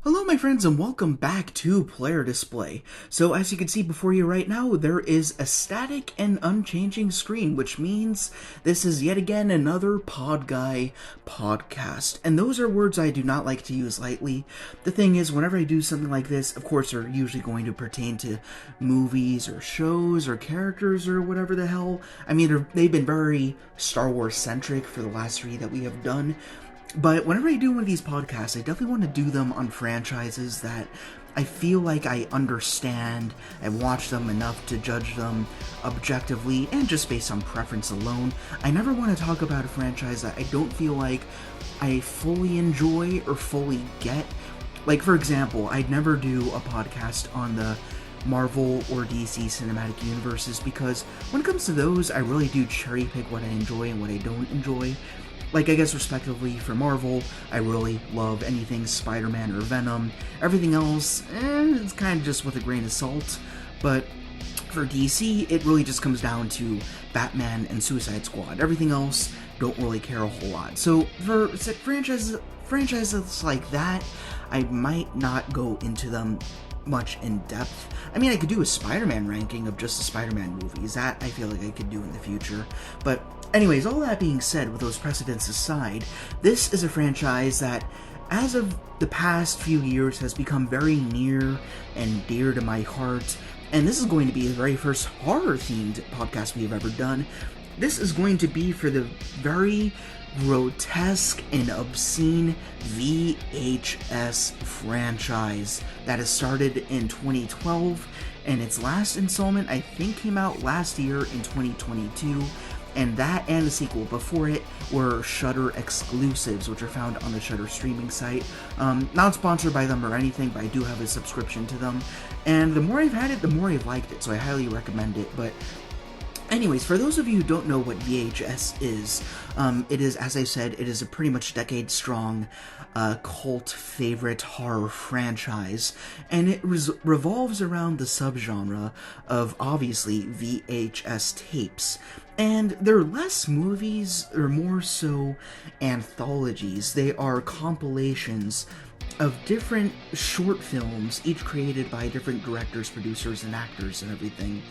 Hello my friends and welcome back to Player Display. So as you can see before you right now, there is a static and unchanging screen, which means this is yet again another PODguy podcast. And those are words I do not like to use lightly. The thing is, whenever I do something like this, of course they're usually going to pertain to movies or shows or characters or whatever the hell. I mean, they've been very Star Wars centric for the last three that we have done. But whenever I do one of these podcasts, I definitely want to do them on franchises that I feel like I understand and watch them enough to judge them objectively and just based on preference alone. I never want to talk about a franchise that I don't feel like I fully enjoy or fully get. Like, for example, I'd never do a podcast on the Marvel or DC cinematic universes because when it comes to those, I really do cherry pick what I enjoy and what I don't enjoy. Like, I guess respectively, for Marvel, I really love anything Spider-Man or Venom. Everything else, it's kind of just with a grain of salt. But for DC, it really just comes down to Batman and Suicide Squad. Everything else, don't really care a whole lot. So for franchises like that, I might not go into them much in depth. I mean, I could do a Spider-Man ranking of just the Spider-Man movies. That I feel like I could do in the future. But anyways, all that being said, with those precedents aside, this is a franchise that, as of the past few years, has become very near and dear to my heart. And this is going to be the very first horror-themed podcast we have ever done. This is going to be for the very grotesque and obscene VHS franchise that has started in 2012, and its last installment I think came out last year in 2022, and that and the sequel before it were Shudder exclusives, which are found on the Shudder streaming site. Not sponsored by them or anything, but I do have a subscription to them, and the more I've had it, the more I've liked it, so I highly recommend it. But anyways, for those of you who don't know what VHS is, it is, as I said, it is a pretty much decade-strong cult favorite horror franchise, and it revolves around the subgenre of, obviously, VHS tapes. And they're less movies, or more so anthologies. They are compilations of different short films, each created by different directors, producers, and actors and everything.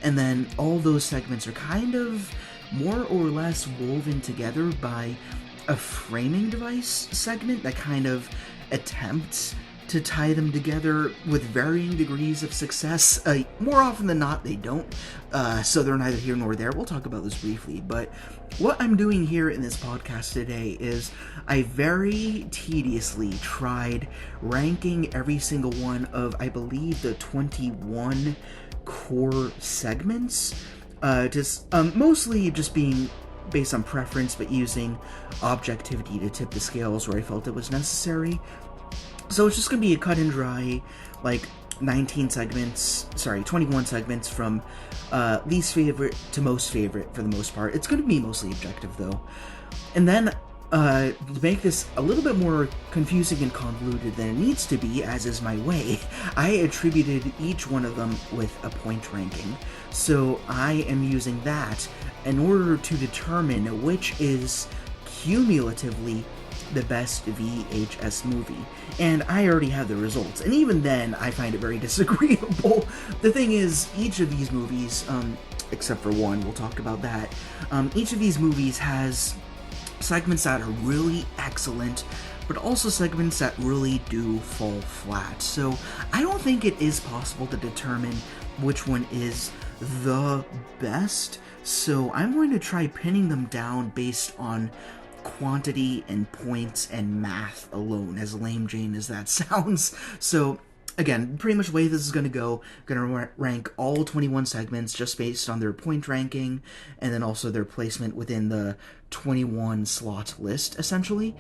And then all those segments are kind of more or less woven together by a framing device segment that kind of attempts to tie them together with varying degrees of success. More often than not, they don't, so they're neither here nor there. We'll talk about this briefly, but what I'm doing here in this podcast today is I very tediously tried ranking every single one of, I believe, the 21 core segments, mostly just being based on preference, but using objectivity to tip the scales where I felt it was necessary. So it's just going to be a cut and dry, like, 21 segments from least favorite to most favorite for the most part. It's going to be mostly objective, though. And then, to make this a little bit more confusing and convoluted than it needs to be, as is my way, I attributed each one of them with a point ranking. So I am using that in order to determine which is cumulatively the best VHS movie, and I already have the results, and even then I find it very disagreeable. The thing is, each of these movies, except for one, we'll talk about that, each of these movies has segments that are really excellent, but also segments that really do fall flat. So I don't think it is possible to determine which one is the best, so I'm going to try pinning them down based on quantity and points and math alone, as lame Jane as that sounds. So again, pretty much the way this is going to go, I'm going to rank all 21 segments just based on their point ranking, and then also their placement within the 21 slot list, essentially.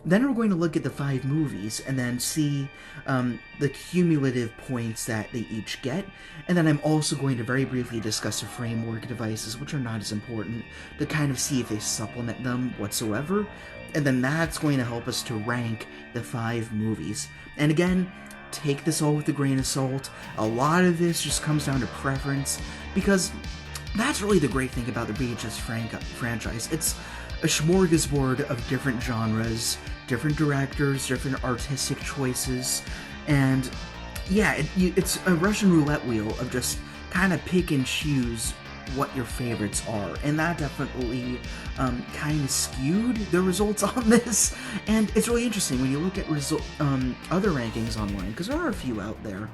Then we're going to look at the 5 movies and then see the cumulative points that they each get. And then I'm also going to very briefly discuss the framework devices, which are not as important, to kind of see if they supplement them whatsoever. And then that's going to help us to rank the 5 movies. And again, take this all with a grain of salt. A lot of this just comes down to preference, because that's really the great thing about the VHS franchise. It's a smorgasbord of different genres, different directors, different artistic choices, and yeah, it's a Russian roulette wheel of just kind of pick and choose what your favorites are, and that definitely kind of skewed the results on this. And it's really interesting when you look at other rankings online, because there are a few out there.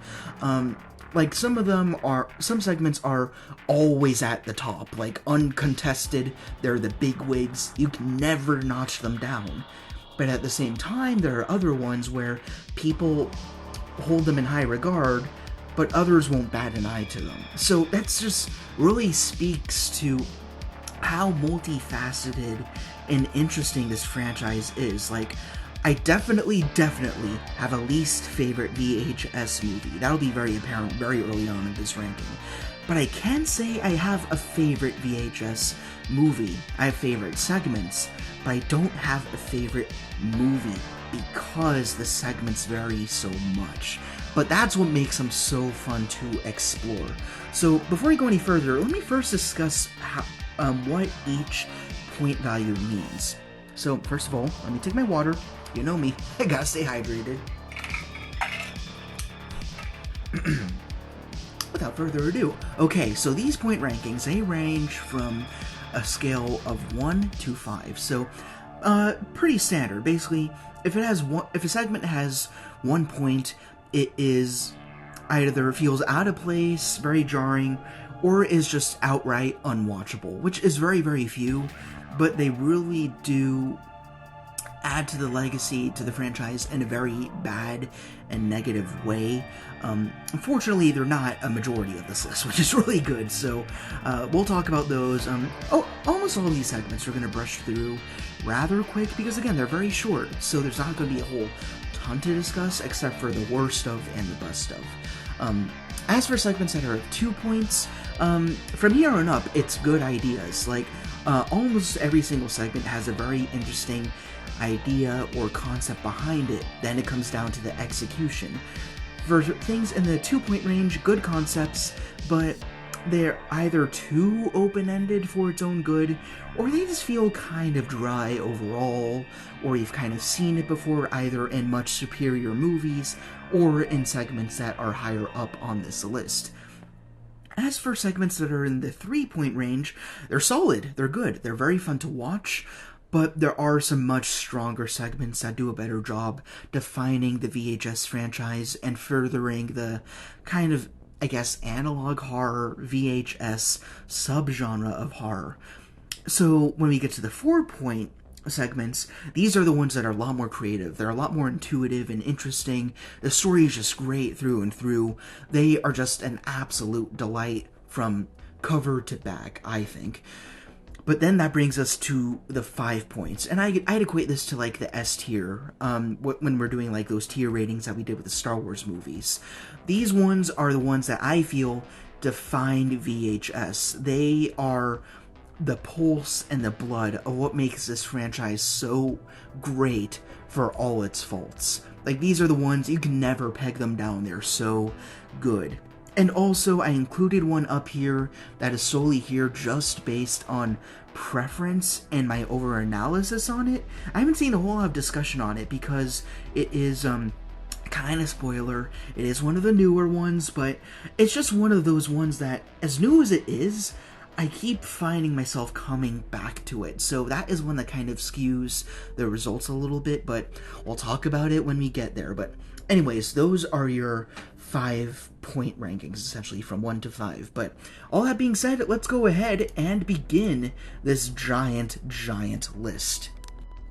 Like some segments are always at the top, like uncontested. They're the big wigs. You can never notch them down. But at the same time, there are other ones where people hold them in high regard, but others won't bat an eye to them. So that's just really speaks to how multifaceted and interesting this franchise is. Like, I definitely have a least favorite VHS movie. That'll be very apparent very early on in this ranking. But I can say I have a favorite VHS movie. I have favorite segments, but I don't have a favorite movie because the segments vary so much. But that's what makes them so fun to explore. So before we go any further, let me first discuss what each point value means. So first of all, let me take my water. You know me, I gotta stay hydrated. Without further ado, okay, so these point rankings, they range from a scale of 1 to 5. So, pretty standard. Basically, if a segment has 1 point, it is either feels out of place, very jarring, or is just outright unwatchable, which is very, very few, but they really do add to the legacy, to the franchise, in a very bad and negative way. Unfortunately, they're not a majority of this list, which is really good, so we'll talk about those. Almost all of these segments we're going to brush through rather quick, because again, they're very short, so there's not going to be a whole ton to discuss, except for the worst of and the best of. As for segments that are 2 points, from here on up, it's good ideas. Like, almost every single segment has a very interesting idea or concept behind it. Then it comes down to the execution. For things in the 2 point range, good concepts, but they're either too open-ended for its own good, or they just feel kind of dry overall, or you've kind of seen it before either in much superior movies or in segments that are higher up on this list. As for segments that are in the 3 point range, they're solid, they're good, they're very fun to watch, but there are some much stronger segments that do a better job defining the VHS franchise and furthering the kind of, I guess, analog horror VHS subgenre of horror. So when we get to the 4 point segments, these are the ones that are a lot more creative. They're a lot more intuitive and interesting. The story is just great through and through. They are just an absolute delight from cover to back, I think. But then that brings us to the 5 points, and I'd equate this to like the S tier, when we're doing like those tier ratings that we did with the Star Wars movies. These ones are the ones that I feel define VHS. They are the pulse and the blood of what makes this franchise so great for all its faults. Like, these are the ones you can never peg them down. They're so good. And also, I included one up here that is solely here just based on preference and my over-analysis on it. I haven't seen a whole lot of discussion on it because it is, kind of spoiler. It is one of the newer ones, but it's just one of those ones that, as new as it is, I keep finding myself coming back to it. So that is one that kind of skews the results a little bit, but we'll talk about it when we get there. But anyways, those are your 5 point rankings, essentially from 1 to 5. But all that being said, let's go ahead and begin this giant list.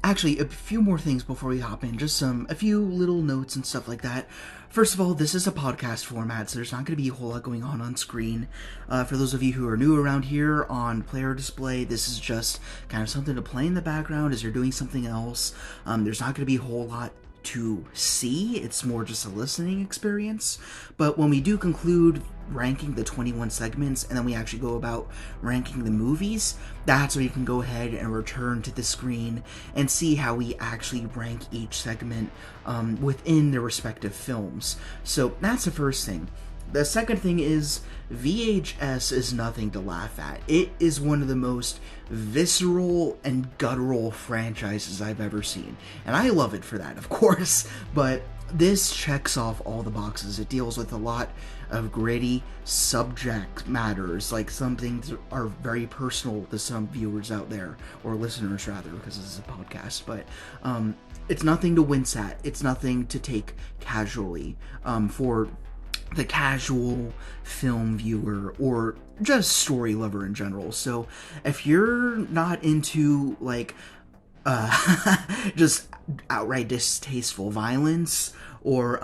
Actually, a few more things before we hop in, just a few little notes and stuff like that. First of all, this is a podcast format, so there's not going to be a whole lot going on screen. For those of you who are new around here on Player Display, this is just kind of something to play in the background as you're doing something else. There's not going to be a whole lot to see. It's more just a listening experience. But when we do conclude ranking the 21 segments, and then we actually go about ranking the movies, that's where you can go ahead and return to the screen and see how we actually rank each segment within their respective films. So that's the first thing. The second thing is VHS is nothing to laugh at. It is one of the most visceral and guttural franchises I've ever seen. And I love it for that, of course, but this checks off all the boxes. It deals with a lot of gritty subject matters, like some things are very personal to some viewers out there, or listeners rather, because this is a podcast, but it's nothing to wince at. It's nothing to take casually for the casual film viewer or just story lover in general. So if you're not into like just outright distasteful violence or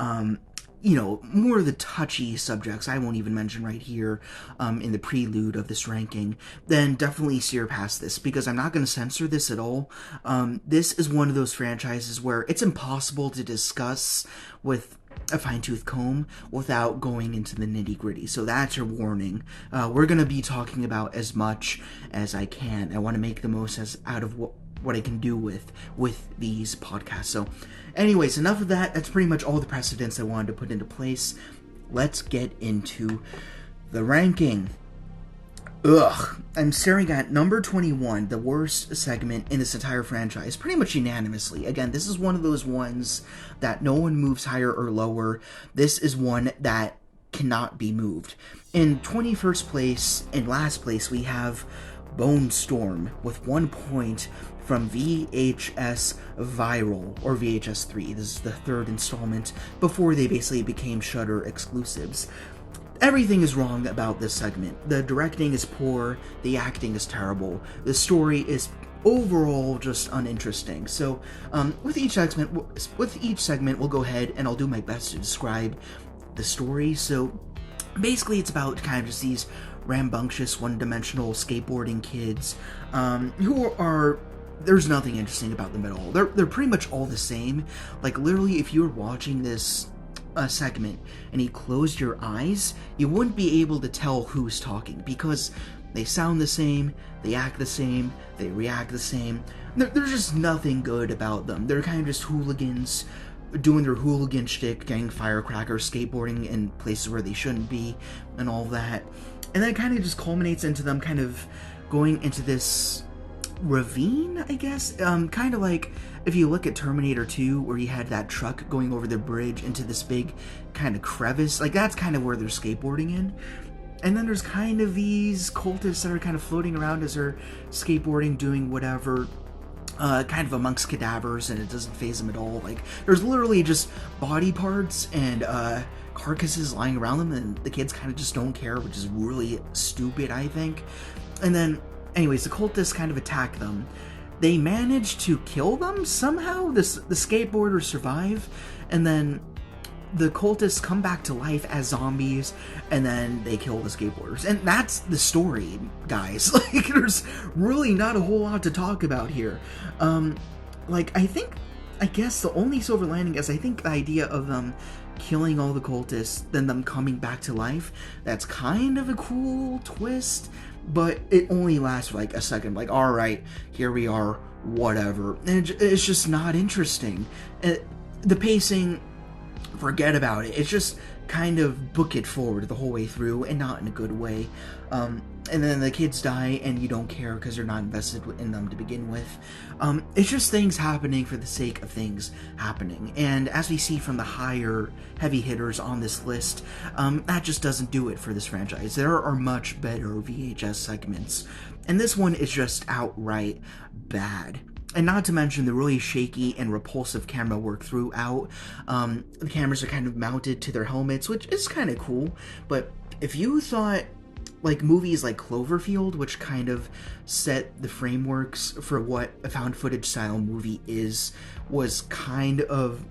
more of the touchy subjects I won't even mention right here in the prelude of this ranking, then definitely steer past this, because I'm not going to censor this at all. This is one of those franchises where it's impossible to discuss with a fine-tooth comb without going into the nitty-gritty. So that's your warning. We're going to be talking about as much as I can. I want to make the most out of what I can do with these podcasts. So anyways, enough of that. That's pretty much all the precedents I wanted to put into place. Let's get into the ranking. I'm staring at number 21, the worst segment in this entire franchise, pretty much unanimously. Again, this is one of those ones that no one moves higher or lower. This is one that cannot be moved. In 21st place, in last place, we have Bone Storm with 1 point from VHS Viral, or VHS 3. This is the third installment before they basically became Shudder exclusives. Everything is wrong about this segment. The directing is poor, the acting is terrible, the story is overall just uninteresting. So with each segment, we'll go ahead and I'll do my best to describe the story. So basically it's about kind of just these rambunctious, one-dimensional skateboarding kids who are... There's nothing interesting about them at all. They're pretty much all the same. Like, literally, if you were watching this segment and you closed your eyes, you wouldn't be able to tell who's talking, because they sound the same, they act the same, they react the same. There's just nothing good about them. They're kind of just hooligans doing their hooligan shtick, getting firecrackers, skateboarding in places where they shouldn't be, and all that. And then it kind of just culminates into them kind of going into this ravine, I guess. Kind of like if you look at Terminator 2, where you had that truck going over the bridge into this big kind of crevice. Like, that's kind of where they're skateboarding in. And then there's kind of these cultists that are kind of floating around as they're skateboarding, doing whatever, kind of amongst cadavers, and it doesn't faze them at all. Like, there's literally just body parts and carcasses lying around them, and the kids kind of just don't care, which is really stupid, I think. And then anyways, the cultists kind of attack them. They manage to kill them somehow. The skateboarders survive, and then the cultists come back to life as zombies, and then they kill the skateboarders. And that's the story, guys. Like, there's really not a whole lot to talk about here. I guess the only silver lining is I think the idea of them killing all the cultists, then them coming back to life, that's kind of a cool twist. But it only lasts for like a second. Like, alright, here we are, whatever. And it's just not interesting. The pacing, forget about it. It's just kind of book it forward the whole way through, and not in a good way. And then the kids die, and you don't care because you're not invested in them to begin with. It's just things happening for the sake of things happening. And as we see from the higher heavy hitters on this list, that just doesn't do it for this franchise. There are much better VHS segments, and this one is just outright bad. And not to mention the really shaky and repulsive camera work throughout. The cameras are kind of mounted to their helmets, which is kind of cool. But if you thought like movies like Cloverfield, which kind of set the frameworks for what a found footage style movie is, was kind of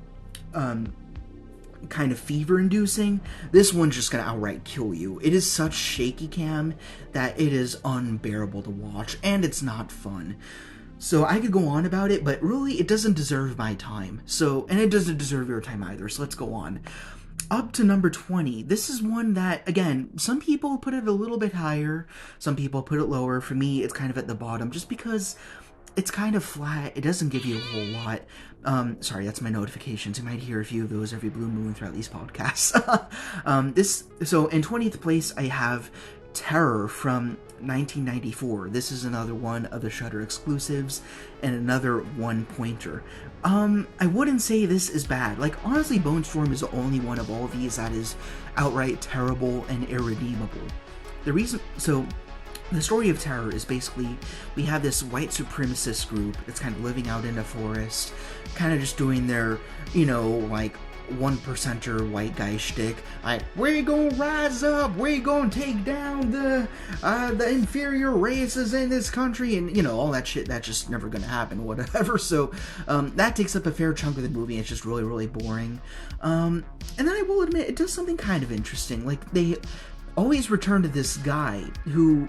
fever inducing, this one's just gonna outright kill you. It is such shaky cam that it is unbearable to watch, and it's not fun. So I could go on about it, but really it doesn't deserve my time. And it doesn't deserve your time either, so let's go on. Up to number 20. This is one that, again, some people put it a little bit higher, some people put it lower. For me, it's kind of at the bottom, just because it's kind of flat. It doesn't give you a whole lot. Sorry, that's my notifications. You might hear a few of those every blue moon throughout these podcasts. So in 20th place, I have Terror from 1994. This is another one of the Shudder exclusives, and another one-pointer. I wouldn't say this is bad. Like, honestly, Bone Storm is the only one of all these that is outright terrible and irredeemable. The story of Terror is basically, we have this white supremacist group that's kind of living out in a forest, kind of just doing their, like, 1%er white guy shtick, like, we're gonna rise up, we're gonna take down the inferior races in this country, and, all that shit, that's just never gonna happen, whatever. So, that takes up a fair chunk of the movie. It's just really, really boring. And then I will admit, it does something kind of interesting. Like, they always return to this guy who,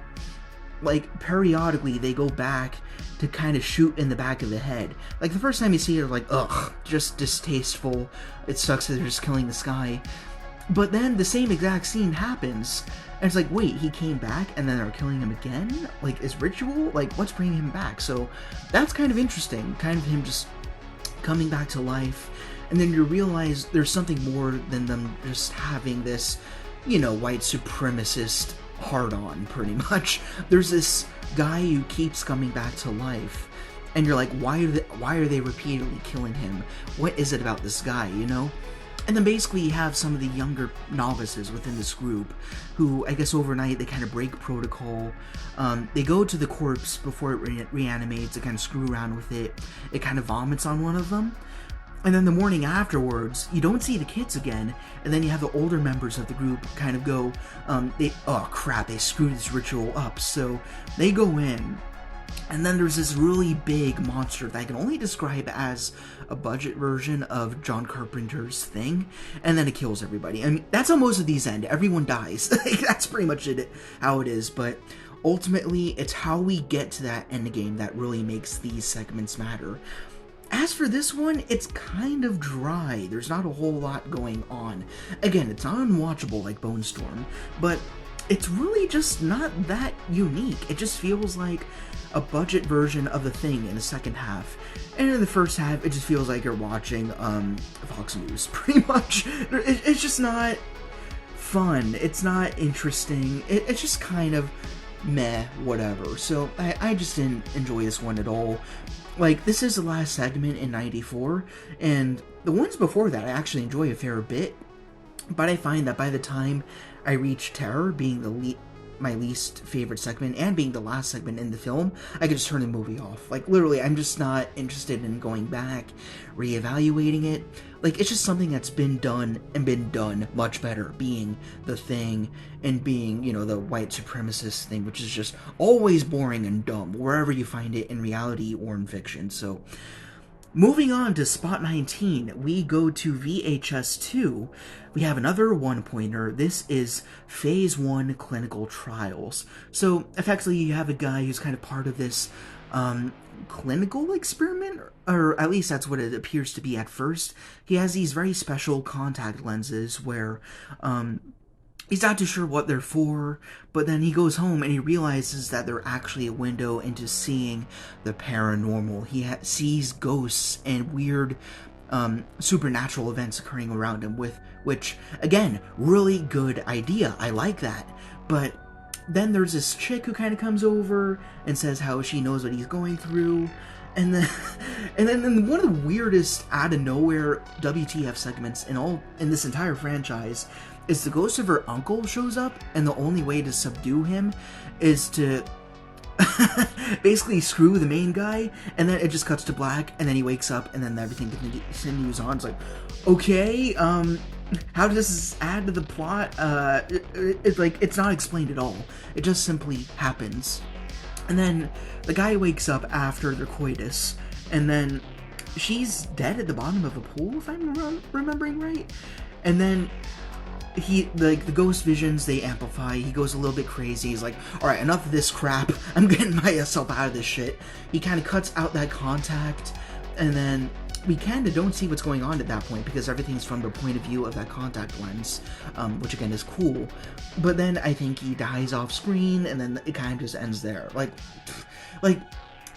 like, periodically they go back to kind of shoot in the back of the head. Like, the first time you see it, like, ugh, just distasteful. It sucks that they're just killing this guy. But then the same exact scene happens, and it's like, wait, he came back and then they're killing him again? Like, is ritual? Like, what's bringing him back? So that's kind of interesting. Kind of him just coming back to life. And then you realize there's something more than them just having this, white supremacist hard-on, pretty much. There's this guy who keeps coming back to life, and you're like, why are they repeatedly killing him? What is it about this guy, And then basically you have some of the younger novices within this group who, I guess overnight, they kind of break protocol. They go to the corpse before it reanimates, they kind of screw around with it. It kind of vomits on one of them. And then the morning afterwards, you don't see the kids again, and then you have the older members of the group kind of go, oh crap, they screwed this ritual up. So they go in, and then there's this really big monster that I can only describe as a budget version of John Carpenter's Thing, and then it kills everybody. I mean, that's how most of these end. Everyone dies. That's pretty much how it is, but ultimately, it's how we get to that end game that really makes these segments matter. As for this one, it's kind of dry. There's not a whole lot going on. Again, it's not unwatchable like Bone Storm, but it's really just not that unique. It just feels like a budget version of The Thing in the second half. And in the first half, it just feels like you're watching Fox News, pretty much. It's just not fun. It's not interesting. It's just kind of meh, whatever. So I just didn't enjoy this one at all. Like, this is the last segment in 94, and the ones before that I actually enjoy a fair bit, but I find that by the time I reach Terror, being my least favorite segment, and being the last segment in the film, I could just turn the movie off. Like, literally, I'm just not interested in going back, reevaluating it. Like, it's just something that's been done, and been done much better, being The Thing, and being, the white supremacist thing, which is just always boring and dumb, wherever you find it in reality or in fiction. So, moving on to spot 19, we go to VHS 2. We have another one-pointer. This is Phase 1 Clinical Trials. So, effectively, you have a guy who's kind of part of this clinical experiment, or at least that's what it appears to be at first. He has these very special contact lenses where he's not too sure what they're for, but then he goes home and he realizes that they're actually a window into seeing the paranormal. He sees ghosts and weird supernatural events occurring around him, which, again, really good idea. I like that. But then there's this chick who kind of comes over and says how she knows what he's going through. And then one of the weirdest out of nowhere WTF segments in this entire franchise is the ghost of her uncle shows up, and the only way to subdue him is to basically screw the main guy, and then it just cuts to black, and then he wakes up, and then everything continues on. It's like, okay, how does this add to the plot? It's not explained at all. It just simply happens. And then the guy wakes up after their coitus, and then she's dead at the bottom of a pool, if I'm remembering right. And then the ghost visions, they amplify. He goes a little bit crazy. He's like, alright, enough of this crap. I'm getting myself out of this shit. He kind of cuts out that contact, and then we kind of don't see what's going on at that point because everything's from the point of view of that contact lens, which again is cool. But then I think he dies off screen, and then it kind of just ends there. Like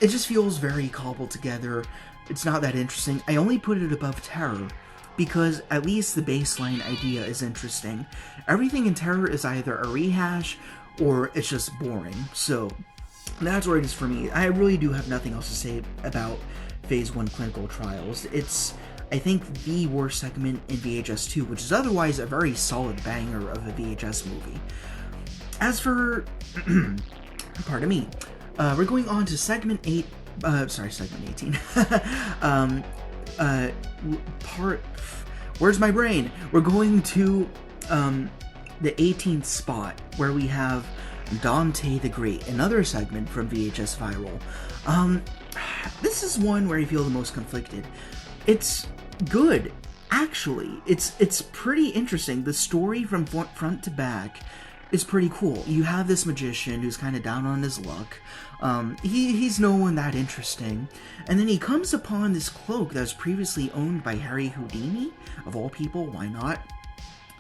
it just feels very cobbled together. It's not that interesting. I only put it above Terror because at least the baseline idea is interesting. Everything in Terror is either a rehash or it's just boring. So that's where it is for me. I really do have nothing else to say about Phase 1 clinical trials. It's, I think, the worst segment in VHS 2, which is otherwise a very solid banger of a VHS movie. As for, pardon me, we're going on to segment 18. Where's my brain? We're going to the 18th spot, where we have Dante the Great, another segment from VHS Viral. This is one where I feel the most conflicted. It's good, actually. It's pretty interesting. The story from front to back is pretty cool. You have this magician who's kind of down on his luck. He's no one that interesting. And then he comes upon this cloak that was previously owned by Harry Houdini, of all people, why not?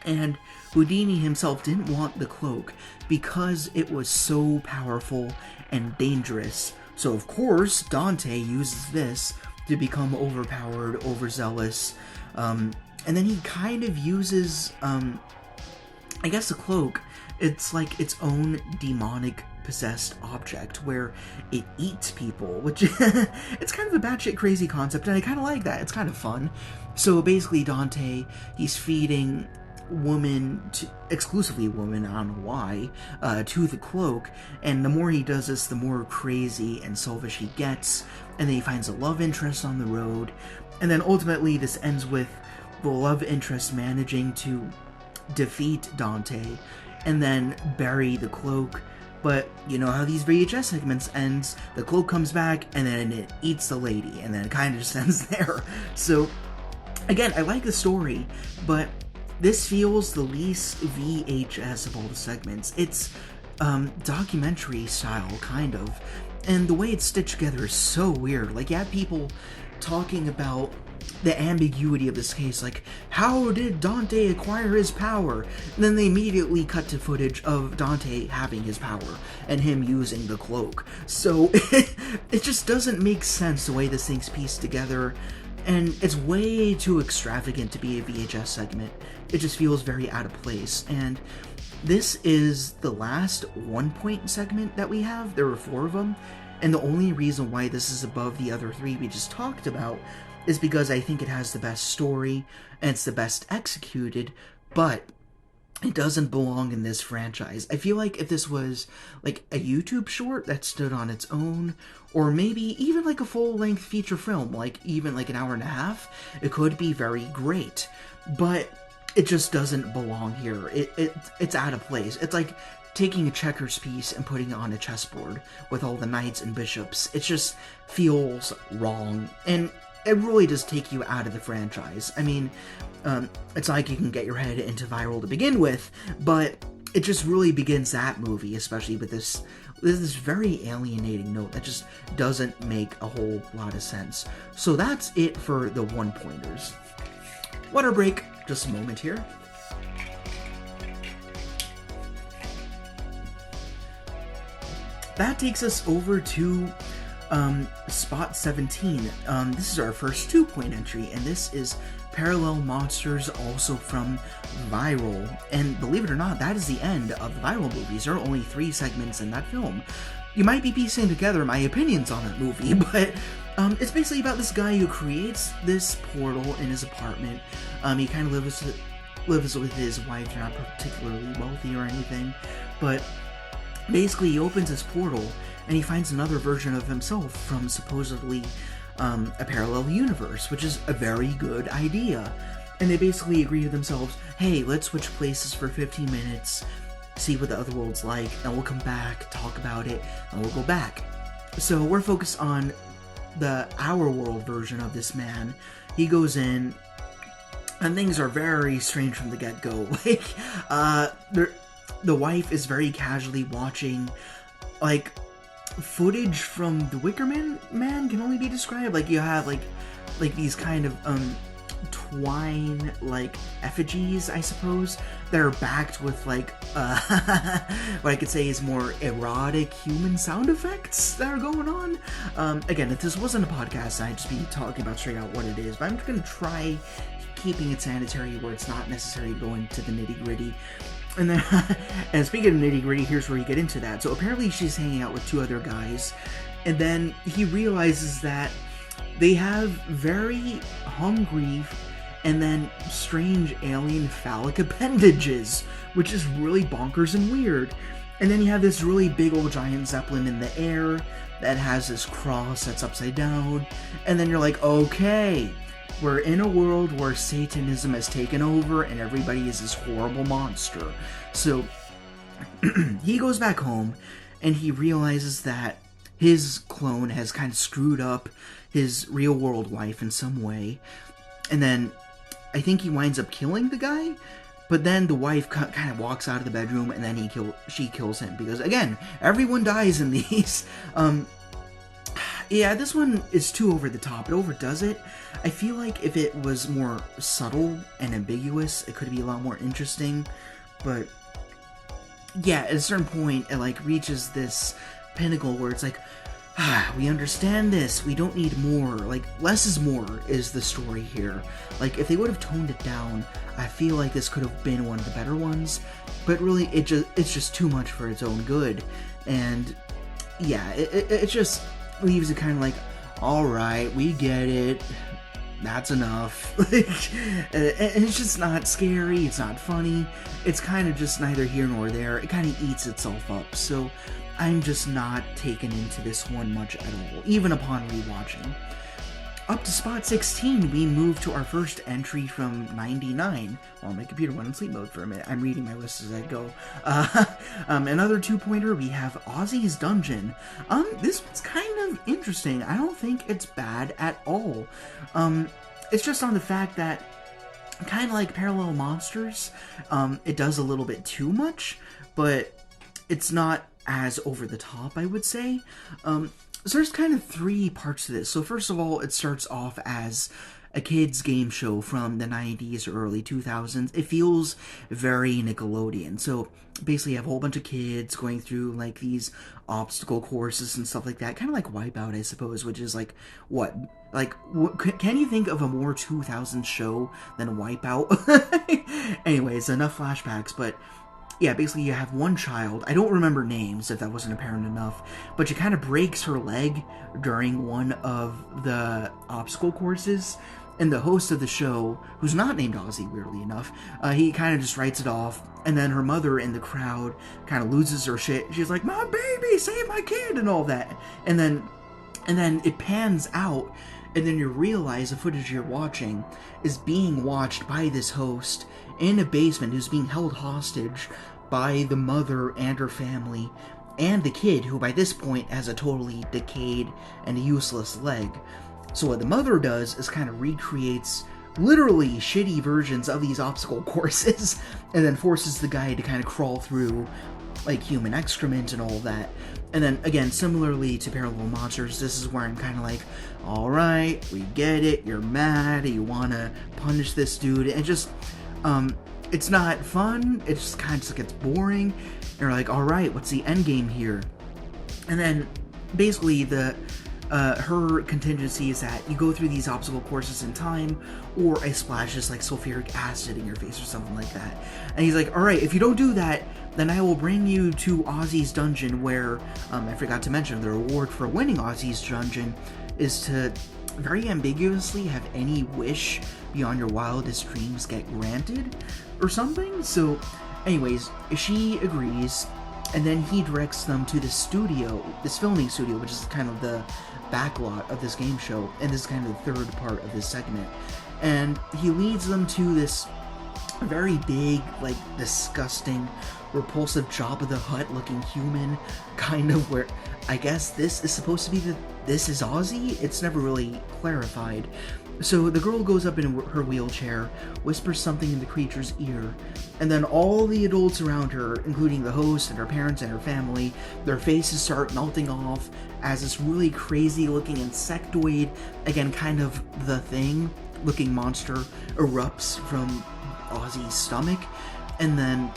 And Houdini himself didn't want the cloak because it was so powerful and dangerous. So of course, Dante uses this to become overpowered, overzealous, and then he kind of uses, I guess the cloak, it's like its own demonic possessed object where it eats people, which it's kind of a batshit crazy concept, and I kind of like that. It's kind of fun. So basically Dante, he's feeding exclusively women, I don't know why, to the cloak, and the more he does this, the more crazy and selfish he gets, and then he finds a love interest on the road, and then ultimately this ends with the love interest managing to defeat Dante, and then bury the cloak. But you know how these VHS segments ends, the cloak comes back, and then it eats the lady, and then it kind of just ends there. So, again, I like the story, but this feels the least VHS of all the segments. It's documentary style, kind of, and the way it's stitched together is so weird. Like, you have people talking about the ambiguity of this case, like, how did Dante acquire his power? And then they immediately cut to footage of Dante having his power and him using the cloak. So it just doesn't make sense the way this thing's pieced together, and it's way too extravagant to be a VHS segment. It just feels very out of place, and this is the last 1-point segment that we have. There were 4 of them, and the only reason why this is above the other 3 we just talked about is because I think it has the best story, and it's the best executed, but it doesn't belong in this franchise. I feel like if this was like a YouTube short that stood on its own, or maybe even like a full-length feature film, like even like an hour and a half, it could be very great. But it just doesn't belong here. It's out of place. It's like taking a checkers piece and putting it on a chessboard with all the knights and bishops. It just feels wrong, and it really does take you out of the franchise. I mean, it's like you can get your head into Viral to begin with, but it just really begins that movie, especially with this very alienating note that just doesn't make a whole lot of sense. So that's it for the 1-pointers. Water break, just a moment here. That takes us over to spot 17. This is our first 2-point entry, and this is Parallel Monsters, also from Viral. And believe it or not, that is the end of the Viral movies. There are only 3 segments in that film. You might be piecing together my opinions on that movie, but it's basically about this guy who creates this portal in his apartment. He kind of lives with his wife. They're not particularly wealthy or anything, but basically he opens this portal and he finds another version of himself from supposedly a parallel universe, which is a very good idea. And they basically agree to themselves, hey, let's switch places for 15 minutes, see what the other world's like, and we'll come back, talk about it, and we'll go back. So we're focused on our world version of this man. He goes in, and things are very strange from the get-go. Like, the wife is very casually watching, like, footage from The Wicker Man can only be described. Like, you have, like these kind of, twine, like, effigies, I suppose, that are backed with, like, what I could say is more erotic human sound effects that are going on. Again, if this wasn't a podcast, I'd just be talking about straight out what it is, but I'm just gonna try keeping it sanitary where it's not necessary to go into the nitty-gritty. And then, and speaking of nitty-gritty, here's where you get into that. So apparently she's hanging out with 2 other guys, and then he realizes that they have very hungry and then strange alien phallic appendages, which is really bonkers and weird. And then you have this really big old giant zeppelin in the air that has this cross that's upside down, and then you're like, okay, we're in a world where Satanism has taken over and everybody is this horrible monster. So he goes back home and he realizes that his clone has kind of screwed up his real world wife in some way. And then I think he winds up killing the guy, but then the wife kind of walks out of the bedroom and then she kills him because, again, everyone dies in these. Yeah, this one is too over the top. It overdoes it. I feel like if it was more subtle and ambiguous, it could be a lot more interesting. But yeah, at a certain point, it like reaches this pinnacle where it's like, we understand this. We don't need more. Like, less is more is the story here. Like, if they would have toned it down, I feel like this could have been one of the better ones. But really, it's just too much for its own good. And yeah, it just leaves it kind of like, alright, we get it, that's enough. And it's just not scary, it's not funny, it's kind of just neither here nor there, it kind of eats itself up, so I'm just not taken into this one much at all, even upon rewatching. Up to spot 16, we move to our first entry from 99. Well, my computer went in sleep mode for a minute. I'm reading my list as I go. Another 2-pointer, we have Ozzy's Dungeon. This one's kind of interesting. I don't think it's bad at all. It's just on the fact that, kind of like Parallel Monsters, it does a little bit too much, but it's not as over the top, I would say. So there's kind of 3 parts to this. So first of all, it starts off as a kid's game show from the 90s or early 2000s. It feels very Nickelodeon. So basically you have a whole bunch of kids going through like these obstacle courses and stuff like that. Kind of like Wipeout, I suppose, which is like, what? Like, can you think of a more 2000s show than Wipeout? Anyways, enough flashbacks, but yeah, basically you have one child, I don't remember names if that wasn't apparent enough, but she kind of breaks her leg during one of the obstacle courses, and the host of the show, who's not named Ozzy, weirdly enough, he kind of just writes it off, and then her mother in the crowd kind of loses her shit. She's like, "My baby, save my kid," and all that. And then it pans out, and then you realize the footage you're watching is being watched by this host in a basement who's being held hostage by the mother and her family, and the kid, who by this point has a totally decayed and useless leg. So what the mother does is kind of recreates literally shitty versions of these obstacle courses, and then forces the guy to kind of crawl through like human excrement and all that. And then again, similarly to Parallel Monsters, this is where I'm kind of like, alright, we get it, you're mad, you want to punish this dude, and just it's not fun, it just kind of gets boring, and you're like, alright, what's the end game here? And then basically her contingency is that you go through these obstacle courses in time, or I splash just like sulfuric acid in your face or something like that. And he's like, alright, if you don't do that, then I will bring you to Ozzy's Dungeon, where, I forgot to mention, the reward for winning Ozzy's Dungeon is to very ambiguously have any wish beyond your wildest dreams get granted, or something. So, anyways, she agrees, and then he directs them to the studio, this filming studio, which is kind of the backlot of this game show, and this is kind of the third part of this segment. And he leads them to this very big, like, disgusting, repulsive Jabba the Hutt looking human, kind of, where I guess this is supposed to be this is Ozzy? It's never really clarified. So the girl goes up in her wheelchair, whispers something in the creature's ear, and then all the adults around her, including the host and her parents and her family, their faces start melting off as this really crazy looking insectoid, again kind of The Thing, looking monster erupts from Ozzy's stomach. And then,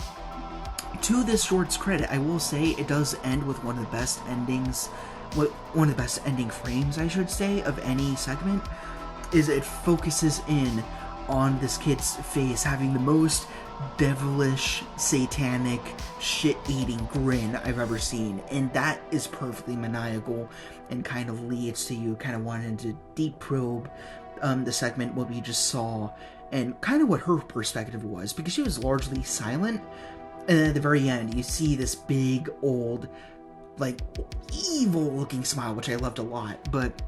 to this short's credit, I will say it does end with one of the best endings, one of the best ending frames, I should say, of any segment, is it focuses in on this kid's face having the most devilish, satanic, shit-eating grin I've ever seen, and that is perfectly maniacal and kind of leads to you kind of wanting to deep probe the segment, what we just saw, and kind of what her perspective was, because she was largely silent, and then at the very end you see this big old, like, evil looking smile, which I loved a lot, but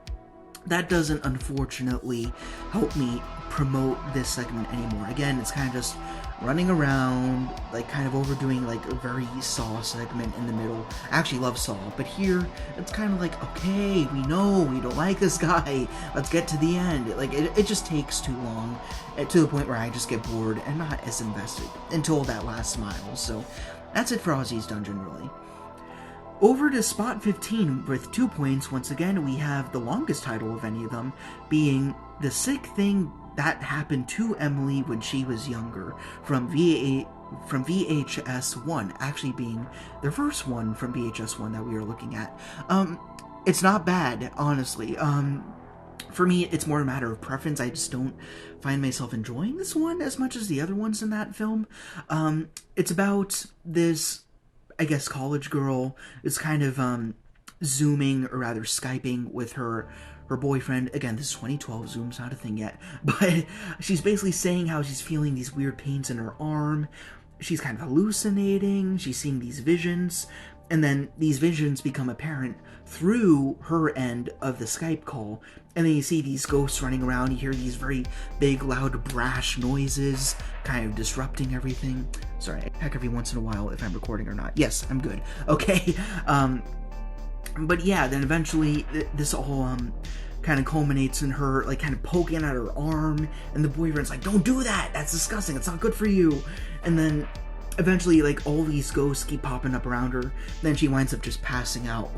that doesn't unfortunately help me promote this segment anymore. Again, it's kind of just running around, like kind of overdoing like a very Saw segment in the middle. I actually love Saw, but here it's kind of like, okay, we know we don't like this guy, let's get to the end. Like it just takes too long, to the point where I just get bored and not as invested until that last smile. So that's it for Ozzy's Dungeon, really. Over to spot 15 with 2 points. Once again, we have the longest title of any of them, being The Sick Thing That Happened to Emily When She Was Younger, from VHS 1, actually being the first one from VHS 1 that we are looking at. It's not bad, honestly. For me, it's more a matter of preference. I just don't find myself enjoying this one as much as the other ones in that film. It's about this, I guess, college girl is kind of Zooming, or rather Skyping, with her boyfriend. Again, this is 2012, Zoom's not a thing yet, but she's basically saying how she's feeling these weird pains in her arm. She's kind of hallucinating, she's seeing these visions, and then these visions become apparent through her end of the Skype call, and then you see these ghosts running around, you hear these very big, loud, brash noises, kind of disrupting everything. Sorry, I check every once in a while if I'm recording or not. Yes, I'm good. Okay, but yeah, then eventually this all kind of culminates in her like kind of poking at her arm, and the boyfriend's like, don't do that, that's disgusting, it's not good for you. And then eventually, like, all these ghosts keep popping up around her, then she winds up just passing out.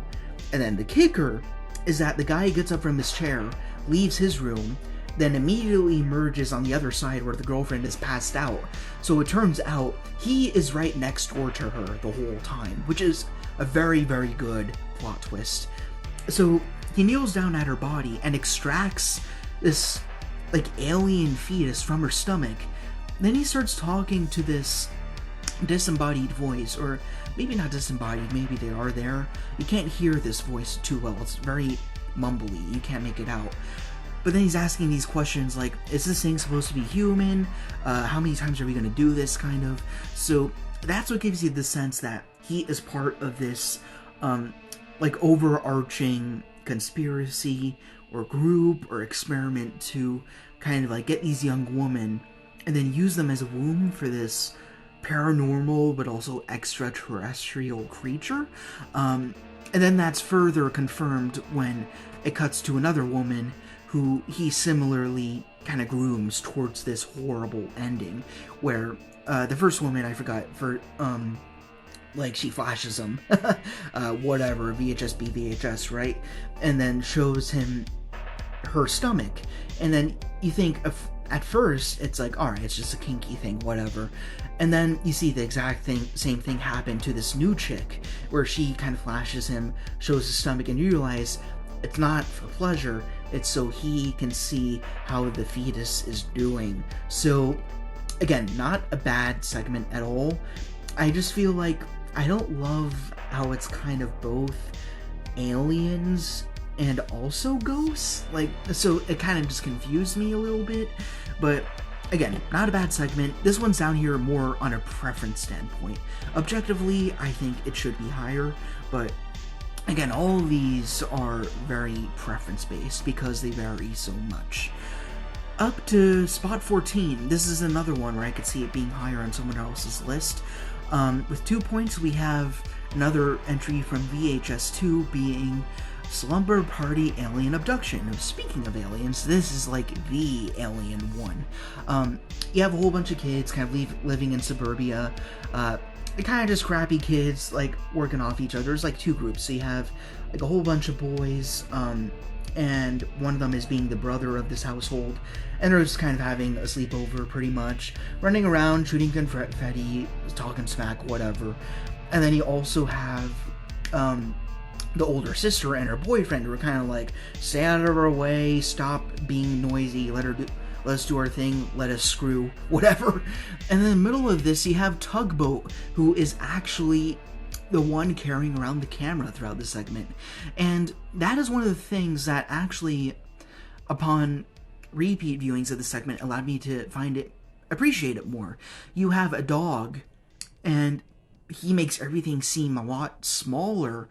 And then the kicker is that the guy gets up from his chair, leaves his room, then immediately emerges on the other side where the girlfriend is passed out. So it turns out he is right next door to her the whole time, which is a very, very good plot twist. So he kneels down at her body and extracts this, like, alien fetus from her stomach. Then he starts talking to this disembodied voice, or maybe not disembodied, maybe they are there. You can't hear this voice too well, it's very mumbly, you can't make it out. But then he's asking these questions like, is this thing supposed to be human? How many times are we going to do this, kind of? So that's what gives you the sense that he is part of this, like, overarching conspiracy or group or experiment to kind of like get these young women and then use them as a womb for this paranormal but also extraterrestrial creature. And then that's further confirmed when it cuts to another woman who he similarly kind of grooms towards this horrible ending, where the first woman, I forgot, for like, she flashes him whatever, VHS be VHS, right? And then shows him her stomach, and then you think at first it's like, alright, it's just a kinky thing, whatever. And then you see the exact same thing happen to this new chick, where she kind of flashes him, shows his stomach, and you realize it's not for pleasure, it's so he can see how the fetus is doing. So, again, not a bad segment at all. I just feel like I don't love how it's kind of both aliens and also ghosts. Like, so it kind of just confused me a little bit. But again, not a bad segment. This one's down here more on a preference standpoint. Objectively, I think it should be higher, but again, all of these are very preference-based because they vary so much. Up to spot 14, this is another one where I could see it being higher on someone else's list. With 2 points, we have another entry from VHS 2 being Slumber Party Alien Abduction. Speaking of aliens, this is like the alien one. You have a whole bunch of kids kind of living in suburbia, kind of just crappy kids, like, working off each other. There's like 2 groups, so you have like a whole bunch of boys, and one of them is being the brother of this household, and they're just kind of having a sleepover, pretty much, running around, shooting confetti, talking smack, whatever. And then you also have the older sister and her boyfriend, who are kind of like, stay out of our way, stop being noisy, let us do our thing, let us screw, whatever. And in the middle of this, you have Tugboat, who is actually the one carrying around the camera throughout the segment. And that is one of the things that actually, upon repeat viewings of the segment, allowed me to appreciate it more. You have a dog, and he makes everything seem a lot smaller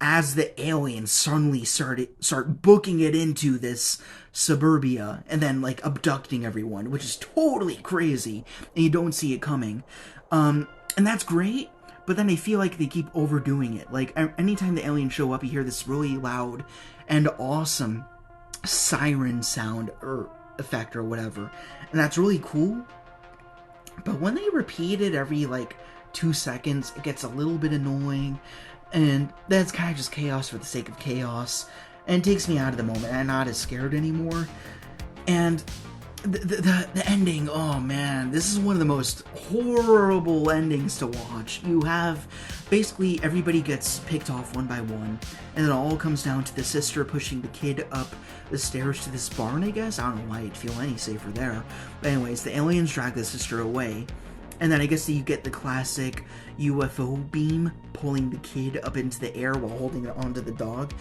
as the aliens suddenly start booking it into this suburbia and then, like, abducting everyone, which is totally crazy, and you don't see it coming. And that's great, but then I feel like they keep overdoing it. Like, anytime the aliens show up, you hear this really loud and awesome siren sound or effect or whatever, and that's really cool. But when they repeat it every, like, 2 seconds, it gets a little bit annoying, and that's kind of just chaos for the sake of chaos, and it takes me out of the moment. I'm not as scared anymore. And the ending, oh man, this is one of the most horrible endings to watch. You have basically everybody gets picked off one by one, and it all comes down to the sister pushing the kid up the stairs to this barn, I guess. I don't know why you'd feel any safer there. But anyways, the aliens drag the sister away, and then I guess you get the classic UFO beam pulling the kid up into the air while holding it onto the dog.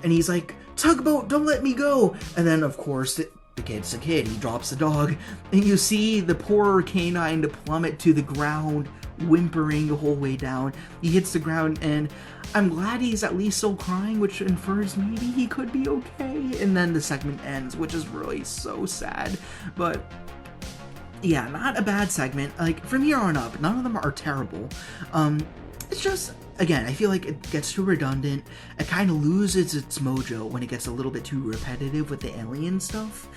And he's like, "Tugboat, don't let me go!" And then, of course, the kid's a kid. He drops the dog. And you see the poor canine to plummet to the ground, whimpering the whole way down. He hits the ground, and I'm glad he's at least still crying, which infers maybe he could be okay. And then the segment ends, which is really so sad. But yeah, not a bad segment. Like, from here on up, none of them are terrible. It's just, again, I feel like it gets too redundant. It kind of loses its mojo when it gets a little bit too repetitive with the alien stuff.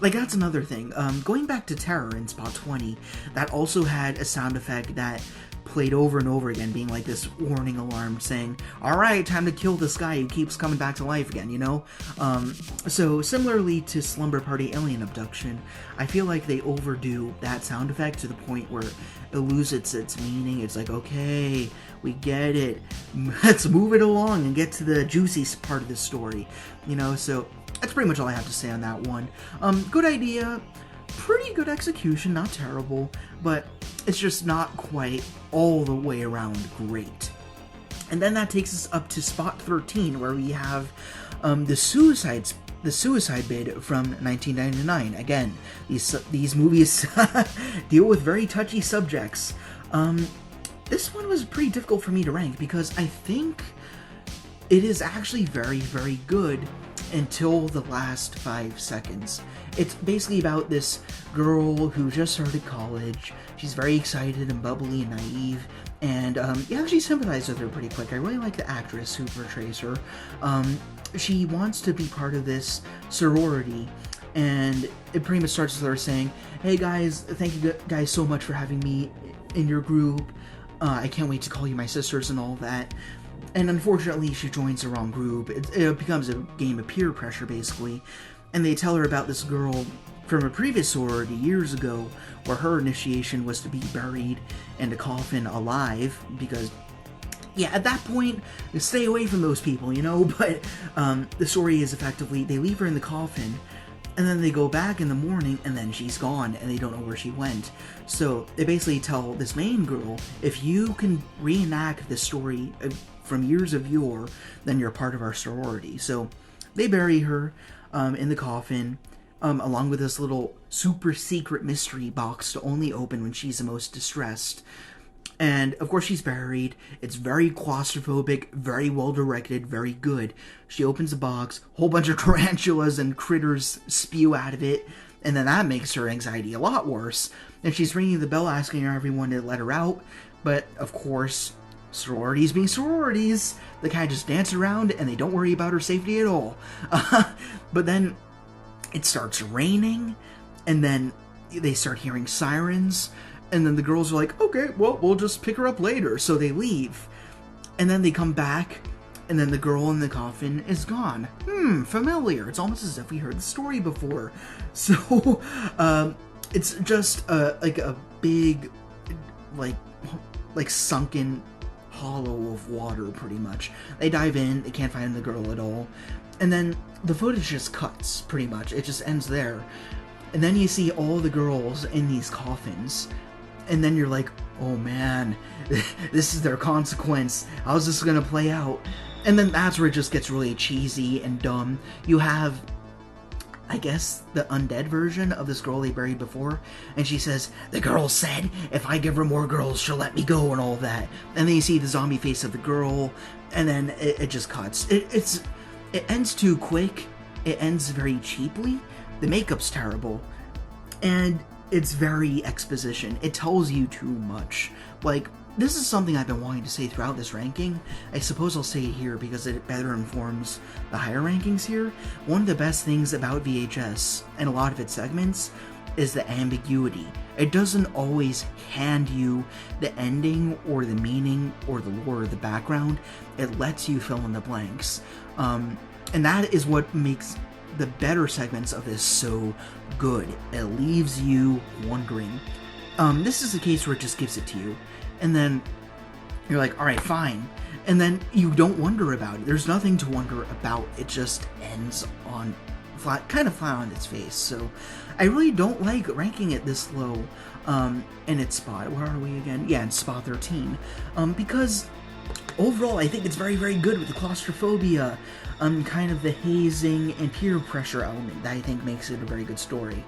Like, that's another thing. Going back to Terror in Spot 20, that also had a sound effect that played over and over again, being like this warning alarm saying, alright, time to kill this guy who keeps coming back to life again, you know? So similarly to Slumber Party Alien Abduction, I feel like they overdo that sound effect to the point where it loses its meaning. It's like, okay, we get it, let's move it along and get to the juicy part of the story, you know? So that's pretty much all I have to say on that one. Good idea, pretty good execution, not terrible, but it's just not quite all the way around great. And then that takes us up to Spot 13, where we have the suicide bid from 1999. Again, these movies deal with very touchy subjects. This one was pretty difficult for me to rank because I think it is actually very, very good until the last 5 seconds. It's basically about this girl who just started college. She's very excited and bubbly and naive, and you actually sympathize with her pretty quick. I really like the actress who portrays her. She wants to be part of this sorority, and it pretty much starts with her saying, "Hey guys, thank you guys so much for having me in your group. I can't wait to call you my sisters," and all that. And unfortunately, she joins the wrong group. It becomes a game of peer pressure, basically. And they tell her about this girl from a previous sorority years ago, where her initiation was to be buried in a coffin alive, because, yeah, at that point, stay away from those people, you know? But the story is effectively, they leave her in the coffin, and then they go back in the morning, and then she's gone, and they don't know where she went. So they basically tell this main girl, if you can reenact the story from years of yore, then you're part of our sorority. So they bury her in the coffin, along with this little super secret mystery box to only open when she's the most distressed. And of course she's buried. It's very claustrophobic, very well directed, very good. She opens the box, a whole bunch of tarantulas and critters spew out of it, and then that makes her anxiety a lot worse. And she's ringing the bell asking everyone to let her out, but of course, sororities being sororities, they kind of just dance around and they don't worry about her safety at all. But then it starts raining, and then they start hearing sirens, and then the girls are like, okay, well, we'll just pick her up later. So they leave, and then they come back, and then the girl in the coffin is gone. Familiar. It's almost as if we heard the story before. So, it's just like a big, like sunken hollow of water, pretty much. They dive in, they can't find the girl at all, and then the footage just cuts, pretty much. It just ends there. And then you see all the girls in these coffins, and then you're like, oh man, this is their consequence. How's this gonna play out? And then that's where it just gets really cheesy and dumb. You have, I guess, the undead version of this girl they buried before, and she says, the girl said, if I give her more girls, she'll let me go, and all that. And then you see the zombie face of the girl, and then it just cuts. It ends too quick, it ends very cheaply, the makeup's terrible, and it's very exposition. It tells you too much. Like, this is something I've been wanting to say throughout this ranking. I suppose I'll say it here because it better informs the higher rankings here. One of the best things about VHS, and a lot of its segments, is the ambiguity. It doesn't always hand you the ending, or the meaning, or the lore, or the background. It lets you fill in the blanks. And that is what makes the better segments of this so good. It leaves you wondering. This is the case where it just gives it to you, and then you're like, alright, fine, and then you don't wonder about it. There's nothing to wonder about. It just ends on kind of flat on its face. So I really don't like ranking it this low in its spot. Where are we again? Yeah, in spot 13, because overall I think it's very, very good with the claustrophobia, kind of the hazing and peer pressure element that I think makes it a very good story.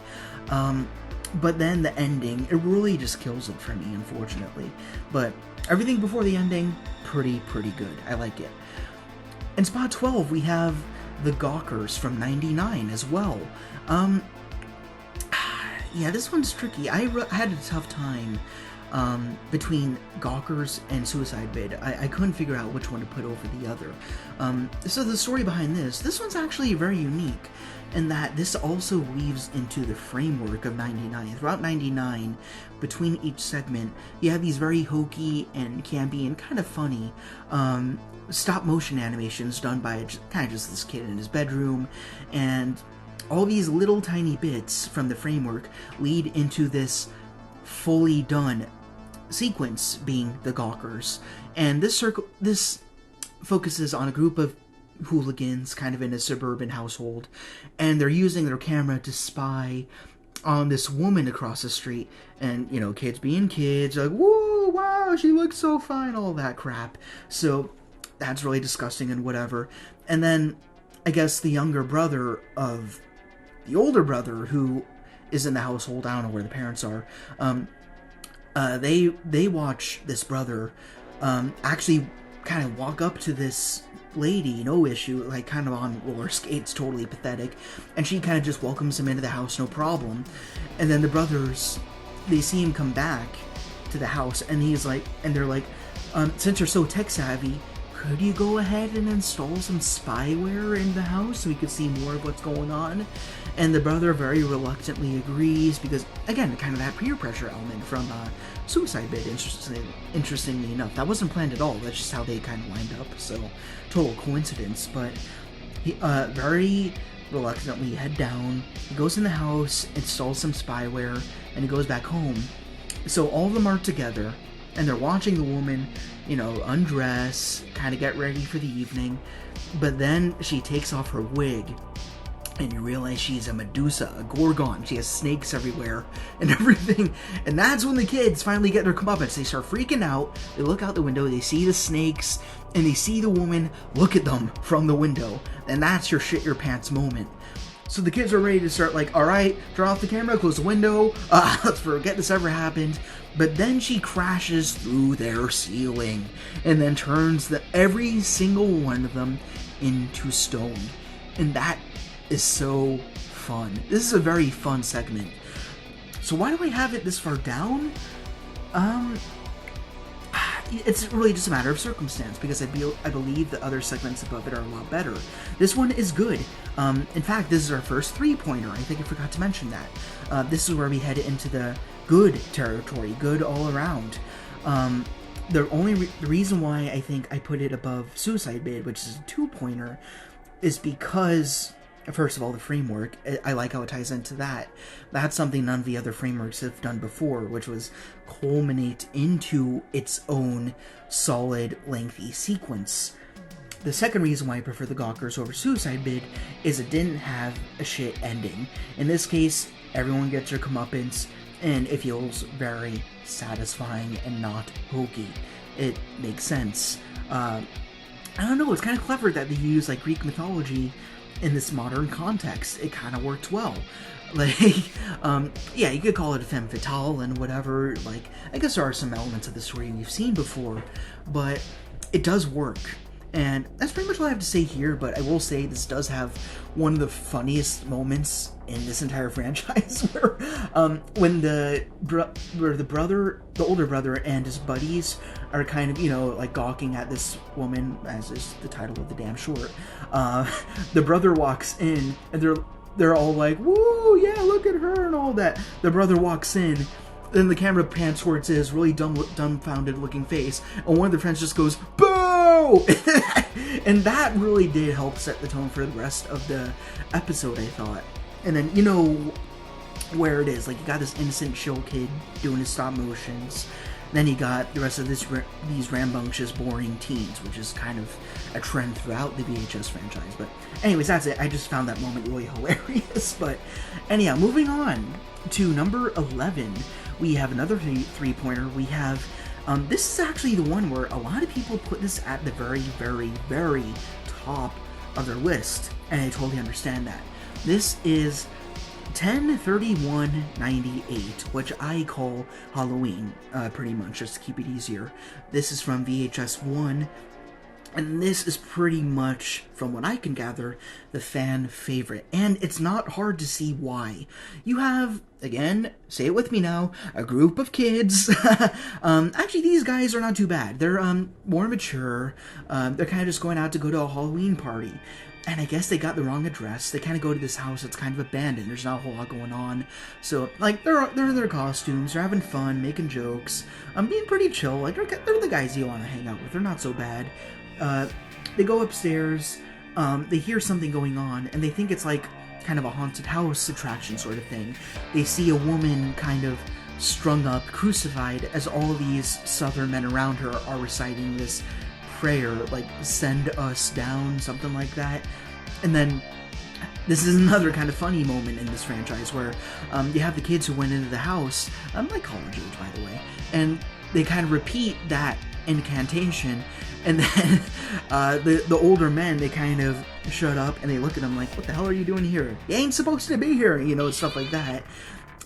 But then the ending, it really just kills it for me, unfortunately. But everything before the ending, pretty good. I like it. In spot 12, we have the Gawkers from 99 as well. Yeah, this one's tricky. I had a tough time between Gawkers and Suicide Bid. I couldn't figure out which one to put over the other. So the story behind this one's actually very unique, in that this also weaves into the framework of 99. Throughout 99, between each segment, you have these very hokey and campy and kind of funny stop-motion animations done by kind of just this kid in his bedroom, and all these little tiny bits from the framework lead into this fully done sequence being the Gawkers. And this focuses on a group of hooligans kind of in a suburban household, and they're using their camera to spy on this woman across the street, and, you know, kids being kids, like, whoa, wow, she looks so fine, all that crap. So that's really disgusting and whatever. And then I guess the younger brother of the older brother, who is in the household, I don't know where the parents are, they watch this brother actually kind of walk up to this lady, no issue, like kind of on roller skates, totally pathetic, and she kind of just welcomes him into the house, no problem. And then the brothers, they see him come back to the house, and he's like, and they're like, since you're so tech savvy, could you go ahead and install some spyware in the house so we could see more of what's going on? And the brother very reluctantly agrees, because, again, kind of that peer pressure element from Suicide Bid, interestingly enough. That wasn't planned at all, that's just how they kind of lined up, so total coincidence. But he very reluctantly head down, he goes in the house, installs some spyware, and he goes back home. So all of them are together, and they're watching the woman, you know, undress, kind of get ready for the evening, but then she takes off her wig, and you realize she's a Medusa, a Gorgon. She has snakes everywhere and everything, and that's when the kids finally get their comeuppance. They start freaking out, they look out the window, they see the snakes, and they see the woman look at them from the window, and that's your shit your pants moment. So the kids are ready to start, like, alright, turn off the camera, close the window, let's forget this ever happened. But then she crashes through their ceiling, and then turns every single one of them into stone. And that is so fun. This is a very fun segment. So why do I have it this far down? It's really just a matter of circumstance, because I believe the other segments above it are a lot better. This one is good. In fact, this is our first 3-pointer. I think I forgot to mention that. This is where we head into the good territory, good all around. the reason why I think I put it above Suicide Bid, which is a 2-pointer, is because, first of all, the framework. I like how it ties into that. That's something none of the other frameworks have done before, which was culminate into its own solid, lengthy sequence. The second reason why I prefer the Gawkers over Suicide Bid is it didn't have a shit ending. In this case, everyone gets their comeuppance, and it feels very satisfying and not hokey. It makes sense. I don't know, it's kind of clever that they use like Greek mythology in this modern context. It kind of works well. Like, yeah, you could call it a femme fatale and whatever. Like, I guess there are some elements of the story we've seen before, but it does work. And that's pretty much all I have to say here, but I will say this does have one of the funniest moments in this entire franchise where when the older brother and his buddies are kind of, like gawking at this woman, as is the title of the damn short. The brother walks in and they're all like, woo, yeah, look at her and all that. The brother walks in, then the camera pans towards his really dumbfounded looking face, and one of the friends just goes, boo! And that really did help set the tone for the rest of the episode, I thought. And then, where it is. Like, you got this innocent, chill kid doing his stop motions. Then you got the rest of these rambunctious, boring teens, which is kind of a trend throughout the VHS franchise. But anyways, that's it. I just found that moment really hilarious. But anyhow, moving on to number 11. We have another three-pointer. We have, this is actually the one where a lot of people put this at the very, very, very top of their list, and I totally understand that. This is 10/31/98, which I call Halloween, pretty much, just to keep it easier. This is from VHS 1, and this is pretty much, from what I can gather, the fan favorite. And it's not hard to see why. You have, again, say it with me now, a group of kids. Actually, these guys are not too bad. They're more mature. They're kind of just going out to go to a Halloween party. And I guess they got the wrong address. They kind of go to this house that's kind of abandoned. There's not a whole lot going on. So, like, they're in their costumes. They're having fun, making jokes. Being pretty chill. Like, they're the guys you want to hang out with. They're not so bad. They go upstairs. They hear something going on. And they think it's, like, kind of a haunted house attraction sort of thing. They see a woman kind of strung up, crucified, as all these southern men around her are reciting this prayer, like, send us down, something like that. And then this is another kind of funny moment in this franchise where you have the kids who went into the house, like college age, by the way, and they kind of repeat that incantation, and then the older men, they kind of shut up and they look at them like, what the hell are you doing here? You ain't supposed to be here, stuff like that.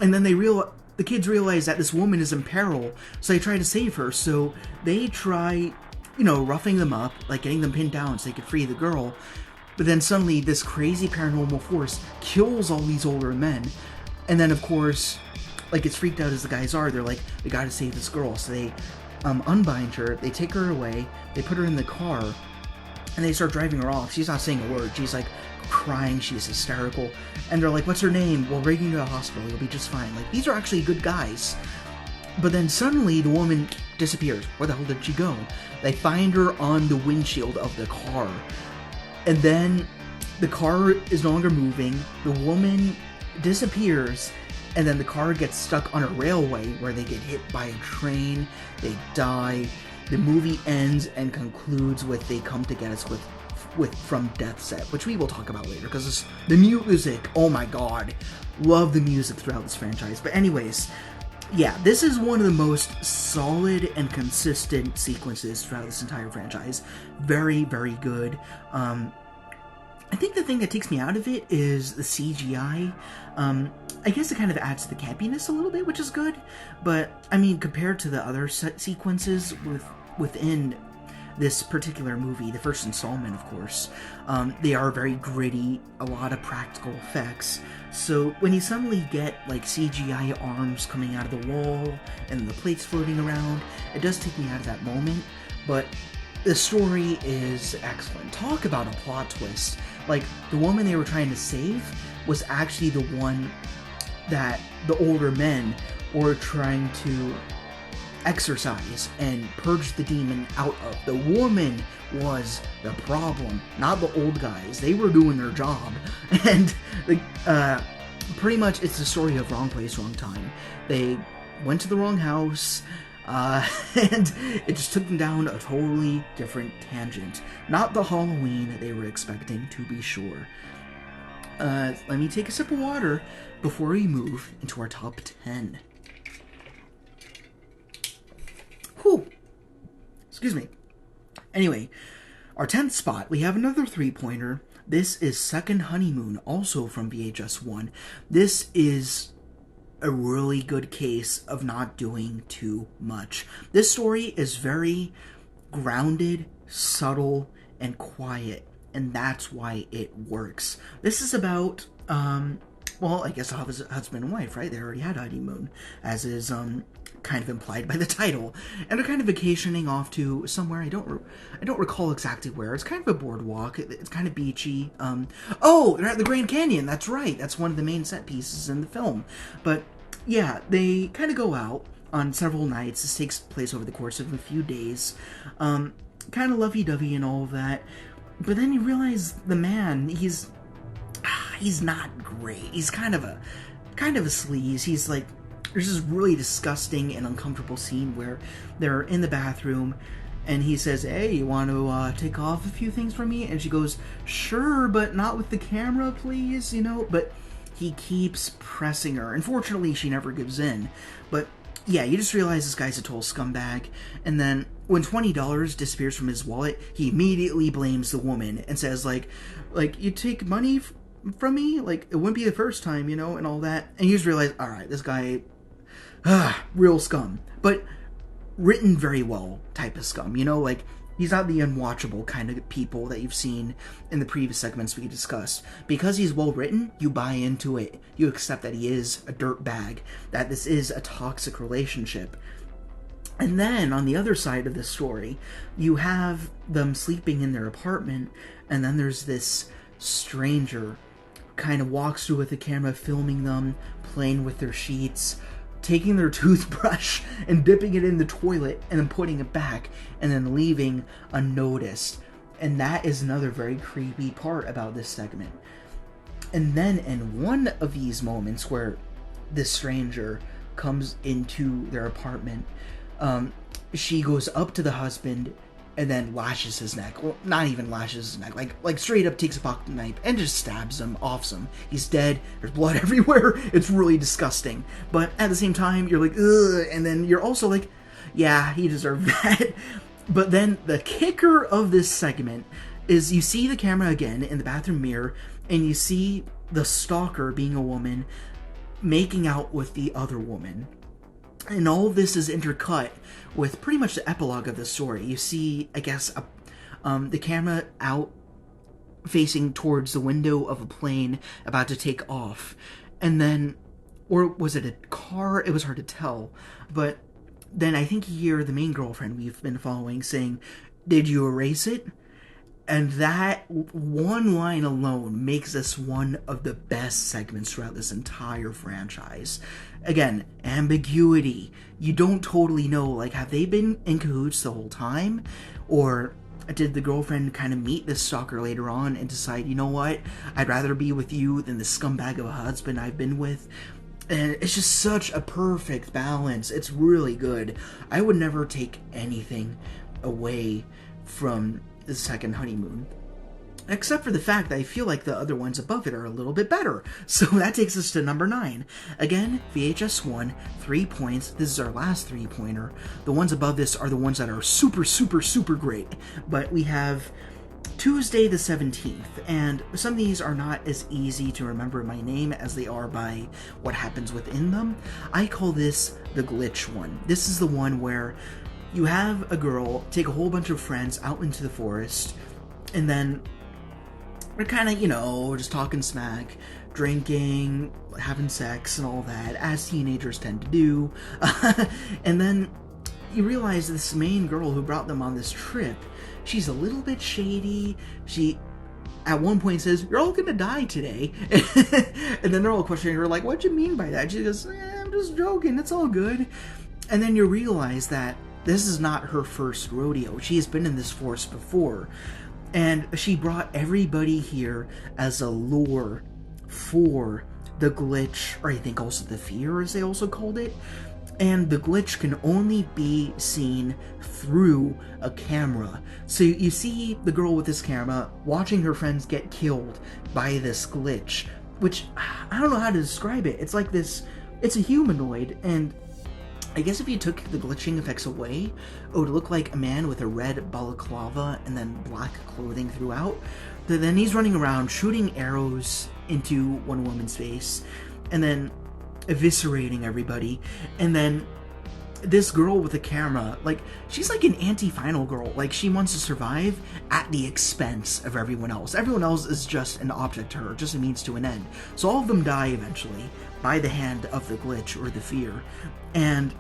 And then the kids realize that this woman is in peril, so they try to save her. So they try, roughing them up, like getting them pinned down so they could free the girl. But then suddenly this crazy paranormal force kills all these older men. And then, of course, like, as freaked out as the guys are, they're like, we gotta save this girl. So they unbind her, they take her away, they put her in the car, and they start driving her off. She's not saying a word. She's, like, crying. She's hysterical. And they're like, what's her name? Well, bring her to the hospital. You'll be just fine. Like, these are actually good guys. But then suddenly the woman disappears. Where the hell did she go? They find her on the windshield of the car. And then the car is no longer moving. The woman disappears. And then the car gets stuck on a railway where they get hit by a train. They die. The movie ends and concludes with they come to get us with from Death Set, which we will talk about later, because the music, oh my god, love the music throughout this franchise. But anyways, yeah, this is one of the most solid and consistent sequences throughout this entire franchise. Very, very good. I think the thing that takes me out of it is the CGI. I guess it kind of adds to the campiness a little bit, which is good. But, I mean, compared to the other sequences within this particular movie, the first installment, of course, they are very gritty, a lot of practical effects. So when you suddenly get, like, CGI arms coming out of the wall and the plates floating around, it does take me out of that moment. But the story is excellent. Talk about a plot twist. Like, the woman they were trying to save was actually the one that the older men were trying to, exorcise and purge the demon out of. The woman was the problem, not the old guys. They were doing their job. And pretty much it's the story of wrong place, wrong time. They went to the wrong house, and it just took them down a totally different tangent. Not the Halloween that they were expecting, to be sure. Let me take a sip of water before we move into our top 10. Whew. Excuse me. Anyway, our 10th spot, we have another 3-pointer. This is Second Honeymoon, also from VHS 1. This is a really good case of not doing too much. This story is very grounded, subtle, and quiet, and that's why it works. This is about, well, I guess a husband and wife, right? They already had a honeymoon, as is kind of implied by the title, and they're kind of vacationing off to somewhere. I don't recall exactly where. It's kind of a boardwalk. It's kind of beachy. Oh, they're at the Grand Canyon. That's right. That's one of the main set pieces in the film. But yeah, they kind of go out on several nights. This takes place over the course of a few days. Kind of lovey-dovey and all of that. But then you realize the man, he's not great. He's kind of a sleaze. He's like, there's this really disgusting and uncomfortable scene where they're in the bathroom and he says, "Hey, you want to take off a few things from me?" And she goes, "Sure, but not with the camera, please," you know? But he keeps pressing her. Unfortunately, she never gives in. But yeah, you just realize this guy's a total scumbag. And then when $20 disappears from his wallet, he immediately blames the woman and says, like, "You take money from me? Like, it wouldn't be the first time, you know," and all that. And you just realize, all right, this guy, real scum. But written very well type of scum, you know? Like, he's not the unwatchable kind of people that you've seen in the previous segments we discussed. Because he's well written, you buy into it. You accept that he is a dirtbag, that this is a toxic relationship. And then, on the other side of the story, you have them sleeping in their apartment, and then there's this stranger kind of walks through with the camera, filming them, playing with their sheets, taking their toothbrush and dipping it in the toilet and then putting it back and then leaving unnoticed. And that is another very creepy part about this segment. And then in one of these moments where this stranger comes into their apartment, she goes up to the husband and then lashes his neck. Well, not even lashes his neck. Like straight up takes a pocket knife and just stabs him, offs him. He's dead. There's blood everywhere. It's really disgusting. But at the same time, you're like, ugh. And then you're also like, yeah, he deserved that. But then the kicker of this segment is you see the camera again in the bathroom mirror, and you see the stalker, being a woman, making out with the other woman. And all of this is intercut with pretty much the epilogue of the story. You see, I guess, the camera out facing towards the window of a plane about to take off. And then, or was it a car? It was hard to tell. But then I think you hear the main girlfriend we've been following saying, "Did you erase it?" And that one line alone makes this one of the best segments throughout this entire franchise. Again, ambiguity. You don't totally know, like, have they been in cahoots the whole time? Or did the girlfriend kind of meet this stalker later on and decide, you know what, I'd rather be with you than the scumbag of a husband I've been with? And it's just such a perfect balance. It's really good. I would never take anything away from the Second Honeymoon, except for the fact that I feel like the other ones above it are a little bit better. So that takes us to number 9. Again, VHS 1, 3 points. This is our last 3-pointer. The ones above this are the ones that are super, super, super great. But we have Tuesday the 17th, and some of these are not as easy to remember by name as they are by what happens within them. I call this the glitch one. This is the one where you have a girl take a whole bunch of friends out into the forest, and then they're kind of, you know, just talking smack, drinking, having sex, and all that, as teenagers tend to do. And then you realize this main girl who brought them on this trip, she's a little bit shady. She, at one point, says, "You're all gonna die today." And then they're all questioning her, like, "What'd you mean by that?" She goes, "I'm just joking, it's all good." And then you realize that this is not her first rodeo. She has been in this forest before. And she brought everybody here as a lure for the glitch, or I think also the fear, as they also called it. And the glitch can only be seen through a camera. So you see the girl with this camera watching her friends get killed by this glitch, which I don't know how to describe it. It's like this, it's a humanoid, and I guess if you took the glitching effects away, it would look like a man with a red balaclava and then black clothing throughout. Then he's running around shooting arrows into one woman's face, and then eviscerating everybody. And then this girl with a camera, like, she's like an anti-final girl. Like, she wants to survive at the expense of everyone else. Everyone else is just an object to her, just a means to an end. So all of them die eventually by the hand of the glitch or the fear. And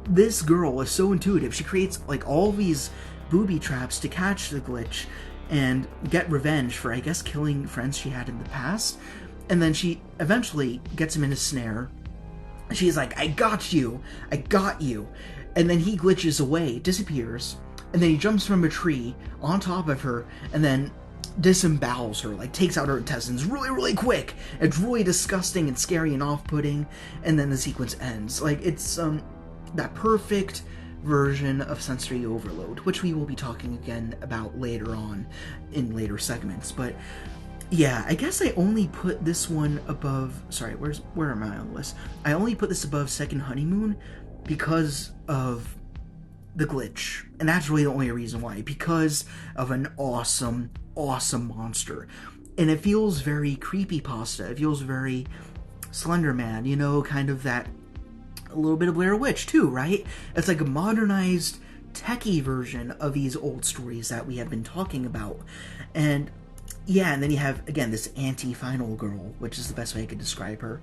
this girl is so intuitive. She creates like all these booby traps to catch the glitch and get revenge for, I guess, killing friends she had in the past. And then she eventually gets him in a snare. She's like, I got you. And then he glitches away, disappears, and then he jumps from a tree on top of her and then disembowels her, like takes out her intestines really, really quick. It's really disgusting and scary and off-putting, and then the sequence ends. Like, it's that perfect version of sensory overload, which we will be talking again about later on in later segments. But yeah, I guess I only put this one above, sorry, where am I on the list? I only put this above Second Honeymoon because of the glitch. And that's really the only reason why. Because of an awesome, awesome monster. And it feels very creepypasta. It feels very Slender Man, you know, kind of that, a little bit of Blair Witch too, right? It's like a modernized, techie version of these old stories that we have been talking about. And yeah, and then you have, again, this anti-final girl, which is the best way I could describe her.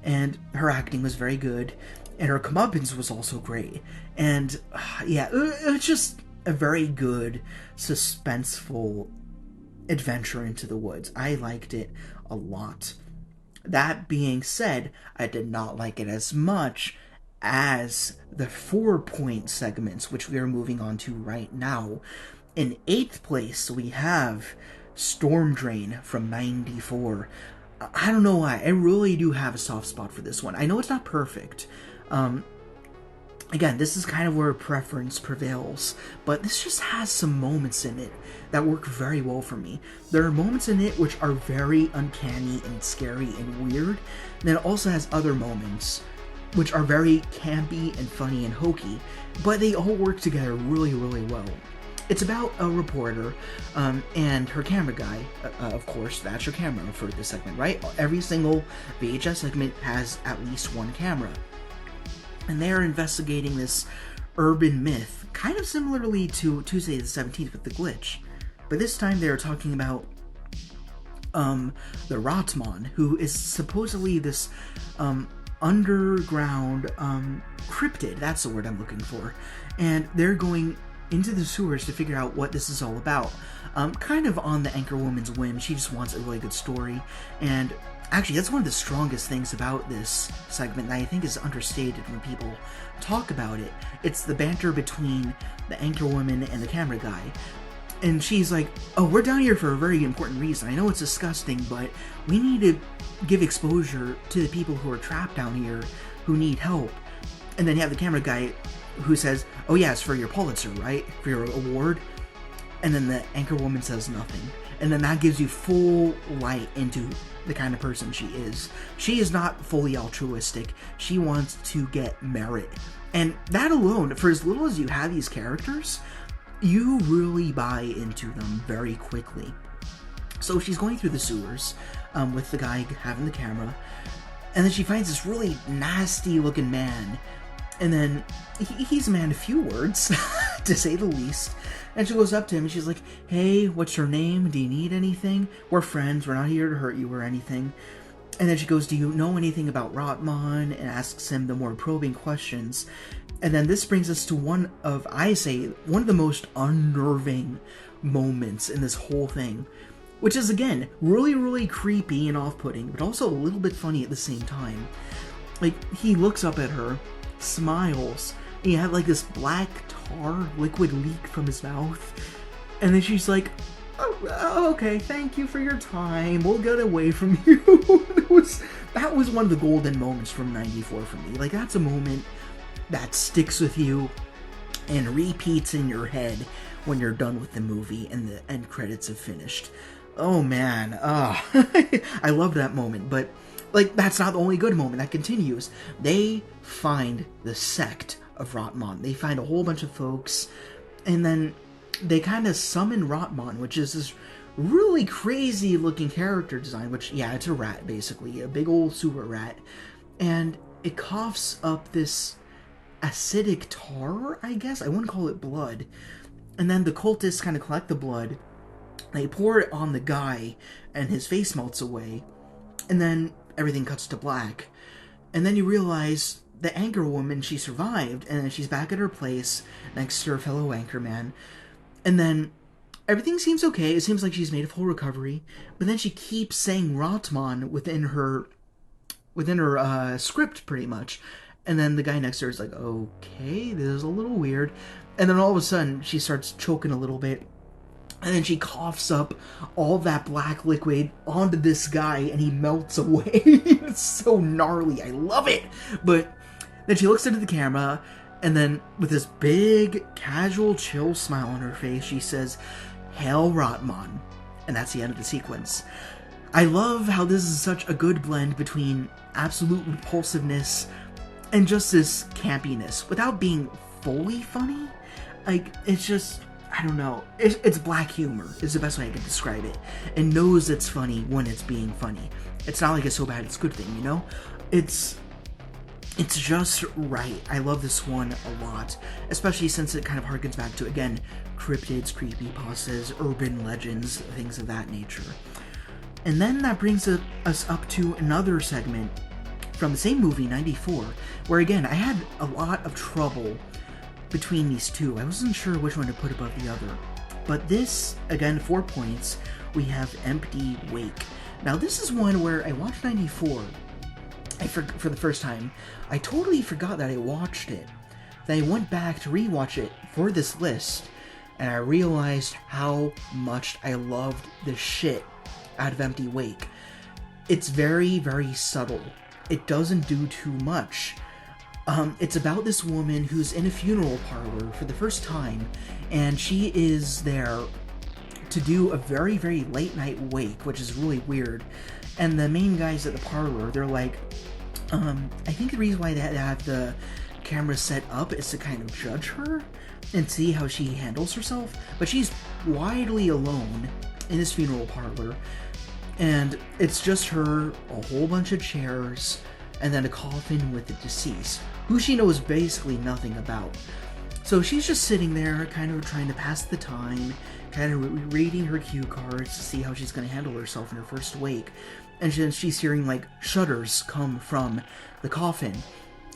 And her acting was very good, and her comeuppance was also great. And yeah, it's just a very good, suspenseful adventure into the woods. I liked it a lot. That being said, I did not like it as much as the 4-point segments, which we are moving on to right now. In 8th place, we have Storm Drain from 94. I don't know why. I really do have a soft spot for this one. I know it's not perfect. Again, this is kind of where preference prevails, but this just has some moments in it that work very well for me. There are moments in it which are very uncanny and scary and weird, and then it also has other moments which are very campy and funny and hokey, but they all work together really, really well. It's about a reporter and her camera guy. Of course, that's your camera for this segment, right? Every single VHS segment has at least one camera. And they're investigating this urban myth, kind of similarly to Tuesday the 17th with the glitch. But this time they're talking about the RAATMA, who is supposedly this underground cryptid. That's the word I'm looking for. And they're going into the sewers to figure out what this is all about. Kind of on the anchorwoman's whim. She just wants a really good story. And actually, that's one of the strongest things about this segment that I think is understated when people talk about it. It's the banter between the anchorwoman and the camera guy. And she's like, oh, we're down here for a very important reason. I know it's disgusting, but we need to give exposure to the people who are trapped down here who need help. And then you have the camera guy who says, oh yeah, it's for your Pulitzer, right? For your award. And then the anchorwoman says nothing. And then that gives you full light into the kind of person she is. She is not fully altruistic. She wants to get merit. And that alone, for as little as you have these characters, you really buy into them very quickly. So she's going through the sewers with the guy having the camera, and then she finds this really nasty looking man, and then he's a man of few words, to say the least. And she goes up to him and she's like, hey, what's your name? Do you need anything? We're friends. We're not here to hurt you or anything. And then she goes, do you know anything about RAATMA? And asks him the more probing questions. And then this brings us to one of the most unnerving moments in this whole thing. Which is, again, really, really creepy and off-putting, but also a little bit funny at the same time. Like, he looks up at her, smiles. And he had like this black tar liquid leak from his mouth. And then she's like, oh, okay, thank you for your time. We'll get away from you. That was one of the golden moments from 94 for me. Like, that's a moment that sticks with you and repeats in your head when you're done with the movie and the end credits have finished. Oh, man. I love that moment. But, like, that's not the only good moment. That continues. They find the sect of RAATMA. They find a whole bunch of folks, and then they kind of summon RAATMA, which is this really crazy looking character design, which, yeah, it's a rat, basically. A big old sewer rat. And it coughs up this acidic tar, I guess? I wouldn't call it blood. And then the cultists kind of collect the blood. They pour it on the guy, and his face melts away. And then everything cuts to black. And then you realize the anchor woman, she survived, and then she's back at her place next to her fellow anchorman. And then everything seems okay. It seems like she's made a full recovery. But then she keeps saying RAATMA within her script, pretty much. And then the guy next to her is like, okay, this is a little weird. And then all of a sudden, she starts choking a little bit. And then she coughs up all that black liquid onto this guy, and he melts away. It's so gnarly. I love it. But then she looks into the camera, and then with this big, casual, chill smile on her face, she says, "Hail RAATMA." And that's the end of the sequence. I love how this is such a good blend between absolute repulsiveness and just this campiness, without being fully funny. Like, it's just, I don't know. It's black humor, is the best way I can describe it. It knows it's funny when it's being funny. It's not like it's so bad it's a good thing, you know? It's just right. I love this one a lot, especially since it kind of harkens back to, again, cryptids, creepypastas, urban legends, things of that nature. And then that brings us up to another segment from the same movie, 94, where, again, I had a lot of trouble between these two. I wasn't sure which one to put above the other. But this, again, 4 points, we have Empty Wake. Now, this is one where I watched 94 for the first time. I totally forgot that I watched it. Then I went back to rewatch it for this list, and I realized how much I loved the shit out of Empty Wake. It's very, very subtle. It doesn't do too much. It's about this woman who's in a funeral parlor for the first time, and she is there to do a very, very late night wake, which is really weird. And the main guys at the parlor, they're like, I think the reason why they have the camera set up is to kind of judge her and see how she handles herself. But she's widely alone in this funeral parlor, and it's just her, a whole bunch of chairs, and then a coffin with the deceased, who she knows basically nothing about. So she's just sitting there, kind of trying to pass the time, kind of reading her cue cards to see how she's going to handle herself in her first wake. And she's hearing, like, shudders come from the coffin.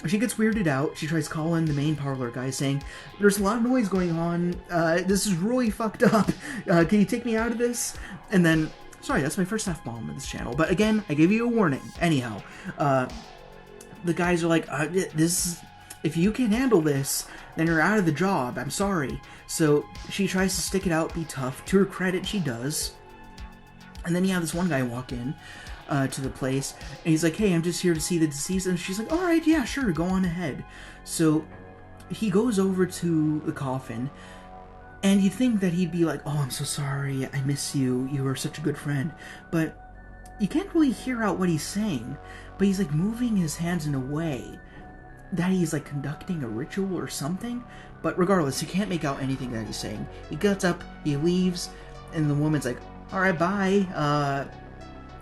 She gets weirded out. She tries calling the main parlor guy, saying, "There's a lot of noise going on. This is really fucked up. Can you take me out of this?" And then, sorry, that's my first F-bomb on this channel. But again, I gave you a warning. Anyhow, the guys are like, if you can handle this, then you're out of the job. I'm sorry. So she tries to stick it out, be tough. To her credit, she does. And then you have this one guy walk in to the place, and he's like, "Hey, I'm just here to see the deceased." And she's like, "All right, yeah, sure, go on ahead." So he goes over to the coffin, and you'd think that he'd be like, "Oh, I'm so sorry, I miss you, you were such a good friend." But you can't really hear out what he's saying, but he's like moving his hands in a way that he's like conducting a ritual or something. But regardless, you can't make out anything that he's saying. He gets up, he leaves, and the woman's like, "All right, bye.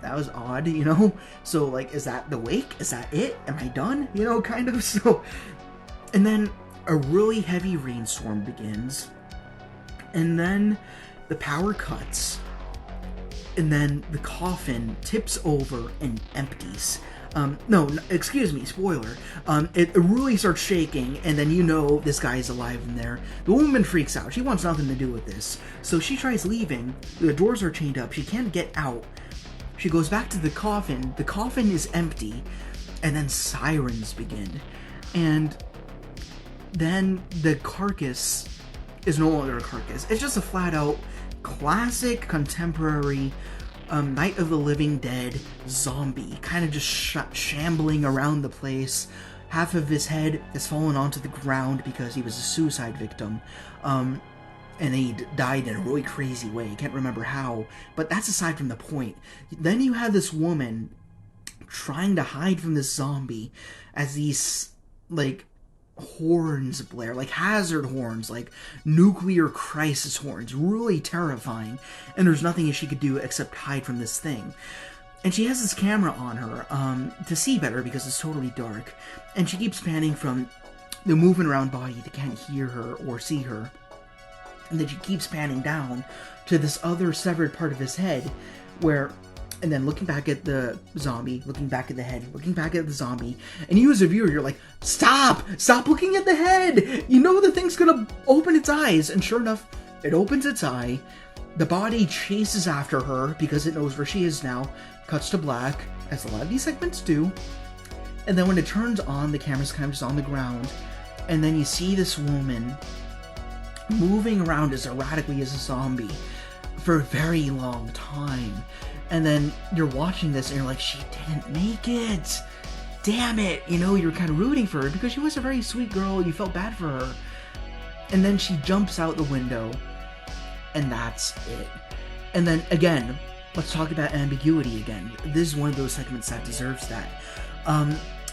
That was odd, you know? So, like, is that the wake? Is that it? Am I done? You know, kind of." So, and then a really heavy rainstorm begins, and then the power cuts, and then the coffin tips over and empties. No, excuse me, spoiler. It really starts shaking, and then you know this guy is alive in there. The woman freaks out. She wants nothing to do with this. So she tries leaving. The doors are chained up. She can't get out. She goes back to the coffin. The coffin is empty, and then sirens begin. And then the carcass is no longer a carcass. It's just a flat out classic contemporary Night of the Living Dead zombie, kind of just shambling around the place. Half of his head has fallen onto the ground because he was a suicide victim, and he died in a really crazy way. I can't remember how, but that's aside from the point. Then you have this woman trying to hide from this zombie as these, like, horns blare, like hazard horns, like nuclear crisis horns, really terrifying, and there's nothing she could do except hide from this thing. And she has this camera on her to see better because it's totally dark, and she keeps panning from the moving around body that can't hear her or see her, and then she keeps panning down to this other severed part of his head where, and then looking back at the zombie, looking back at the head, looking back at the zombie, and you as a viewer, you're like, stop looking at the head, you know the thing's gonna open its eyes. And sure enough, it opens its eye, the body chases after her because it knows where she is now, cuts to black, as a lot of these segments do, and then when it turns on, the camera's kind of just on the ground, and then you see this woman moving around as erratically as a zombie for a very long time. And then you're watching this and you're like, she didn't make it. Damn it. You know, you're kind of rooting for her because she was a very sweet girl. You felt bad for her. And then she jumps out the window and that's it. And then again, let's talk about ambiguity again. This is one of those segments that deserves that.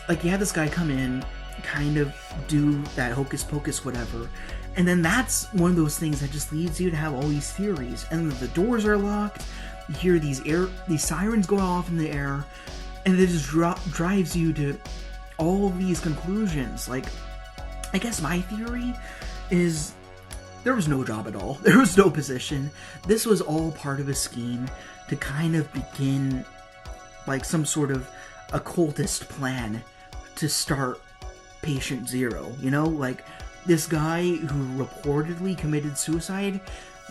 Like you have this guy come in, kind of do that hocus pocus whatever. And then that's one of those things that just leads you to have all these theories. And the doors are locked. You hear these sirens go off in the air, and it just drives you to all of these conclusions. Like, I guess my theory is there was no job at all. There was no position. This was all part of a scheme to kind of begin, like, some sort of occultist plan to start Patient Zero. You know, like, this guy who reportedly committed suicide,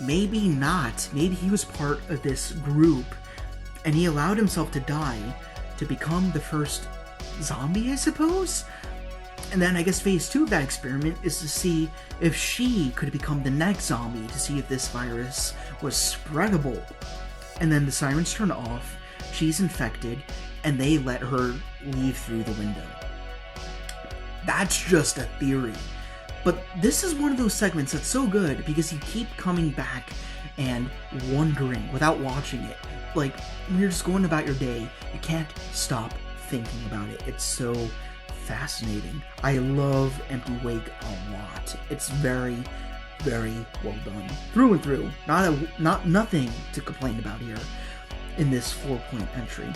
maybe not. Maybe he was part of this group, and he allowed himself to die to become the first zombie, I suppose? And then I guess phase 2 of that experiment is to see if she could become the next zombie, to see if this virus was spreadable. And then the sirens turn off, she's infected, and they let her leave through the window. That's just a theory. But this is one of those segments that's so good because you keep coming back and wondering without watching it. Like, when you're just going about your day, you can't stop thinking about it. It's so fascinating. I love Empty Wake a lot. It's very, very well done. Through and through. Nothing to complain about here in this 4-point entry.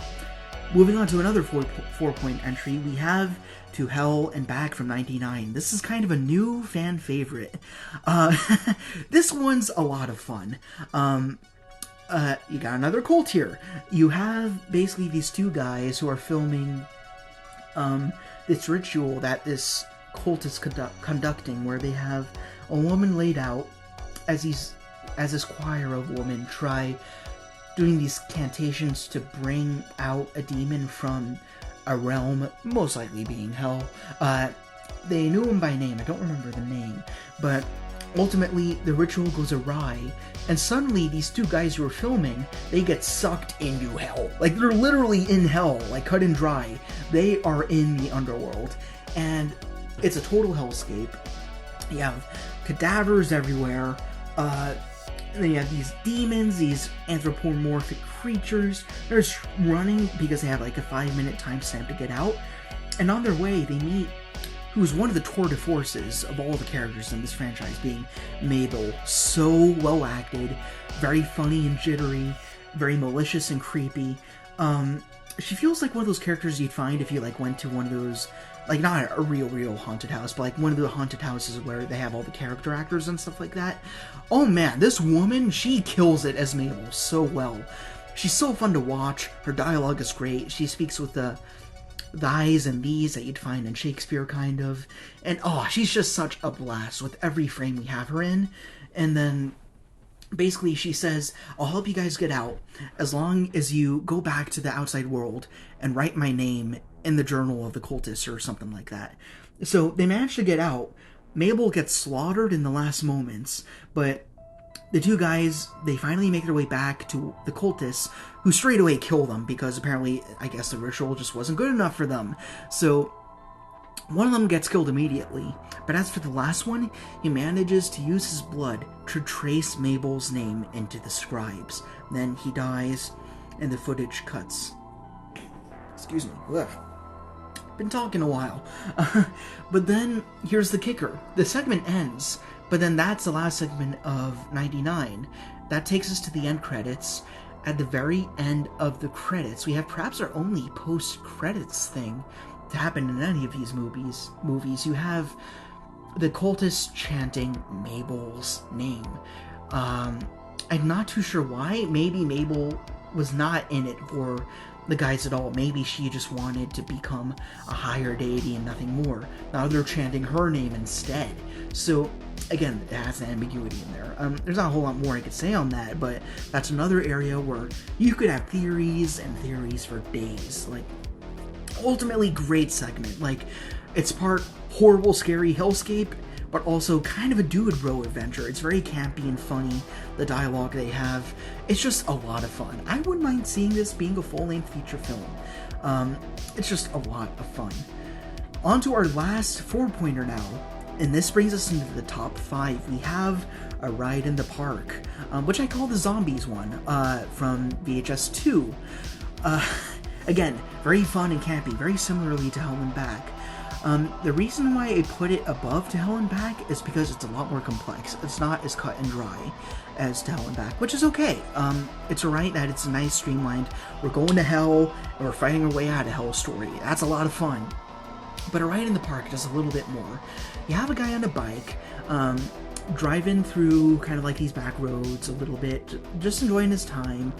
Moving on to another 4-point entry, we have To Hell and Back from 99. This is kind of a new fan favorite. This one's a lot of fun. You got another cult here. You have basically these two guys who are filming this ritual that this cult is conducting, where they have a woman laid out as this choir of women try doing these cantations to bring out a demon from a realm, most likely being hell. They knew him by name, I don't remember the name, but ultimately the ritual goes awry, and suddenly these two guys who are filming, they get sucked into hell. Like, they're literally in hell, like cut and dry. They are in the underworld, and it's a total hellscape. You have cadavers everywhere, and then you have these demons, these anthropomorphic creatures. They're just running because they have like a 5-minute timestamp to get out. And on their way, they meet who's one of the tour de forces of all the characters in this franchise, being Mabel. So well acted, very funny and jittery, very malicious and creepy. She feels like one of those characters you'd find if you like went to one of those, like, not a real haunted house, but like one of the haunted houses where they have all the character actors and stuff like that. Oh man, this woman, she kills it as Mabel so well. She's so fun to watch. Her dialogue is great. She speaks with the thys and these that you'd find in Shakespeare, kind of. And oh, she's just such a blast with every frame we have her in. And then basically she says, I'll help you guys get out as long as you go back to the outside world and write my name in the journal of the cultists or something like that. So they manage to get out, Mabel gets slaughtered in the last moments, but the two guys, they finally make their way back to the cultists, who straight away kill them because apparently, I guess the ritual just wasn't good enough for them. So one of them gets killed immediately, but as for the last one, he manages to use his blood to trace Mabel's name into the scribes. Then he dies, and the footage cuts. Excuse me. Ugh. Been talking a while. But then, here's the kicker. The segment ends, but then that's the last segment of 99. That takes us to the end credits. At the very end of the credits, we have perhaps our only post-credits thing to happen in any of these movies. You have the cultists chanting Mabel's name. I'm not too sure why. Maybe Mabel was not in it for the guys at all. Maybe she just wanted to become a higher deity and nothing more. Now they're chanting her name instead. So again, it has an ambiguity in there. There's not a whole lot more I could say on that, but that's another area where you could have theories and theories for days. Like, ultimately great segment. Like, it's part horrible, scary hellscape, but also kind of a dude bro adventure. It's very campy and funny. The dialogue they have, it's just a lot of fun. I wouldn't mind seeing this being a full-length feature film. It's just a lot of fun. On to our last 4-pointer now, and this brings us into the top 5. We have A Ride in the Park, which I call the Zombies one, from VHS 2. Again, very fun and campy, very similarly to Hell and Back. The reason why I put it above To Hell and Back is because it's a lot more complex. It's not as cut and dry as To Hell and Back, which is okay. It's alright that it's a nice, streamlined, we're going to hell, and we're fighting our way out of hell story. That's a lot of fun. But A Ride in the Park does a little bit more. You have a guy on a bike, driving through kind of like these back roads a little bit, just enjoying his time,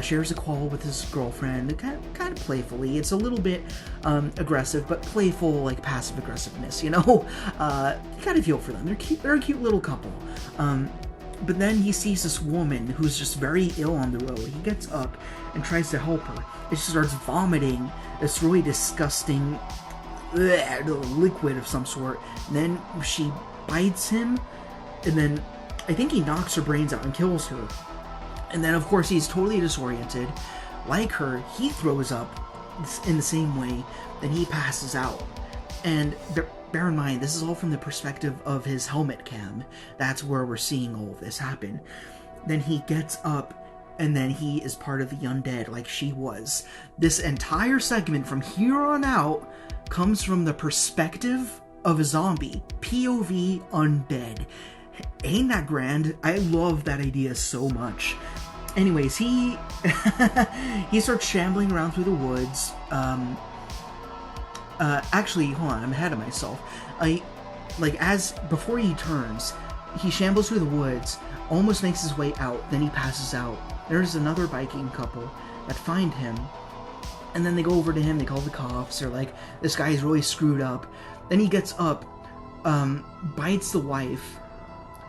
shares a quarrel with his girlfriend, kind of playfully. It's a little bit aggressive, but playful, like passive aggressiveness, you know? You kind of feel for them. They're a cute little couple. But then he sees this woman who's just very ill on the road. He gets up and tries to help her. And she starts vomiting this really disgusting liquid of some sort. And then she bites him, and then I think he knocks her brains out and kills her. And then, of course, he's totally disoriented. Like her, he throws up in the same way, then he passes out. And bear in mind, this is all from the perspective of his helmet cam. That's where we're seeing all of this happen. Then he gets up, and then he is part of the undead, like she was. This entire segment from here on out comes from the perspective of a zombie. POV undead. Ain't that grand? I love that idea so much. Anyways, he starts shambling around through the woods. Actually, hold on, I'm ahead of myself. Before he turns, he shambles through the woods, almost makes his way out, then he passes out. There's another biking couple that find him, and then they go over to him, they call the cops, they're like, this guy's really screwed up. Then he gets up, bites the wife,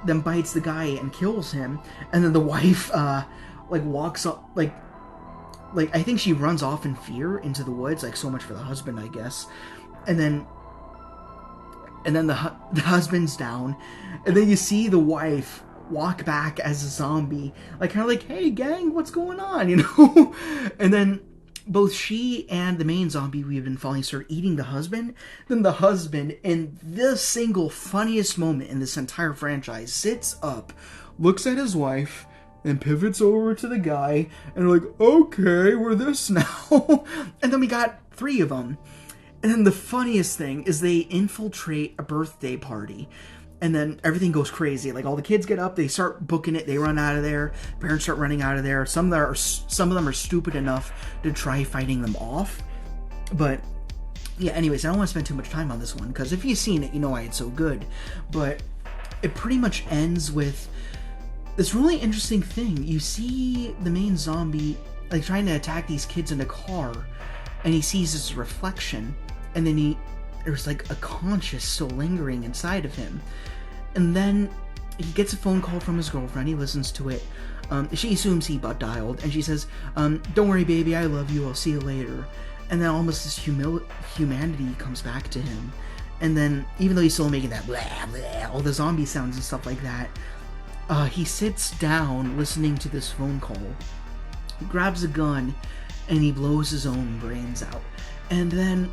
then bites the guy and kills him, and then the wife, walks up, I think she runs off in fear into the woods, so much for the husband, I guess. And then the husband's down, and then you see the wife walk back as a zombie, hey gang, what's going on, you know? And then both she and the main zombie we've been following start eating the husband. Then the husband, in the single funniest moment in this entire franchise, sits up, looks at his wife, and pivots over to the guy, and we're like, okay, we're this now. And then we got 3 of them. And then the funniest thing is they infiltrate a birthday party. And then everything goes crazy. All the kids get up, they start booking it, they run out of there, parents start running out of there. Some of them are stupid enough to try fighting them off. But yeah, anyways, I don't want to spend too much time on this one, because if you've seen it, you know why it's so good. But it pretty much ends with this really interesting thing. You see the main zombie trying to attack these kids in a car, and he sees his reflection, and then there's a conscience still lingering inside of him. And then he gets a phone call from his girlfriend. He listens to it. She assumes he butt dialed, and she says, don't worry baby, I love you, I'll see you later. And then almost this humanity comes back to him, And then, even though he's still making that blah, blah, all the zombie sounds and stuff like that, he sits down listening to this phone call, grabs a gun, and he blows his own brains out. And then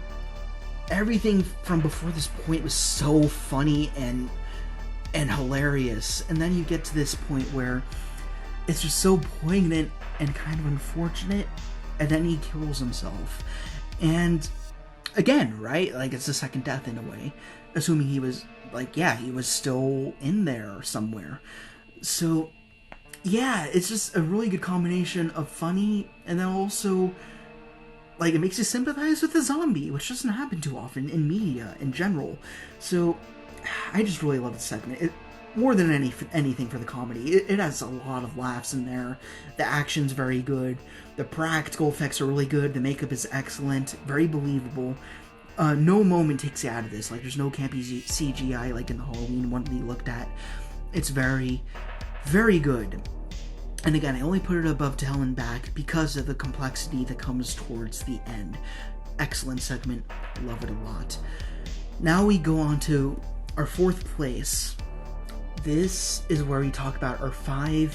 everything from before this point was so funny and hilarious. And then you get to this point where it's just so poignant and kind of unfortunate, and then he kills himself. And again, right? Like, it's the second death in a way, assuming he was, like, yeah, he was still in there somewhere. So, yeah, it's just a really good combination of funny, and then also, like, it makes you sympathize with the zombie, which doesn't happen too often in media in general. So, I just really love the segment. More than anything for the comedy. It has a lot of laughs in there. The action's very good. The practical effects are really good. The makeup is excellent. Very believable. No moment takes you out of this. Like, there's no campy CGI like in the Halloween one we looked at. It's very, very good. And again, I only put it above To Hell and Back because of the complexity that comes towards the end. Excellent segment. Love it a lot. Now we go on to our fourth place. This is where we talk about our four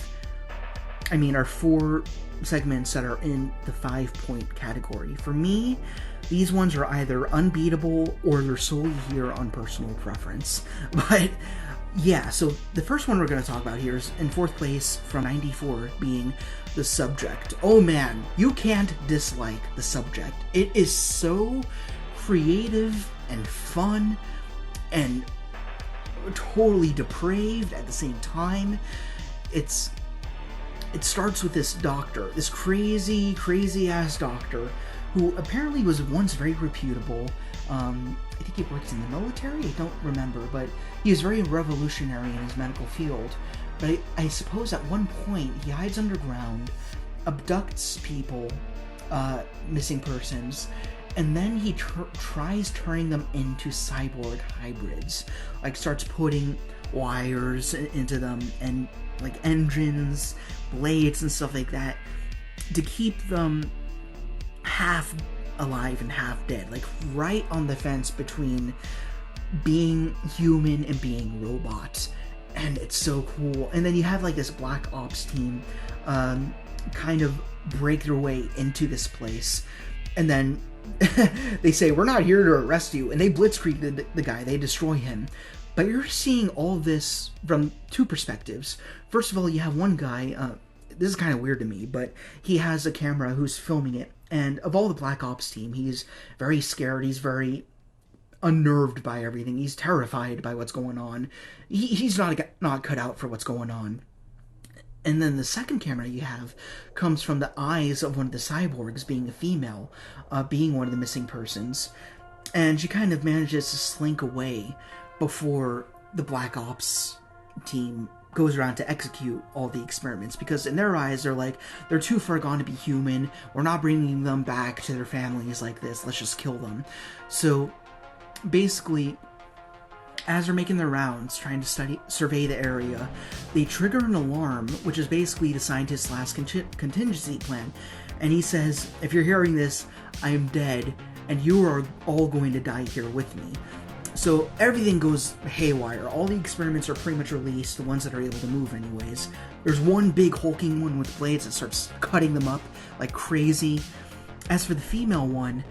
segments that are in the 5-point category. For me, these ones are either unbeatable or they're solely here on personal preference. But yeah, so the first one we're going to talk about here is in fourth place from 94, being The Subject. Oh man, you can't dislike The Subject. It is so creative and fun and totally depraved at the same time. It starts with this doctor, this crazy ass doctor, who apparently was once very reputable. I think he worked in the military, I don't remember, but he was very revolutionary in his medical field. But I suppose at one point he hides underground, abducts people, missing persons, and then he tries turning them into cyborg hybrids. Like, starts putting wires into them and, like, engines, blades, and stuff like that to keep them half alive and half dead. Like, right on the fence between being human and being robot. And it's so cool. And then you have, like, this Black Ops team kind of break their way into this place. And then they say, we're not here to arrest you, and they blitzkrieg the guy, they destroy him. But you're seeing all this from two perspectives. First of all, you have one guy, this is kind of weird to me, but he has a camera who's filming it, and of all the Black Ops team, he's very scared, he's very unnerved by everything, he's terrified by what's going on. He's not cut out for what's going on. And then the second camera you have comes from the eyes of one of the cyborgs, being a female, being one of the missing persons. And she kind of manages to slink away before the Black Ops team goes around to execute all the experiments. Because in their eyes, they're too far gone to be human. We're not bringing them back to their families like this. Let's just kill them. So basically, as they're making their rounds, trying to survey the area, they trigger an alarm, which is basically the scientist's last contingency plan. And he says, if you're hearing this, I am dead, and you are all going to die here with me. So everything goes haywire. All the experiments are pretty much released, the ones that are able to move anyways. There's one big hulking one with blades that starts cutting them up like crazy. As for the female one,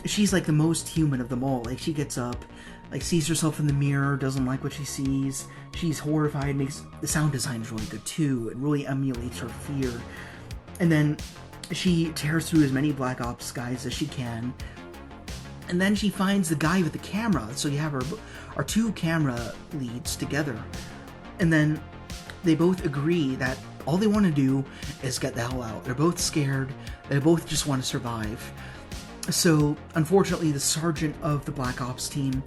she's like the most human of them all. Like, she gets up, like, sees herself in the mirror, doesn't like what she sees, she's horrified, the sound design is really good too, it really emulates her fear, and then she tears through as many Black Ops guys as she can, and then she finds the guy with the camera, so you have our two camera leads together, and then they both agree that all they want to do is get the hell out. They're both scared, they both just want to survive. So, unfortunately, the sergeant of the Black Ops team,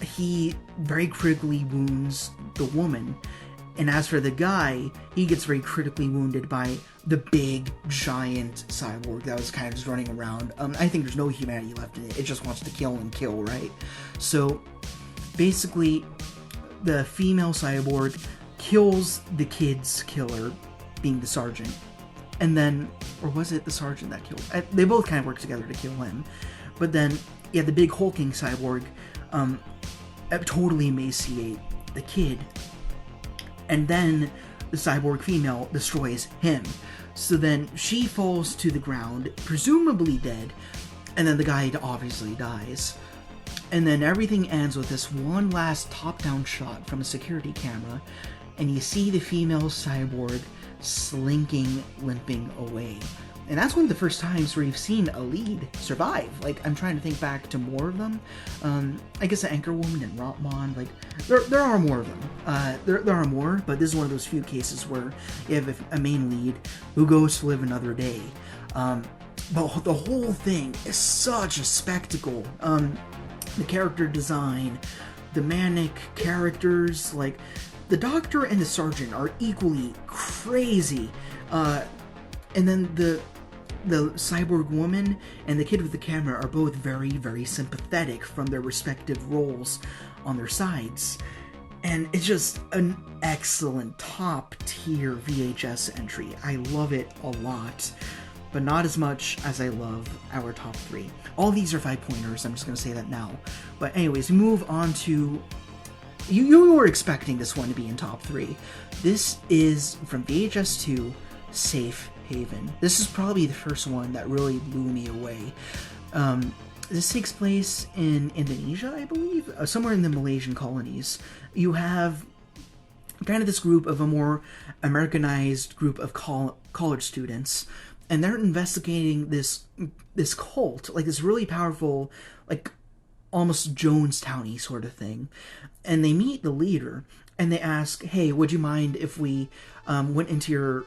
he very critically wounds the woman. And as for the guy, he gets very critically wounded by the big, giant cyborg that was kind of just running around. I think there's no humanity left in it. It just wants to kill and kill, right? So, basically, the female cyborg kills the kid's killer, being the sergeant. And then, or was it the sergeant that killed? They both kind of work together to kill him. But then yeah, the big hulking cyborg totally emaciate the kid, and then the cyborg female destroys him. So then she falls to the ground, presumably dead, and then the guy obviously dies. And then everything ends with this one last top-down shot from a security camera, and you see the female cyborg slinking, limping away. And that's one of the first times where you've seen a lead survive. Like, I'm trying to think back to more of them. I guess the Anchor Woman and RAATMA, like, there are more of them. There are more, but this is one of those few cases where you have a main lead who goes to live another day. But the whole thing is such a spectacle. The character design, the manic characters, like, the doctor and the sergeant are equally crazy. And then the cyborg woman and the kid with the camera are both very, very sympathetic from their respective roles on their sides. And it's just an excellent top-tier VHS entry. I love it a lot, but not as much as I love our top 3. All these are 5-pointers, I'm just going to say that now. But anyways, we move on to... You were expecting this one to be in top 3. This is from VHS 2, Safe Haven. This is probably the first one that really blew me away. This takes place in Indonesia, I believe, somewhere in the Malaysian colonies. You have kind of this group of a more Americanized group of college students, and they're investigating this cult, like this really powerful, like almost Jonestown-y sort of thing. And they meet the leader, and they ask, "Hey, would you mind if we went into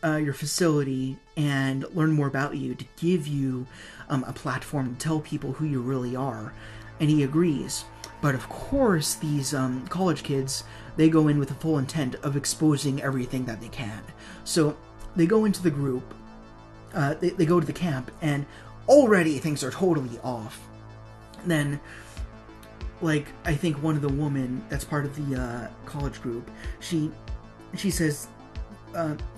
your facility and learn more about you to give you a platform to tell people who you really are?" And he agrees. But of course, these college kids, they go in with the full intent of exposing everything that they can. So they go into the group, they go to the camp, and already things are totally off. Then, like, I think one of the women that's part of the college group, she says,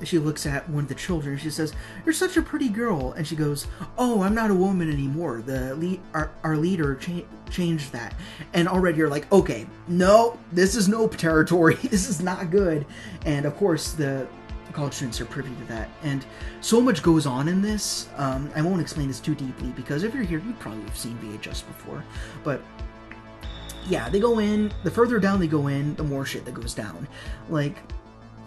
she looks at one of the children, she says, "You're such a pretty girl," and she goes, "Oh, I'm not a woman anymore. Our leader changed that." And already you're like, okay, no, this is Nope territory. This is not good. And of course, the college students are privy to that. And so much goes on in this. I won't explain this too deeply, because if you're here, you probably have seen VHS before. But yeah, they go in. The further down they go in, the more shit that goes down. Like,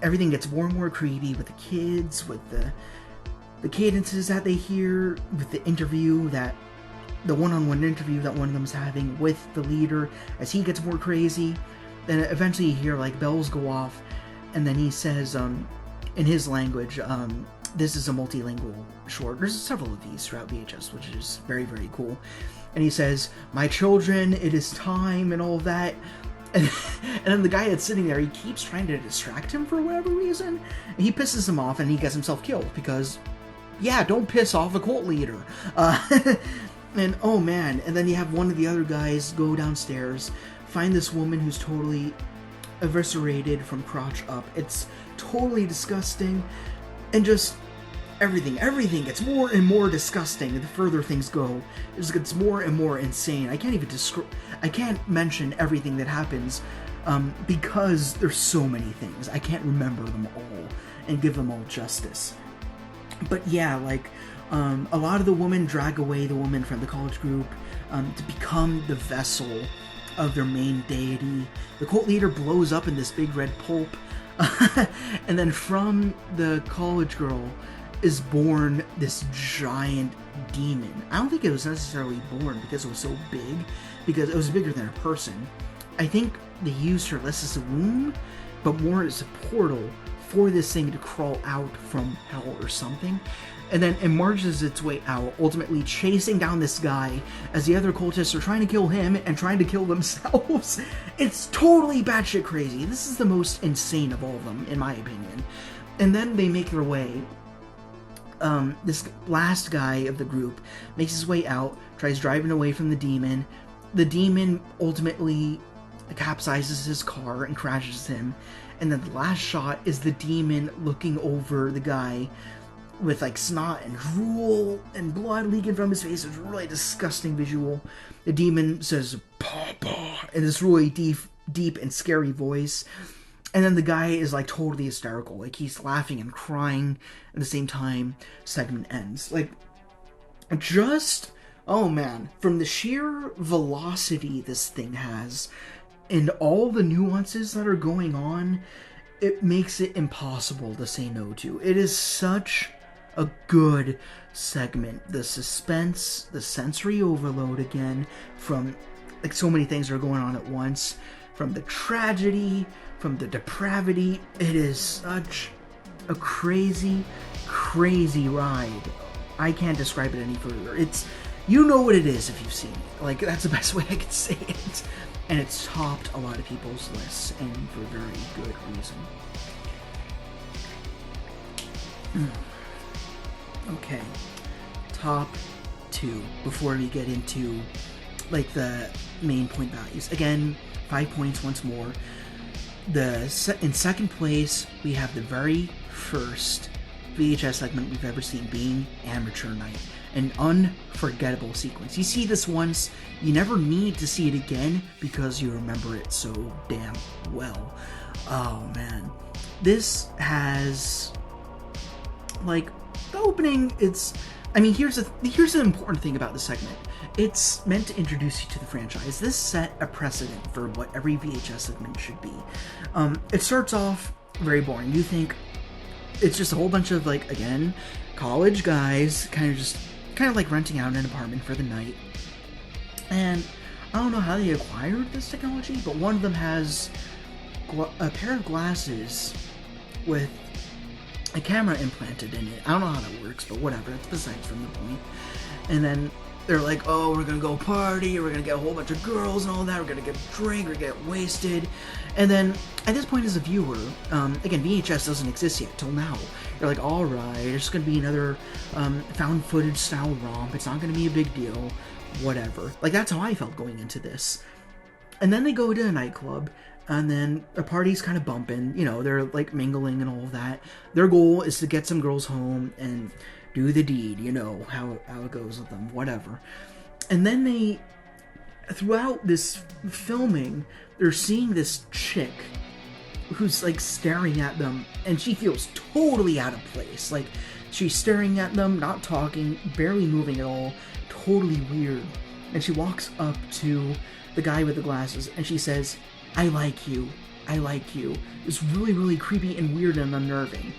everything gets more and more creepy with the kids, with the cadences that they hear, with the interview that, the one-on-one interview that one of them's having with the leader as he gets more crazy. Then eventually you hear, like, bells go off, and then he says, in his language, this is a multilingual short. There's several of these throughout VHS, which is very, very cool. And he says, "My children, it is time," and all of that. And then the guy that's sitting there, he keeps trying to distract him for whatever reason. And he pisses him off, and he gets himself killed, because, yeah, don't piss off a cult leader. And, oh man, and then you have one of the other guys go downstairs, find this woman who's totally eviscerated from crotch up. It's totally disgusting, and just everything gets more and more disgusting the further things go. It just gets more and more insane. I can't mention everything that happens, because there's so many things. I can't remember them all and give them all justice. But yeah, like, a lot of the women drag away the woman from the college group to become the vessel of their main deity. The cult leader blows up in this big red pulp, and then from the college girl is born this giant demon. I don't think it was necessarily born because it was so big, because it was bigger than a person. I think they used her less as a womb, but more as a portal for this thing to crawl out from hell or something. And then it marches its way out, ultimately chasing down this guy as the other cultists are trying to kill him and trying to kill themselves. It's totally batshit crazy. This is the most insane of all of them, in my opinion. And then they make their way. This last guy of the group makes his way out, tries driving away from the demon. The demon ultimately capsizes his car and crashes him. And then the last shot is the demon looking over the guy with like snot and drool and blood leaking from his face. It's a really disgusting visual. The demon says "Papa" in this really deep and scary voice. And then the guy is like totally hysterical. Like he's laughing and crying at the same time. Segment ends. Like, just, oh man, from the sheer velocity this thing has and all the nuances that are going on, it makes it impossible to say no to. It is such a good segment. The suspense, the sensory overload again, from like so many things are going on at once, from the tragedy, from the depravity. It is such a crazy ride. I can't describe it any further. It's, you know what it is if you've seen it. Like, that's the best way I could say it. And it's topped a lot of people's lists, and for very good reason. Okay, top 2 before we get into like the main point values. Again, 5 points once more. In second place, we have the very first VHS segment we've ever seen, being Amateur Night. An unforgettable sequence. You see this once, you never need to see it again because you remember it so damn well. Oh man. This has, like, the opening, it's, I mean, here's the important thing about the segment. It's meant to introduce you to the franchise. This set a precedent for what every VHS segment should be. It starts off very boring. You think it's just a whole bunch of, like, again, college guys kind of like renting out an apartment for the night. And I don't know how they acquired this technology, but one of them has a pair of glasses with a camera implanted in it. I don't know how that works, but whatever, it's besides from the point. And then they're like, oh, we're gonna go party, we're gonna get a whole bunch of girls and all that, we're gonna get drink, we're gonna get wasted. And then, at this point as a viewer, again, VHS doesn't exist yet, till now. You're like, alright, it's gonna be another found footage style romp, it's not gonna be a big deal, whatever. Like, that's how I felt going into this. And then they go to a nightclub, and then the party's kind of bumping, you know, they're like mingling and all of that. Their goal is to get some girls home and do the deed, you know, how it goes with them, whatever. And then they, throughout this filming, they're seeing this chick who's like staring at them, and she feels totally out of place. Like, she's staring at them, not talking, barely moving at all, totally weird. And she walks up to the guy with the glasses, and she says, I like you. I like you. It's really, really creepy and weird and unnerving.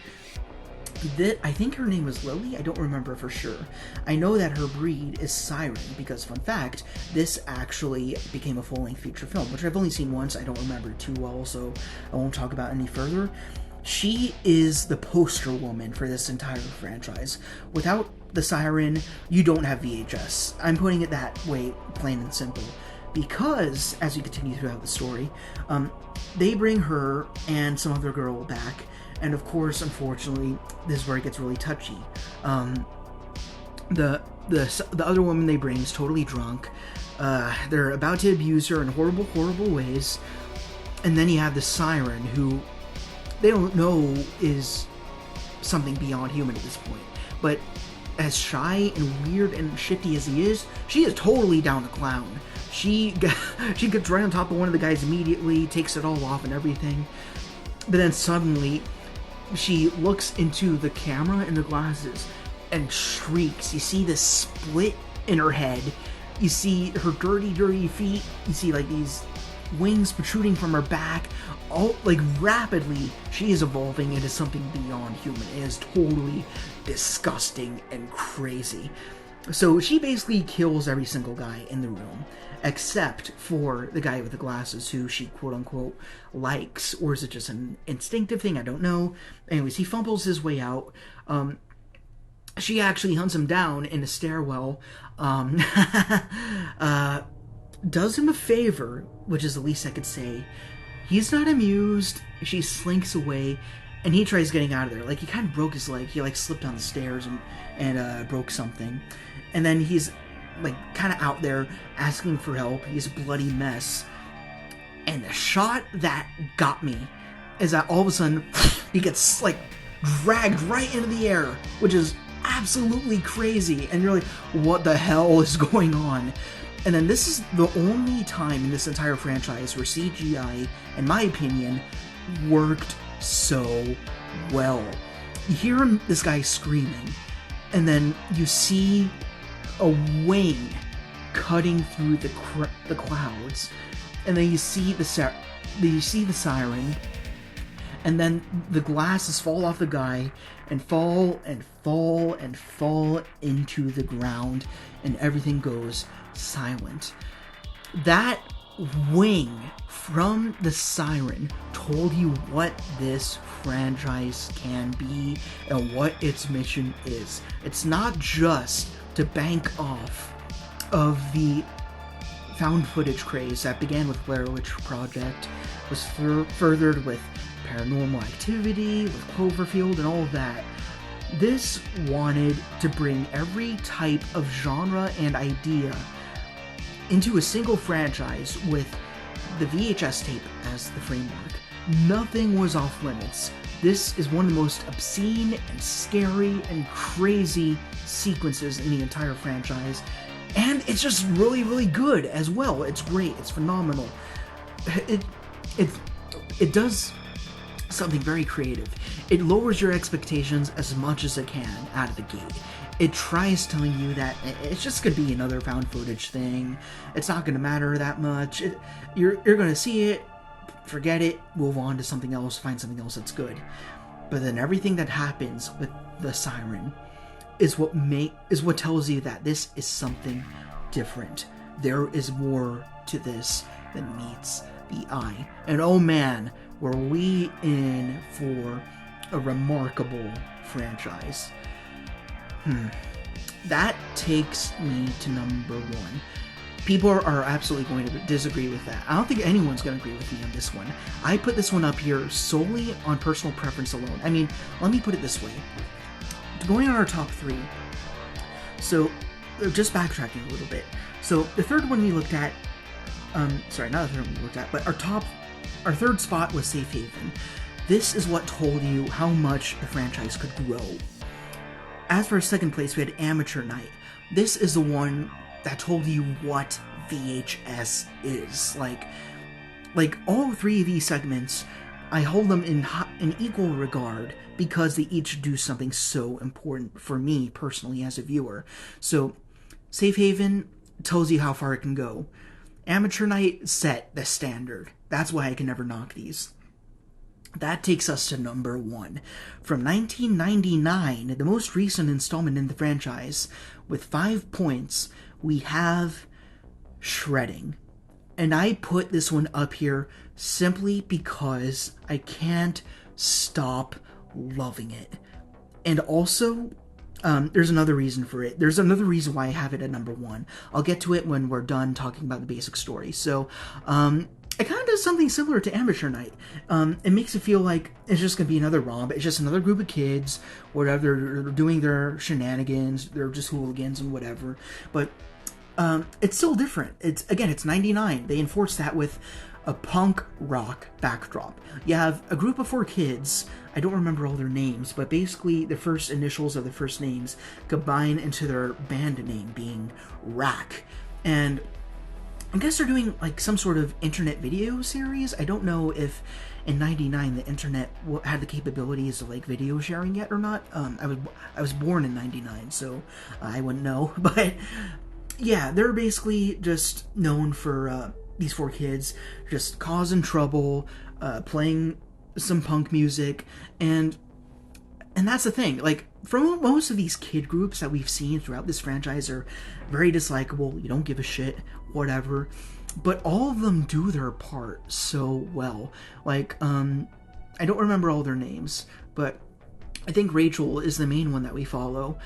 I think her name was Lily. I don't remember for sure. I know that her breed is Siren, because, fun fact, this actually became a full-length feature film, which I've only seen once. I don't remember it too well, so I won't talk about it any further. She is the poster woman for this entire franchise. Without the Siren, you don't have VHS. I'm putting it that way, plain and simple. Because, as we continue throughout the story, they bring her and some other girl back, and of course, unfortunately, this is where it gets really touchy. The other woman they bring is totally drunk. They're about to abuse her in horrible, horrible ways, and then you have the Siren, who they don't know is something beyond human at this point, but as shy and weird and shifty as he is, she is totally down to clown. She gets right on top of one of the guys immediately, takes it all off and everything. But then suddenly, she looks into the camera in the glasses and shrieks. You see this split in her head. You see her dirty, dirty feet. You see like these wings protruding from her back. All like rapidly, she is evolving into something beyond human. It is totally disgusting and crazy. So she basically kills every single guy in the room, except for the guy with the glasses, who she quote-unquote likes, or is it just an instinctive thing? I don't know. Anyways, he fumbles his way out. She actually hunts him down in a stairwell, does him a favor, which is the least I could say. He's not amused. She slinks away, and he tries getting out of there. Like, he kind of broke his leg. He, like, slipped down the stairs and broke something. And then he's, like, kind of out there asking for help. He's a bloody mess. And the shot that got me is that all of a sudden, he gets, like, dragged right into the air, which is absolutely crazy. And you're like, what the hell is going on? And then this is the only time in this entire franchise where CGI, in my opinion, worked so well. You hear this guy screaming, and then you see a wing cutting through the clouds, and then you see the siren, and then the glasses fall off the guy and fall and fall and fall into the ground, and everything goes silent. That wing from the siren told you what this franchise can be and what its mission is. It's not just to bank off of the found footage craze that began with Blair Witch Project, was furthered with Paranormal Activity, with Cloverfield, and all of that. This wanted to bring every type of genre and idea into a single franchise with the VHS tape as the framework. Nothing was off limits. This is one of the most obscene and scary and crazy sequences in the entire franchise, and it's just really, really good as well. It's great. It's phenomenal. It does something very creative. It lowers your expectations as much as it can out of the gate. It tries telling you that it's just going to be another found footage thing. It's not going to matter that much. You're going to see it, forget it, move on to something else, find something else that's good. But then everything that happens with the siren is what tells you that this is something different. There is more to this than meets the eye. And oh man, were we in for a remarkable franchise. That takes me to number one. People are absolutely going to disagree with that. I don't think anyone's going to agree with me on this one. I put this one up here solely on personal preference alone. I mean, let me put it this way. Going on our top three, so just backtracking a little bit. So the third one we looked at, sorry, not the third one we looked at, but our third spot was Safe Haven. This is what told you how much the franchise could grow. As for second place, we had Amateur Night. This is the one that told you what VHS is. Like all three of these segments, I hold them in equal regard because they each do something so important for me personally as a viewer. So Safe Haven tells you how far it can go. Amateur Night set the standard. That's why I can never knock these. That takes us to number one. From 1999, the most recent installment in the franchise, with 5 points, we have Shredding. And I put this one up here simply because I can't stop loving it. And also, there's another reason for it. There's another reason why I have it at number one. I'll get to it when we're done talking about the basic story. So, it kind of does something similar to Amateur Night. It makes it feel like it's just going to be another romp. It's just another group of kids, whatever, they're doing their shenanigans, they're just hooligans and whatever. But it's still different. It's 99. They enforce that with a punk rock backdrop. You have a group of 4 kids. I don't remember all their names, but basically the first initials of the first names combine into their band name being Rack. And I guess they're doing like some sort of internet video series. I don't know if in '99 the internet had the capabilities of like video sharing yet or not. I was born in '99, so I wouldn't know. But yeah, they're basically just known for these 4 kids just causing trouble, playing some punk music, and that's the thing. Like, from most of these kid groups that we've seen throughout this franchise are very dislikable, you don't give a shit, whatever. But all of them do their part so well. Like, I don't remember all their names, but I think Rachel is the main one that we follow.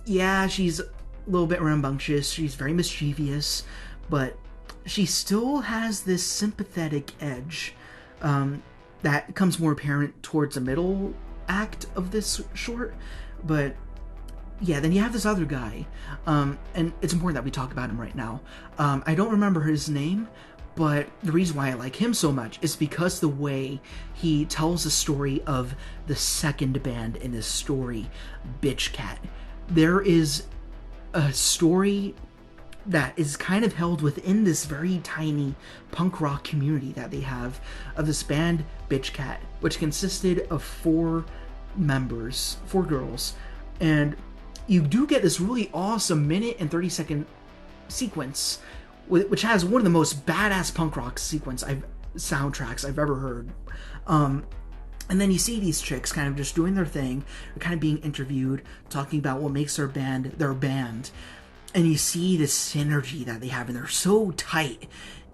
Yeah, she's a little bit rambunctious, she's very mischievous, but she still has this sympathetic edge that becomes more apparent towards the middle act of this short. But yeah, then you have this other guy, and it's important that we talk about him right now. I don't remember his name, But the reason why I like him so much is because the way he tells the story of the second band in this story, Bitch Cat. There is a story that is kind of held within this very tiny punk rock community that they have of this band, Bitch Cat, which consisted of 4 members, 4 girls, and you do get this really awesome minute and 30-second sequence, which has one of the most badass punk rock soundtracks I've ever heard. And then you see these chicks kind of just doing their thing, kind of being interviewed, talking about what makes their band their band. And you see this synergy that they have, and they're so tight.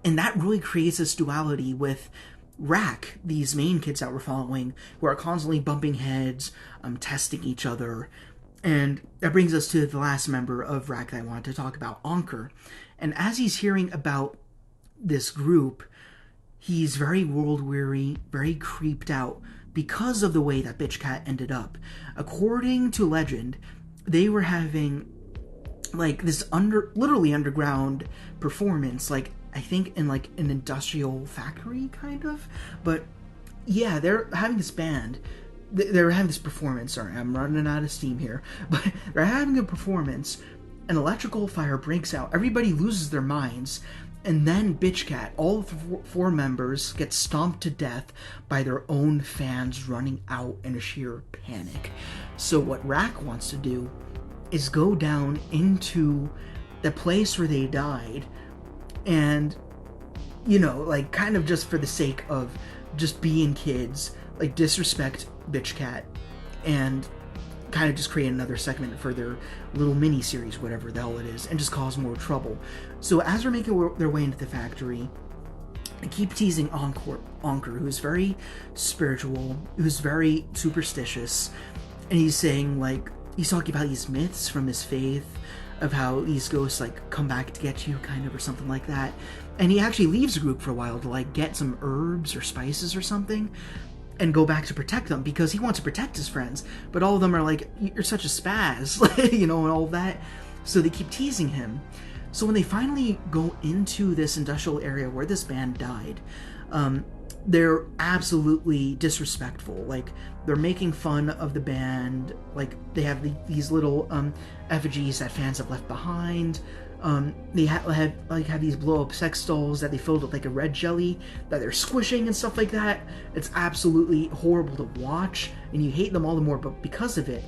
And that really creates this duality with Rack, these main kids that we're following, who are constantly bumping heads, testing each other. And that brings us to the last member of Rack that I wanted to talk about, Ankur. And as he's hearing about this group, he's very world-weary, very creeped out because of the way that Bitch Cat ended up. According to legend, they were having like this literally underground performance, like I think in like an industrial factory kind of, but yeah, they're having this band, they're having this performance. Sorry, I'm running out of steam here, but they're having a performance. An electrical fire breaks out, everybody loses their minds, and then Bitch Cat, all 4 members, get stomped to death by their own fans running out in a sheer panic. So what Rack wants to do is go down into the place where they died and, you know, like kind of just for the sake of just being kids, like disrespect Bitch Cat and kind of just create another segment for their little mini series, whatever the hell it is, and just cause more trouble. So as they're making their way into the factory, they keep teasing Ankur, who's very spiritual, who's very superstitious, and he's saying, like, he's talking about these myths from his faith of how these ghosts like come back to get you, kind of, or something like that. And he actually leaves the group for a while to like get some herbs or spices or something and go back to protect them because he wants to protect his friends. But all of them are like, you're such a spaz, you know, and all that. So they keep teasing him. So when they finally go into this industrial area where this band died, they're absolutely disrespectful. Like, they're making fun of the band. Like, they have these little effigies that fans have left behind. They have these blow-up sex dolls that they filled with like a red jelly that they're squishing and stuff like that. It's absolutely horrible to watch, and you hate them all the more, but because of it.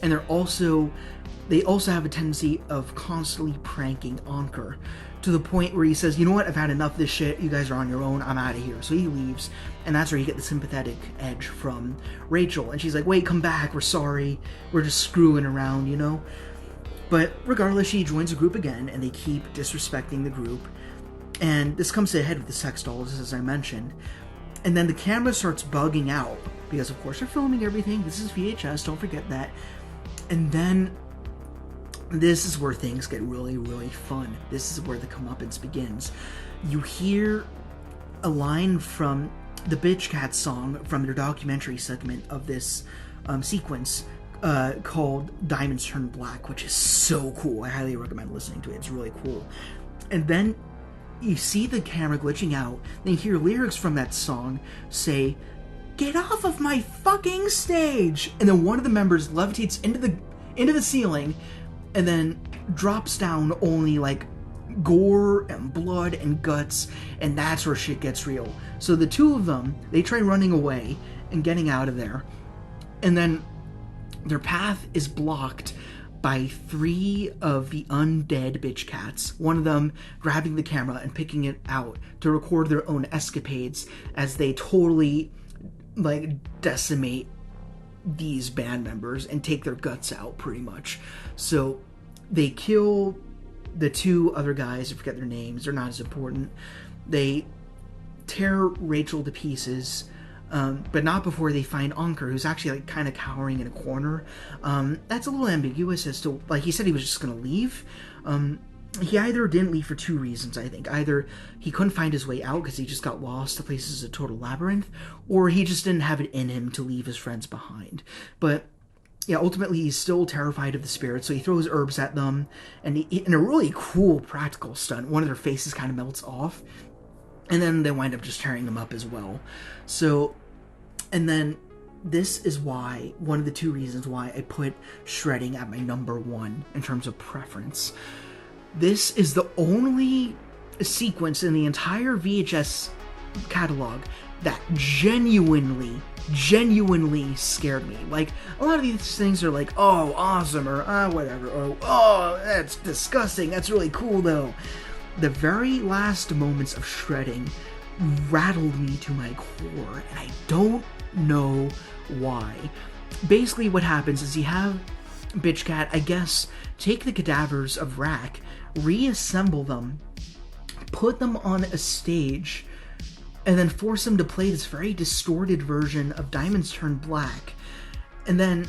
And they also have a tendency of constantly pranking Ankur to the point where he says, you know what, I've had enough of this shit, you guys are on your own, I'm out of here. So he leaves, and that's where you get the sympathetic edge from Rachel. And she's like, wait, come back, we're sorry, we're just screwing around, you know? But regardless, she joins the group again, and they keep disrespecting the group. And this comes to a head with the sex dolls, as I mentioned. And then the camera starts bugging out, because of course they're filming everything, this is VHS, don't forget that. And then this is where things get really, really fun. This is where the comeuppance begins. You hear a line from the Bitch Cat song from their documentary segment of this sequence called Diamonds Turn Black, which is so cool. I highly recommend listening to it. It's really cool. And then you see the camera glitching out, then you hear lyrics from that song say, "Get off of my fucking stage!" And then one of the members levitates into the ceiling and then drops down only like gore and blood and guts, and that's where shit gets real. So the two of them, they try running away and getting out of there, and then their path is blocked by 3 of the undead bitch cats, one of them grabbing the camera and picking it out to record their own escapades as they totally like decimate these band members and take their guts out, pretty much. So they kill the 2 other guys, I forget their names, they're not as important. They tear Rachel to pieces, but not before they find Ankur, who's actually like kind of cowering in a corner. That's a little ambiguous as to, like, he said he was just gonna leave. He either didn't leave for 2 reasons, I think. Either he couldn't find his way out because he just got lost, the place is a total labyrinth, or he just didn't have it in him to leave his friends behind. But yeah, ultimately he's still terrified of the spirits, so he throws herbs at them, and in a really cool practical stunt, one of their faces kind of melts off, and then they wind up just tearing them up as well. So, and then this is why, one of the two reasons why I put shredding at my number 1 in terms of preference. This is the only sequence in the entire VHS catalog that genuinely scared me. Like, a lot of these things are like, oh, awesome, or whatever, or oh, that's disgusting, that's really cool though. The very last moments of shredding rattled me to my core, and I don't know why. Basically what happens is you have Bitch Cat, I guess, take the cadavers of Rack, reassemble them, put them on a stage, and then force them to play this very distorted version of Diamonds Turn Black. And then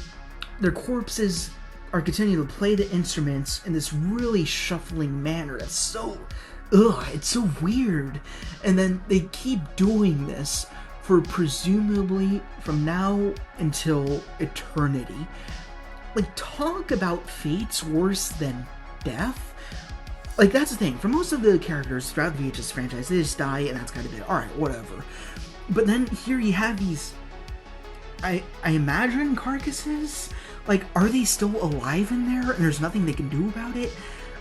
their corpses are continuing to play the instruments in this really shuffling manner that's so, it's so weird. And then they keep doing this for presumably from now until eternity. Like, talk about fates worse than death. Like, that's the thing. For most of the characters throughout the VHS franchise, they just die, and that's kind of it. Alright, whatever. But then here you have these, I imagine, carcasses? Like, are they still alive in there, and there's nothing they can do about it?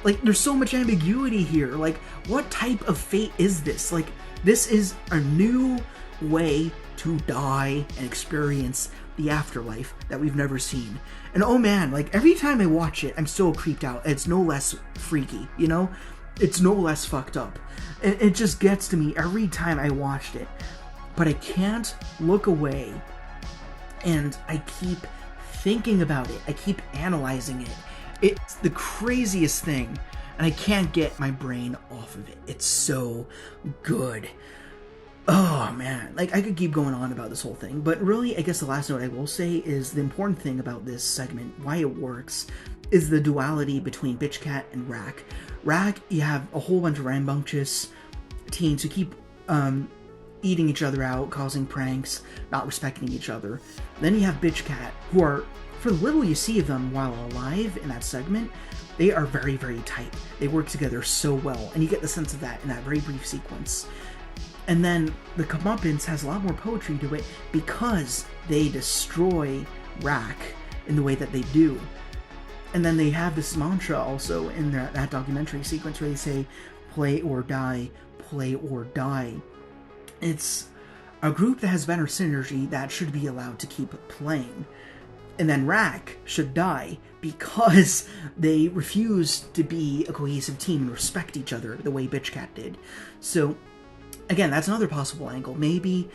Like, there's so much ambiguity here. Like, what type of fate is this? Like, this is a new way to die and experience the afterlife that we've never seen. And oh man, like, every time I watch it, I'm still creeped out. It's no less freaky, you know? It's no less fucked up. It just gets to me every time I watched it. But I can't look away, and I keep thinking about it. I keep analyzing it. It's the craziest thing, and I can't get my brain off of it. It's so good. Oh man, like, I could keep going on about this whole thing, but really, I guess the last note I will say is the important thing about this segment, why it works, is the duality between Bitch Cat and Rack. Rack, you have a whole bunch of rambunctious teens who keep eating each other out, causing pranks, not respecting each other. Then you have Bitch Cat, who are, for the little you see of them while alive in that segment, they are very, very tight. They work together so well, and you get the sense of that in that very brief sequence. And then the Comeuppance has a lot more poetry to it because they destroy Rack in the way that they do. And then they have this mantra also in that documentary sequence where they say, play or die, play or die. It's a group that has better synergy that should be allowed to keep playing. And then Rack should die because they refuse to be a cohesive team and respect each other the way Bitch Cat did. So, again, that's another possible angle. Maybe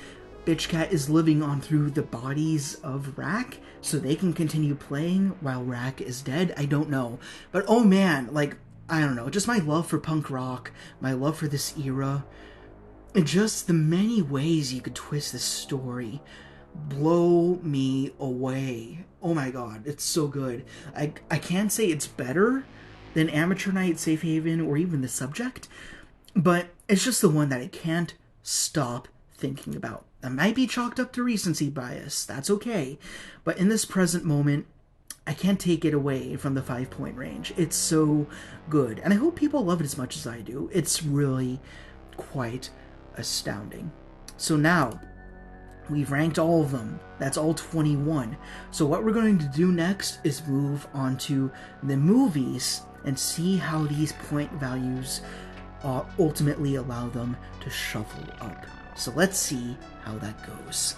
Bitch Cat is living on through the bodies of Rack, so they can continue playing while Rack is dead. I don't know. But oh man, like, I don't know. Just my love for punk rock, my love for this era, and just the many ways you could twist this story blow me away. Oh my god, it's so good. I can't say it's better than Amateur Night, Safe Haven, or even The Subject, but it's just the one that I can't stop thinking about. That might be chalked up to recency bias, that's okay, but in this present moment, I can't take it away from the 5-point range. It's so good, and I hope people love it as much as I do. It's really quite astounding. So now, we've ranked all of them. That's all 21. So what we're going to do next is move on to the movies and see how these point values ultimately allow them to shuffle up. So let's see how that goes.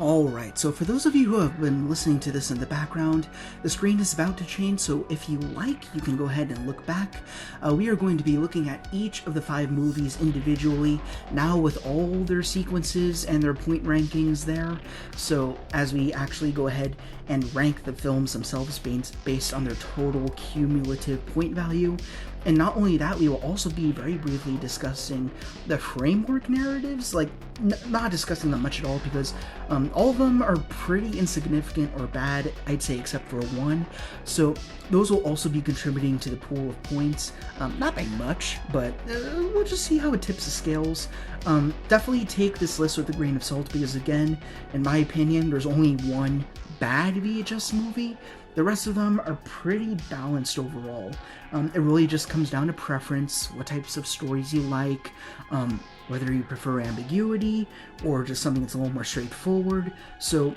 Alright, so for those of you who have been listening to this in the background, the screen is about to change, so if you like, you can go ahead and look back. We are going to be looking at each of the 5 movies individually, now with all their sequences and their point rankings there. So as we actually go ahead and rank the films themselves based on their total cumulative point value. And not only that, we will also be very briefly discussing the framework narratives, like, not discussing them much at all, because all of them are pretty insignificant or bad, I'd say, except for one. So those will also be contributing to the pool of points, not by much, but we'll just see how it tips the scales. Definitely take this list with a grain of salt, because again, in my opinion, there's only one bad VHS movie. The rest of them are pretty balanced overall. It really just comes down to preference, what types of stories you like, whether you prefer ambiguity or just something that's a little more straightforward. So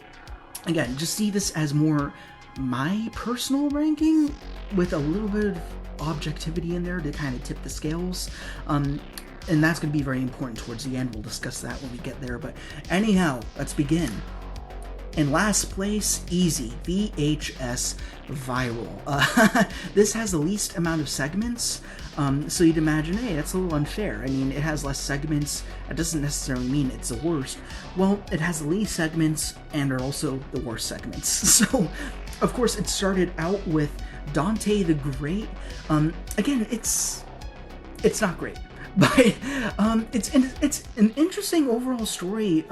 again, just see this as more my personal ranking with a little bit of objectivity in there to kind of tip the scales. And that's going to be very important towards the end. We'll discuss that when we get there. But anyhow, let's begin. In last place, easy, VHS Viral. This has the least amount of segments, so you'd imagine, hey, that's a little unfair. I mean, it has less segments. That doesn't necessarily mean it's the worst. Well, it has the least segments and are also the worst segments. So, of course, it started out with Dante the Great. Again, it's not great. But it's an interesting overall story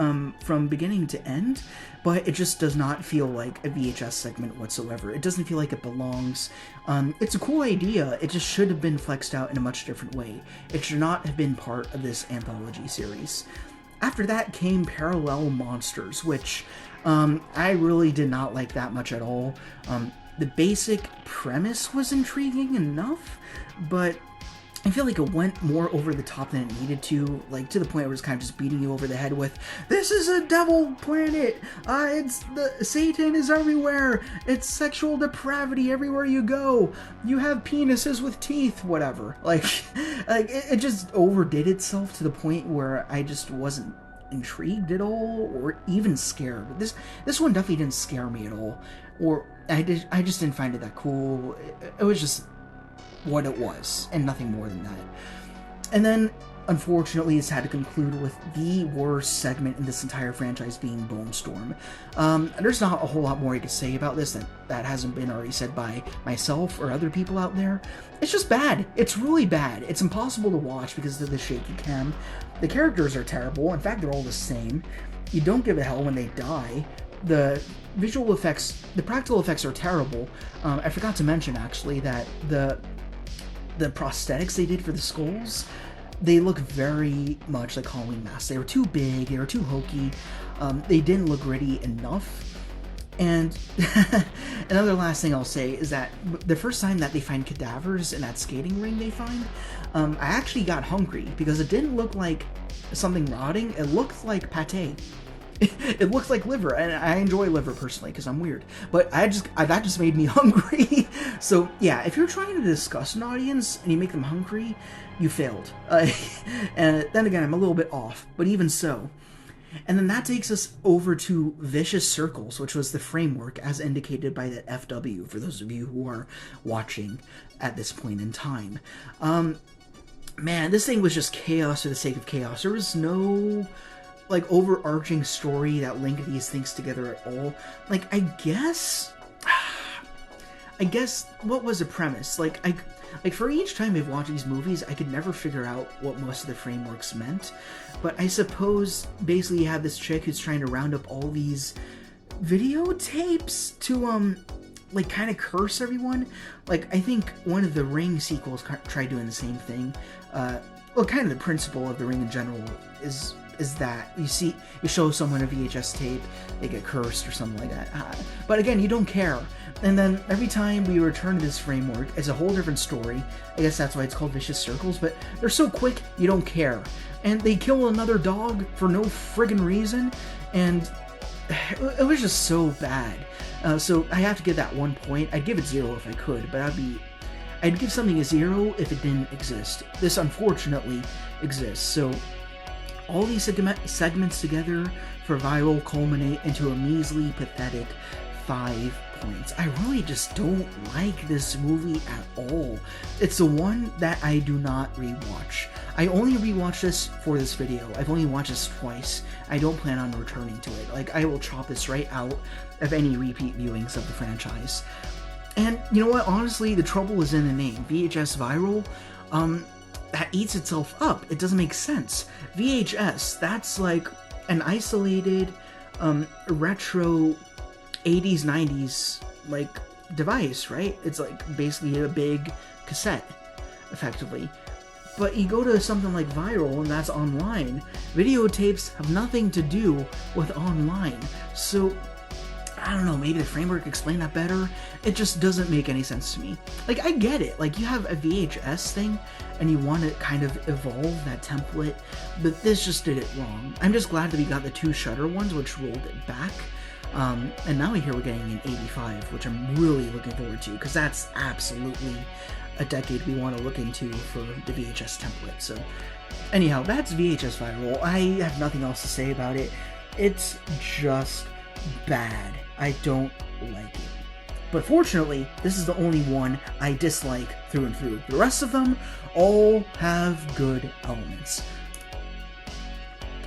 from beginning to end, but it just does not feel like a VHS segment whatsoever. It doesn't feel like it belongs. It's a cool idea. It just should have been flexed out in a much different way. It should not have been part of this anthology series. After that came Parallel Monsters, which I really did not like that much at all. The basic premise was intriguing enough, but I feel like it went more over the top than it needed to, like to the point where it's kind of just beating you over the head with, this is a devil planet, Satan is everywhere, it's sexual depravity everywhere you go, you have penises with teeth, whatever. Like it just overdid itself to the point where I just wasn't intrigued at all, or even scared. This one definitely didn't scare me at all, or I just didn't find it that cool. It was just what it was, and nothing more than that. And then, unfortunately, it's had to conclude with the worst segment in this entire franchise being Bone Storm. There's not a whole lot more I could say about this that hasn't been already said by myself or other people out there. It's just bad. It's really bad. It's impossible to watch because of the shaky cam. The characters are terrible. In fact, they're all the same. You don't give a hell when they die. The visual effects, the practical effects are terrible. I forgot to mention, actually, that the prosthetics they did for the skulls, they look very much like Halloween masks. They were too big, they were too hokey, they didn't look gritty enough. And another last thing I'll say is that the first time that they find cadavers in that skating ring they find, I actually got hungry because it didn't look like something rotting, it looked like pate. It looks like liver, and I enjoy liver personally because I'm weird. But that just made me hungry. So yeah, if you're trying to discuss an audience and you make them hungry, you failed. And then again, I'm a little bit off, but even so. And then that takes us over to Vicious Circles, which was the framework as indicated by the FW, for those of you who are watching at this point in time. Man, this thing was just chaos for the sake of chaos. There was no like overarching story that linked these things together at all. Like, I guess what was the premise? Like for each time I've watched these movies, I could never figure out what most of the frameworks meant. But I suppose basically you have this chick who's trying to round up all these videotapes to like kind of curse everyone. Like, I think one of the Ring sequels tried doing the same thing. Well, kind of the principle of the Ring in general is that you show someone a VHS tape, they get cursed or something like that. But again, you don't care. And then every time we return to this framework, it's a whole different story. I guess that's why it's called Vicious Circles, but they're so quick, you don't care. And they kill another dog for no friggin' reason, and it was just so bad. So I have to give that 1 point. I'd give it 0 if I could, but I'd give something a 0 if it didn't exist. This unfortunately exists, so all these segments together for Viral culminate into a measly, pathetic 5 points. I really just don't like this movie at all. It's the one that I do not rewatch. I only rewatch this for this video. I've only watched this twice. I don't plan on returning to it. Like, I will chop this right out of any repeat viewings of the franchise. And you know what? Honestly, the trouble is in the name. VHS Viral, that eats itself up. It doesn't make sense. VHS, that's like an isolated, retro 80s, 90s, like, device, right? It's like basically a big cassette, effectively. But you go to something like Viral, and that's online. Videotapes have nothing to do with online. So, I don't know, maybe the framework explained that better. It just doesn't make any sense to me. Like, I get it. Like, you have a VHS thing, and you want to kind of evolve that template, but this just did it wrong. I'm just glad that we got the 2 Shudder ones, which rolled it back. And now I hear we're getting an 85, which I'm really looking forward to, because that's absolutely a decade we want to look into for the VHS template. So, anyhow, that's VHS Viral. I have nothing else to say about it. It's just bad. I don't like it. But fortunately, this is the only one I dislike through and through. The rest of them all have good elements.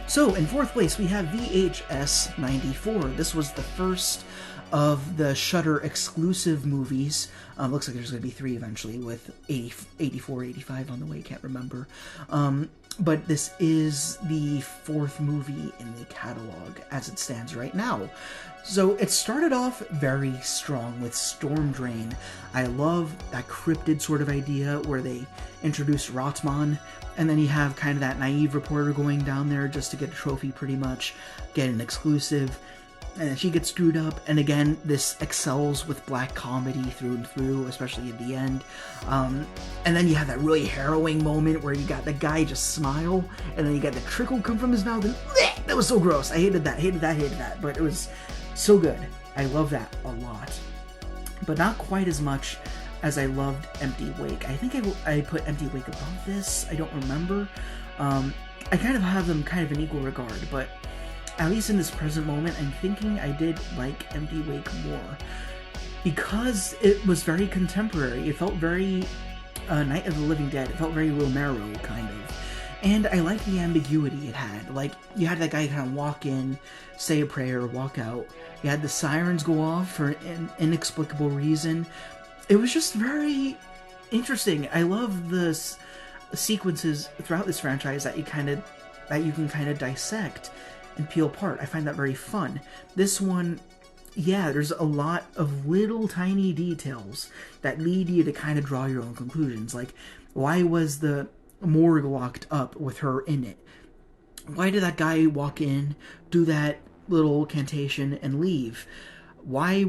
So, in 4th place, we have VHS 94. This was the first of the Shudder exclusive movies. Looks like there's going to be 3 eventually, with 84, 85 on the way, can't remember. But this is the 4th movie in the catalog as it stands right now. So it started off very strong with Storm Drain. I love that cryptid sort of idea where they introduce RAATMA, and then you have kind of that naive reporter going down there just to get a trophy pretty much, get an exclusive, and then she gets screwed up, and again, this excels with black comedy through and through, especially at the end. And then you have that really harrowing moment where you got the guy just smile, and then you got the trickle come from his mouth, and that was so gross. I hated that, but it was so good. I love that a lot. But not quite as much as I loved Empty Wake. I think I put Empty Wake above this, I don't remember. I kind of have them kind of in equal regard, but at least in this present moment, I'm thinking I did like Empty Wake more, because it was very contemporary. It felt very Night of the Living Dead. It felt very Romero, kind of. And I liked the ambiguity it had. Like, you had that guy kind of walk in, say a prayer, walk out. You had the sirens go off for an inexplicable reason. It was just very interesting. I love the sequences throughout this franchise that you can kind of dissect and peel apart. I find that very fun. This one, yeah, there's a lot of little tiny details that lead you to kind of draw your own conclusions. Like, why was the morgue locked up with her in it? Why did that guy walk in, do that little cantation, and leave? Why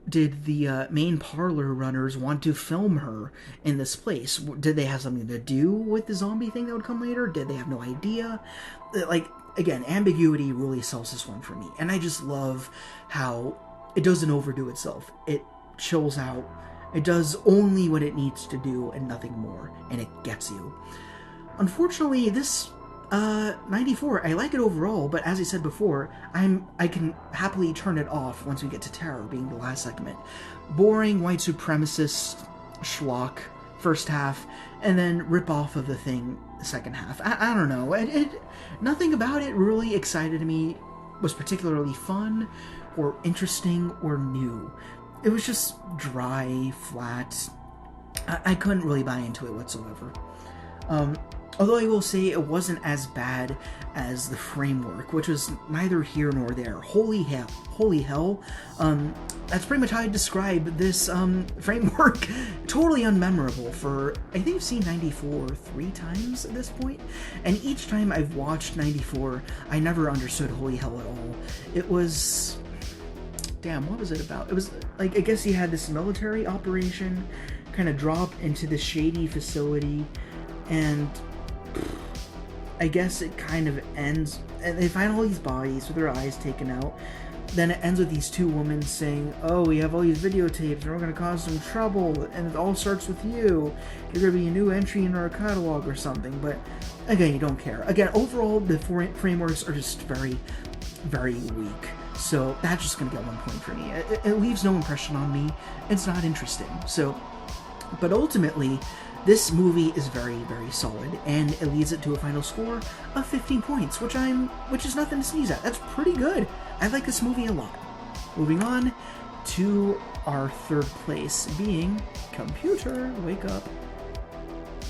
did the main parlor runners want to film her in this place? Did they have something to do with the zombie thing that would come later? Did they have no idea? Like, again, ambiguity really sells this one for me. And I just love how it doesn't overdo itself. It chills out. It does only what it needs to do and nothing more. And it gets you. Unfortunately, this 94, I like it overall, but as I said before, I can happily turn it off once we get to Terror, being the last segment. Boring white supremacist schlock, first half, and then rip off of the thing, the second half. I don't know. Nothing about it really excited me, was particularly fun, or interesting, or new. It was just dry, flat. I couldn't really buy into it whatsoever. Although I will say it wasn't as bad as the framework, which was neither here nor there. Holy hell. That's pretty much how I describe this framework. Totally unmemorable for, I think I've seen 94 3 times at this point, and each time I've watched 94, I never understood Holy Hell at all. It was, damn, what was it about? It was, like, I guess he had this military operation, kind of drop into this shady facility, and I guess it kind of ends, and they find all these bodies with their eyes taken out. Then it ends with these 2 women saying, oh, we have all these videotapes and we're going to cause some trouble, and it all starts with you. You're going to be a new entry in our catalog or something. But again, you don't care. Again, overall, the frameworks are just very, very weak. So that's just going to get 1 point for me. It leaves no impression on me. It's not interesting. So, but ultimately, this movie is very, very solid, and it leads it to a final score of 15 points, which is nothing to sneeze at. That's pretty good. I like this movie a lot. Moving on to our 3rd place, being Computer, Wake Up.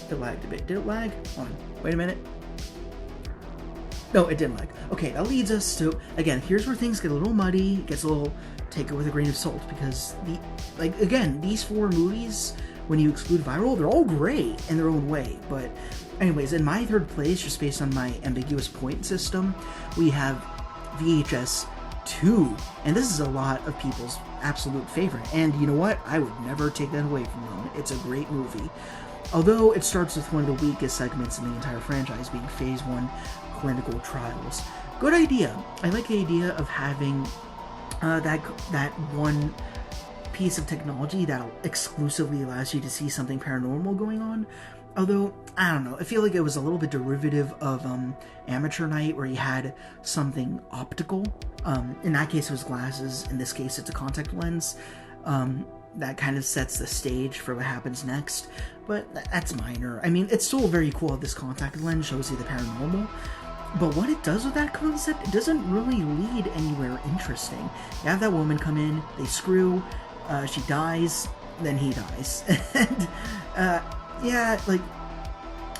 It lagged a bit. Did it lag? Hold on. Wait a minute. No, it didn't lag. Okay, that leads us to, again, here's where things get a little muddy, gets a little, take it with a grain of salt, because, these 4 movies, when you exclude Viral, they're all great in their own way. But anyways, in my 3rd place, just based on my ambiguous point system, we have VHS 2. And this is a lot of people's absolute favorite. And you know what? I would never take that away from them. It's a great movie. Although it starts with one of the weakest segments in the entire franchise, being Phase 1 clinical trials. Good idea. I like the idea of having that one piece of technology that exclusively allows you to see something paranormal going on. Although, I don't know, I feel like it was a little bit derivative of Amateur Night, where you had something optical. In that case it was glasses, in this case it's a contact lens. That kind of sets the stage for what happens next, but that's minor. I mean, it's still very cool. This contact lens shows you the paranormal, but what it does with that concept, it doesn't really lead anywhere interesting. You have that woman come in, they screw, she dies, then he dies. And, yeah, like,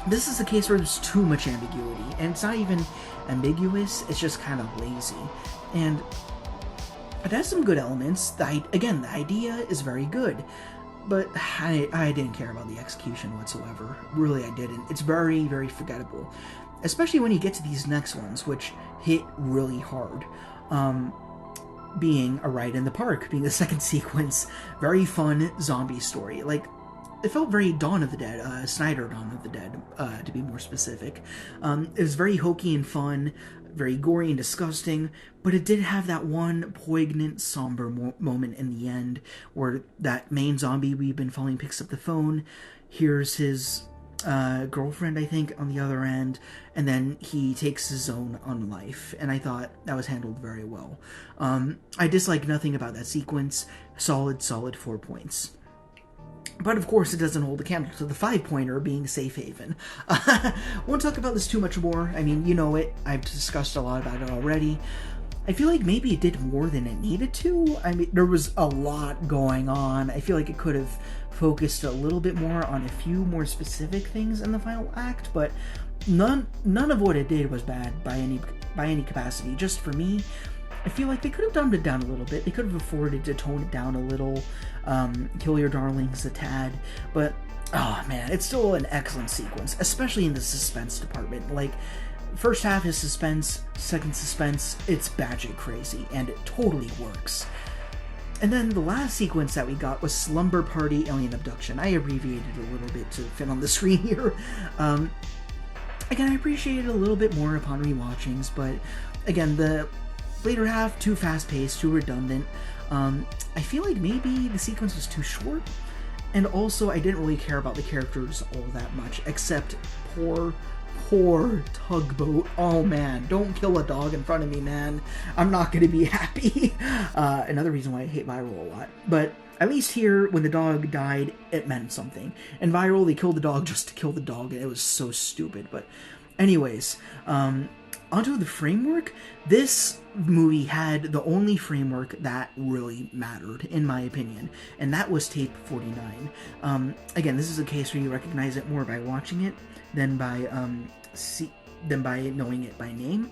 this is a case where there's too much ambiguity, and it's not even ambiguous, it's just kind of lazy. And it has some good elements. Again, the idea is very good, but I didn't care about the execution whatsoever. Really, I didn't. It's very, very forgettable, especially when you get to these next ones, which hit really hard. Being A Ride in the Park, being the second sequence, very fun zombie story. Like, it felt very Dawn of the Dead, Snyder Dawn of the Dead, to be more specific. It was very hokey and fun, very gory and disgusting, but it did have that one poignant, somber moment in the end, where that main zombie we've been following picks up the phone, hears his girlfriend, I think, on the other end, and then he takes his own life, and I thought that was handled very well. I dislike nothing about that sequence. Solid 4 points. But of course, it doesn't hold a candle to the 5-pointer being Safe Haven. Won't talk about this too much more. I mean, you know it. I've discussed a lot about it already. I feel like maybe it did more than it needed to. I mean, there was a lot going on. I feel like it could have focused a little bit more on a few more specific things in the final act, but none of what it did was bad by any capacity. Just for me, I feel like they could have dumbed it down a little bit. They could have afforded to tone it down a little, kill your darlings a tad, but, oh man, it's still an excellent sequence, especially in the suspense department. Like, first half is suspense, second suspense, it's batshit crazy, and it totally works. And then the last sequence that we got was Slumber Party Alien Abduction. I abbreviated a little bit to fit on the screen here. Again, I appreciate it a little bit more upon rewatchings, but again, the later half, too fast-paced, too redundant. I feel like maybe the sequence was too short, and also I didn't really care about the characters all that much, except poor Tugboat. Oh man, don't kill a dog in front of me, man. I'm not gonna be happy. Another reason why I hate Viral a lot. But at least here, when the dog died, it meant something. In Viral, they killed the dog just to kill the dog, and it was so stupid. But anyways, onto the framework. This movie had the only framework that really mattered, in my opinion, and that was tape 49. Again, this is a case where you recognize it more by watching it than by knowing it by name.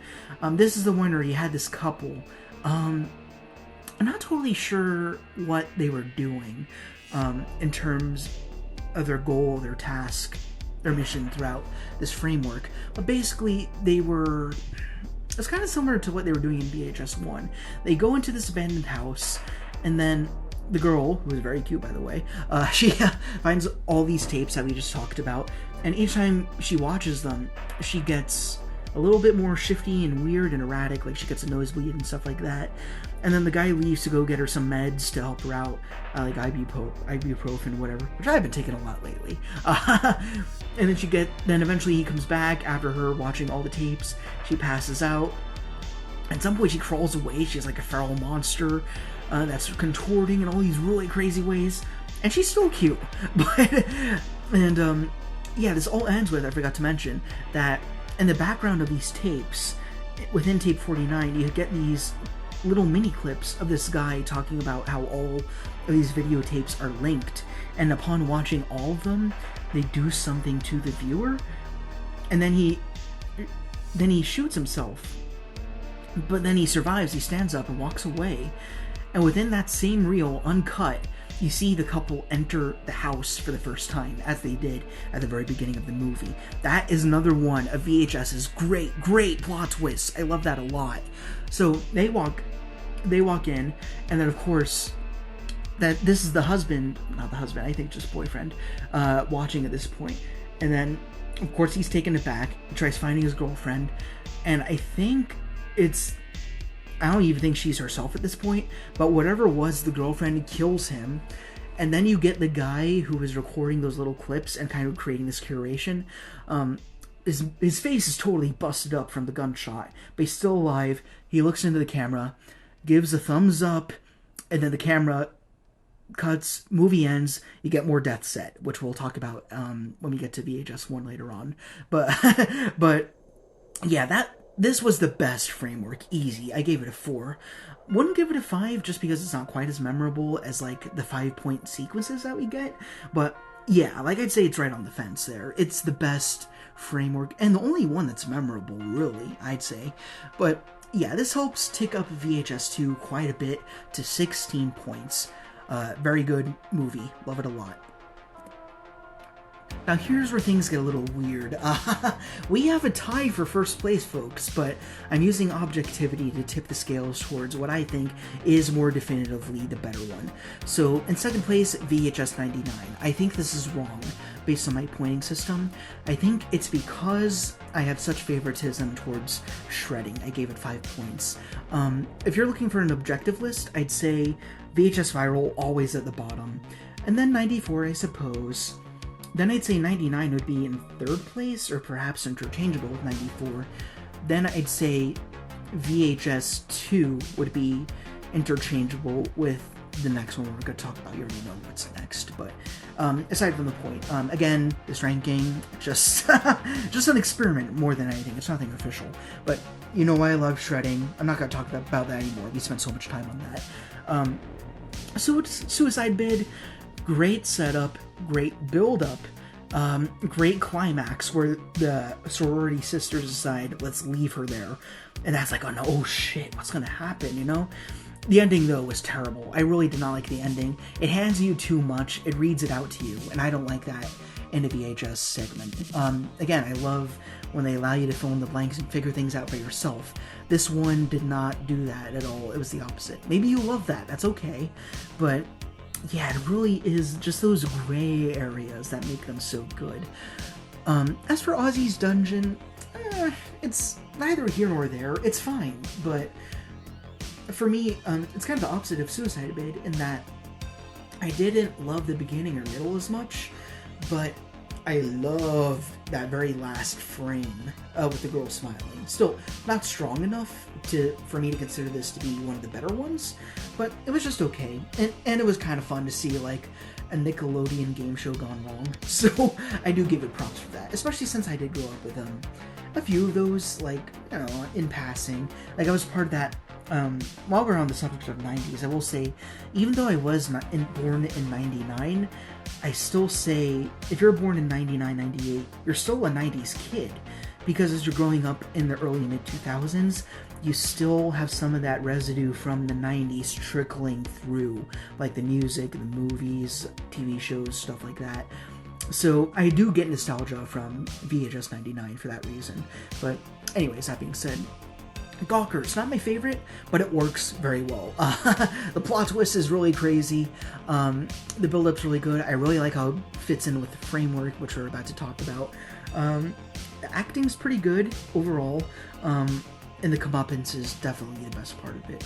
This is the one where you had this couple. I'm not totally sure what they were doing in terms of their goal, their task, their mission throughout this framework, but basically it's kind of similar to what they were doing in VHS 1. They go into this abandoned house, and then the girl, who is very cute by the way, she finds all these tapes that we just talked about, and each time she watches them, she gets a little bit more shifty and weird and erratic, like she gets a nosebleed and stuff like that. And then the guy leaves to go get her some meds to help her out, like ibuprofen, whatever, which I've been taking a lot lately. And then eventually he comes back after her watching all the tapes. She passes out. At some point she crawls away. She's like a feral monster that's contorting in all these really crazy ways. And she's still cute. Yeah, this all ends with, I forgot to mention, that in the background of these tapes, within tape 49, you get these little mini clips of this guy talking about how all of these videotapes are linked, and upon watching all of them, they do something to the viewer, and then he shoots himself, but then he survives. He stands up and walks away, and within that same reel, uncut, you see the couple enter the house for the first time, as they did at the very beginning of the movie. That is another one of VHS's great plot twists. I love that a lot. So they walk they walk in, and then of course that this is the husband, not the husband, I think just boyfriend, watching at this point. And then of course he's taken aback, he tries finding his girlfriend, and I think I don't even think she's herself at this point, but whatever was the girlfriend kills him. And then you get the guy who was recording those little clips and kind of creating this curation. His face is totally busted up from the gunshot, but he's still alive. He looks into the camera, gives a thumbs up, and then the camera cuts, movie ends, you get more death set, which we'll talk about when we get to VHS 1 later on. But yeah, this was the best framework, easy. I gave it a 4. Wouldn't give it a 5 just because it's not quite as memorable as like the 5-point sequences that we get, but yeah, like I'd say it's right on the fence there. It's the best framework and the only one that's memorable, really, I'd say. But yeah, this helps tick up VHS 2 quite a bit to 16 points. Very good movie, love it a lot. Now here's where things get a little weird. We have a tie for first place, folks, but I'm using objectivity to tip the scales towards what I think is more definitively the better one. So in second place, VHS 99. I think this is wrong based on my pointing system. I think it's because I have such favoritism towards shredding. I gave it 5 points. If you're looking for an objective list, I'd say VHS Viral always at the bottom. And then 94, I suppose. Then I'd say 99 would be in third place, or perhaps interchangeable with 94. Then I'd say VHS 2 would be interchangeable with the next one we're going to talk about. You already know what's next, but aside from the point, again, this ranking, just an experiment more than anything. It's nothing official, but you know why I love shredding. I'm not going to talk about that anymore. We spent so much time on that. So it's Suicide Bid. Great setup, great build-up, great climax where the sorority sisters decide, let's leave her there. And that's like, oh shit, what's gonna happen, you know? The ending, though, was terrible. I really did not like the ending. It hands you too much, it reads it out to you, and I don't like that in a VHS segment. Again, I love when they allow you to fill in the blanks and figure things out by yourself. This one did not do that at all. It was the opposite. Maybe you love that, that's okay, but yeah, it really is just those gray areas that make them so good. As for Ozzy's Dungeon, it's neither here nor there. It's fine, but for me, it's kind of the opposite of Suicide Bid in that I didn't love the beginning or middle as much, but I love that very last frame with the girl smiling. Still, not strong enough for me to consider this to be one of the better ones, but it was just okay. And it was kind of fun to see, like, a Nickelodeon game show gone wrong. So I do give it props for that, especially since I did grow up with a few of those, like, you know, in passing. Like, I was part of that. While we're on the subject of 90s, I will say, even though I was born in 99, I still say, if you're born in 99, 98, you're still a 90s kid. Because as you're growing up in the early mid-2000s, you still have some of that residue from the 90s trickling through, like the music, the movies, TV shows, stuff like that. So I do get nostalgia from VHS 99 for that reason. But anyways, that being said, Gawkers, not my favorite, but it works very well. The plot twist is really crazy. The build-up's really good. I really like how it fits in with the framework, which we're about to talk about. The acting's pretty good overall, and the comeuppance is definitely the best part of it.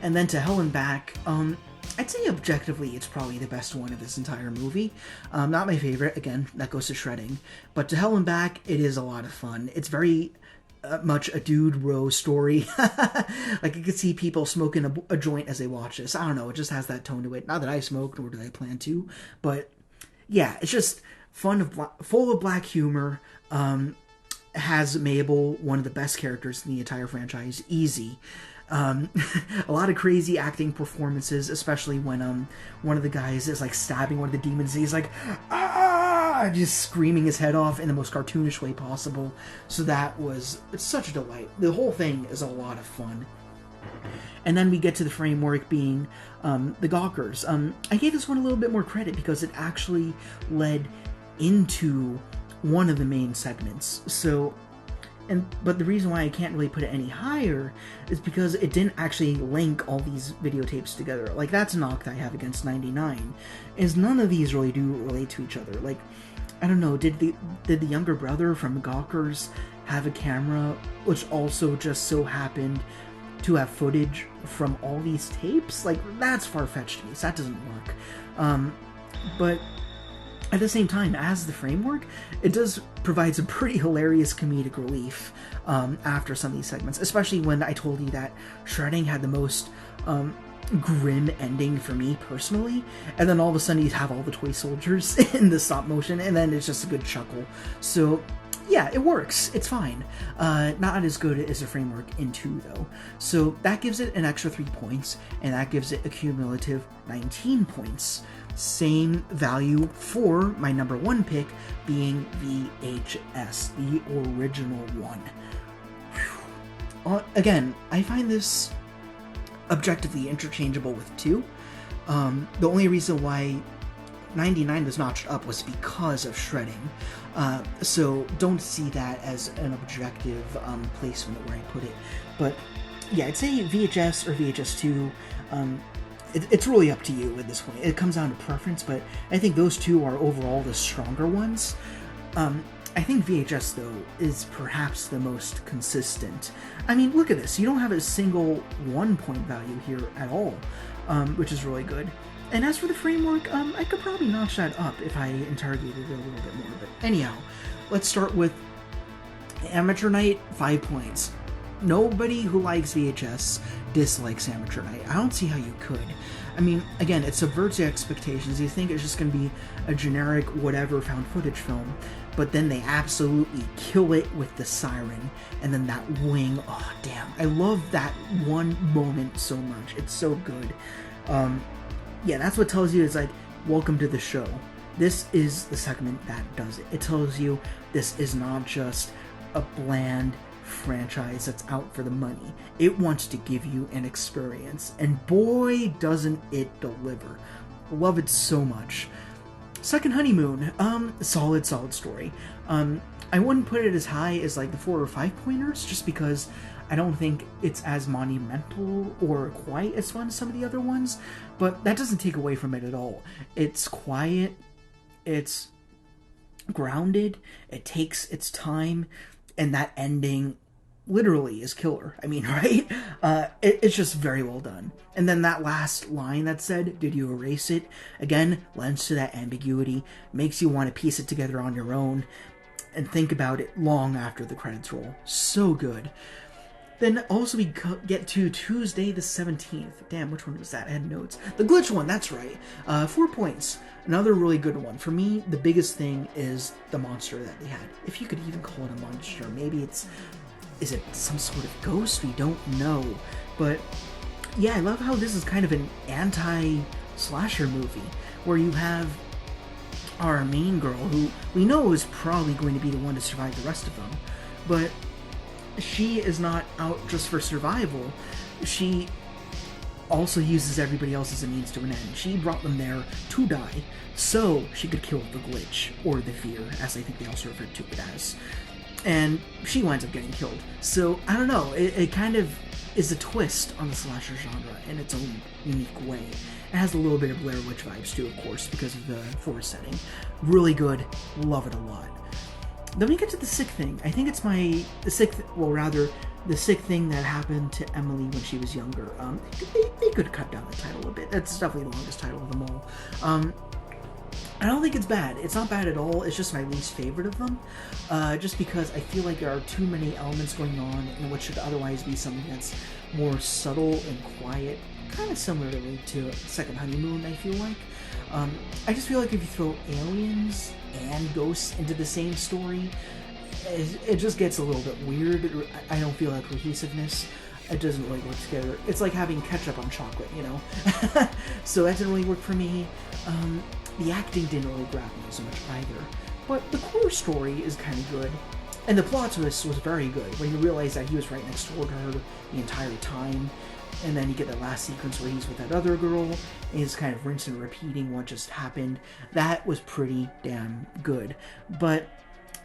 And then To Hell and Back, I'd say objectively it's probably the best one of this entire movie. Not my favorite, again, that goes to shredding. But To Hell and Back, it is a lot of fun. It's very much a dude row story. Like, you could see people smoking a joint as they watch this. I don't know, it just has that tone to it. Not that I smoke, nor did I plan to, but yeah, it's just fun, full of black humor. Has Mabel, one of the best characters in the entire franchise, easy. A lot of crazy acting performances, especially when one of the guys is like stabbing one of the demons. He's like, ah, just screaming his head off in the most cartoonish way possible. So it's such a delight. The whole thing is a lot of fun. And then we get to the framework being the Gawkers. I gave this one a little bit more credit because it actually led into one of the main segments. So But the reason why I can't really put it any higher is because it didn't actually link all these videotapes together. Like, that's a knock that I have against 99, is none of these really do relate to each other. Like, I don't know, did the younger brother from Gawkers have a camera which also just so happened to have footage from all these tapes? Like, that's far-fetched to me, so that doesn't work. But at the same time, as the framework, it does provide some pretty hilarious comedic relief after some of these segments, especially when I told you that shredding had the most grim ending for me personally, and then all of a sudden you have all the toy soldiers in the stop motion, and then it's just a good chuckle. So yeah, it works. It's fine. Not as good as the framework in 2, though. So that gives it an extra 3 points, and that gives it a cumulative 19 points. Same value for my number 1 pick being VHS, the original one. Again, I find this objectively interchangeable with 2. The only reason why 99 was notched up was because of shredding. So don't see that as an objective placement where I put it. But yeah, I'd say VHS or VHS2. It's really up to you at this point. It comes down to preference, but I think those two are overall the stronger ones. I think VHS, though, is perhaps the most consistent. I mean, look at this. You don't have a single 1-point value here at all, which is really good. And as for the framework, I could probably notch that up if I interrogated it a little bit more. But anyhow, let's start with Amateur Night, 5 points. Nobody who likes VHS dislikes Amateur Night. I don't see how you could. I mean, again, it subverts your expectations. You think it's just going to be a generic whatever found footage film, but then they absolutely kill it with the siren, and then that wing. Oh, damn. I love that one moment so much. It's so good. Yeah, that's what tells you, is like, welcome to the show. This is the segment that does it. It tells you this is not just a bland franchise that's out for the money. It wants to give you an experience, and boy, doesn't it deliver. Love it so much. Second Honeymoon, solid story. I wouldn't put it as high as like the 4 or 5 pointers, just because I don't think it's as monumental or quite as fun as some of the other ones, but that doesn't take away from it at all. It's quiet, it's grounded, it takes its time, and that ending literally is killer. I mean, right? It's just very well done. And then that last line that said, "Did you erase it?" Again, lends to that ambiguity, makes you want to piece it together on your own and think about it long after the credits roll. So good. Then also we get to Tuesday the 17th. Damn, which one was that? I had notes. The glitch one, that's right. 4 points. Another really good one. For me, the biggest thing is the monster that they had. If you could even call it a monster. Maybe is it some sort of ghost? We don't know. But yeah, I love how this is kind of an anti-slasher movie, where you have our main girl, who we know is probably going to be the one to survive the rest of them, but she is not out just for survival. She also uses everybody else as a means to an end. She brought them there to die, so she could kill the glitch, or the fear, as I think they also refer to it as. And she winds up getting killed. So, I don't know, it kind of is a twist on the slasher genre in its own unique way. It has a little bit of Blair Witch vibes too, of course, because of the forest setting. Really good, love it a lot. Then we get to the sick thing. I think it's the sick thing that happened to Emily when she was younger. They could cut down the title a bit. That's definitely the longest title of them all. I don't think it's bad. It's not bad at all. It's just my least favorite of them. Just because I feel like there are too many elements going on in what should otherwise be something that's more subtle and quiet. Kind of similarly to Second Honeymoon, I feel like. I just feel like if you throw aliens and ghosts into the same story, it just gets a little bit weird. I don't feel like cohesiveness. It doesn't really work together. It's like having ketchup on chocolate, you know? So that didn't really work for me. The acting didn't really grab me so much either. But the core story is kind of good. And the plot twist was very good, when you realize that he was right next door to her the entire time. And then you get that last sequence where he's with that other girl, and he's kind of rinsing and repeating what just happened. That was pretty damn good. But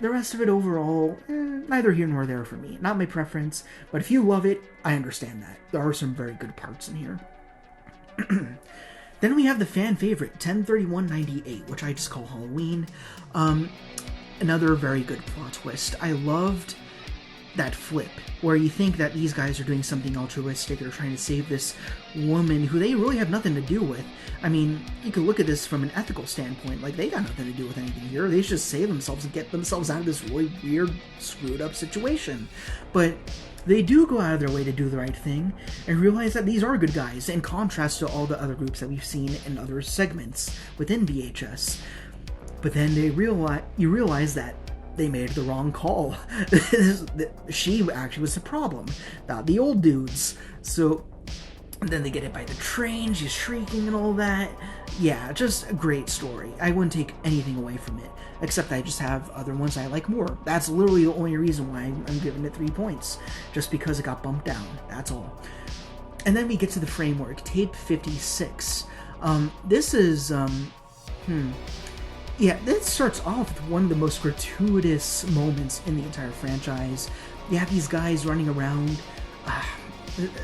the rest of it overall, neither here nor there for me. Not my preference, but if you love it, I understand that. There are some very good parts in here. Then we have the fan favorite, 103198, which I just call Halloween. Another very good plot twist. I loved that flip, where you think that these guys are doing something altruistic or trying to save this woman who they really have nothing to do with. I mean, you could look at this from an ethical standpoint, like they got nothing to do with anything here. They should just save themselves and get themselves out of this really weird, screwed up situation. But they do go out of their way to do the right thing and realize that these are good guys, in contrast to all the other groups that we've seen in other segments within VHS. But then you realize that they made the wrong call. She actually was the problem, not the old dudes. So then they get hit by the train, she's shrieking and all that. Yeah, just a great story. I wouldn't take anything away from it, except I just have other ones I like more. That's literally the only reason why I'm giving it 3 points, just because it got bumped down, that's all. And then we get to the framework, tape 56. This is, yeah, this starts off with one of the most gratuitous moments in the entire franchise. You have these guys running around,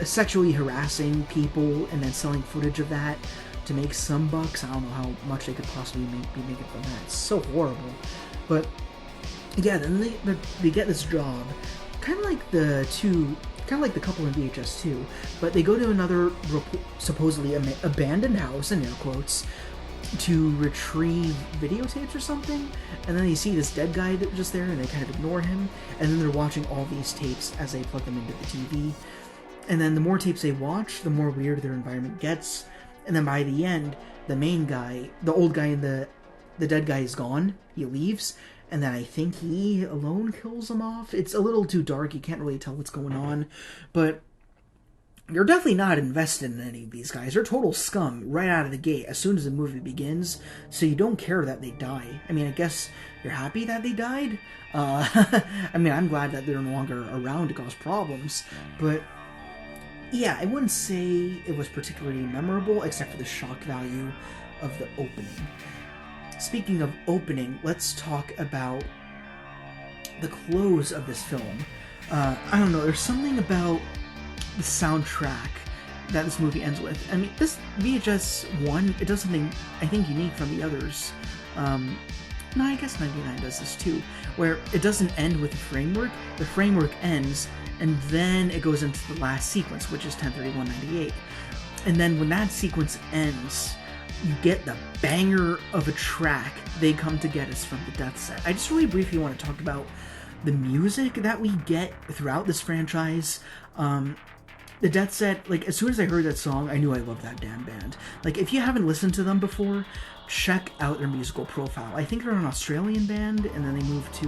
sexually harassing people and then selling footage of that to make some bucks. I don't know how much they could possibly be making from that. It's so horrible. But yeah, then they get this job, kind of like the couple in VHS 2, but they go to another supposedly abandoned house, in air quotes, to retrieve videotapes or something, and then they see this dead guy just there, and they kind of ignore him, and then they're watching all these tapes as they plug them into the TV, and then the more tapes they watch, the more weird their environment gets, and then by the end, the main guy, the old guy, and the dead guy is gone, he leaves, and then I think he alone kills him off. It's a little too dark, you can't really tell what's going on, but you're definitely not invested in any of these guys. They're total scum right out of the gate as soon as the movie begins, so you don't care that they die. I mean, I guess you're happy that they died. I mean, I'm glad that they're no longer around to cause problems, but yeah, I wouldn't say it was particularly memorable, except for the shock value of the opening. Speaking of opening, let's talk about the close of this film. I don't know, there's something about the soundtrack that this movie ends with. I mean, this VHS 1, it does something, I think, unique from the others. No, I guess 99 does this too, where it doesn't end with the framework ends, and then it goes into the last sequence, which is 10:31:98. And then when that sequence ends, you get the banger of a track, They Come to Get Us, from the Death Set. I just really briefly want to talk about the music that we get throughout this franchise. The Death Set, like, as soon as I heard that song, I knew I loved that damn band. Like, if you haven't listened to them before, check out their musical profile. I think they're an Australian band, and then they moved to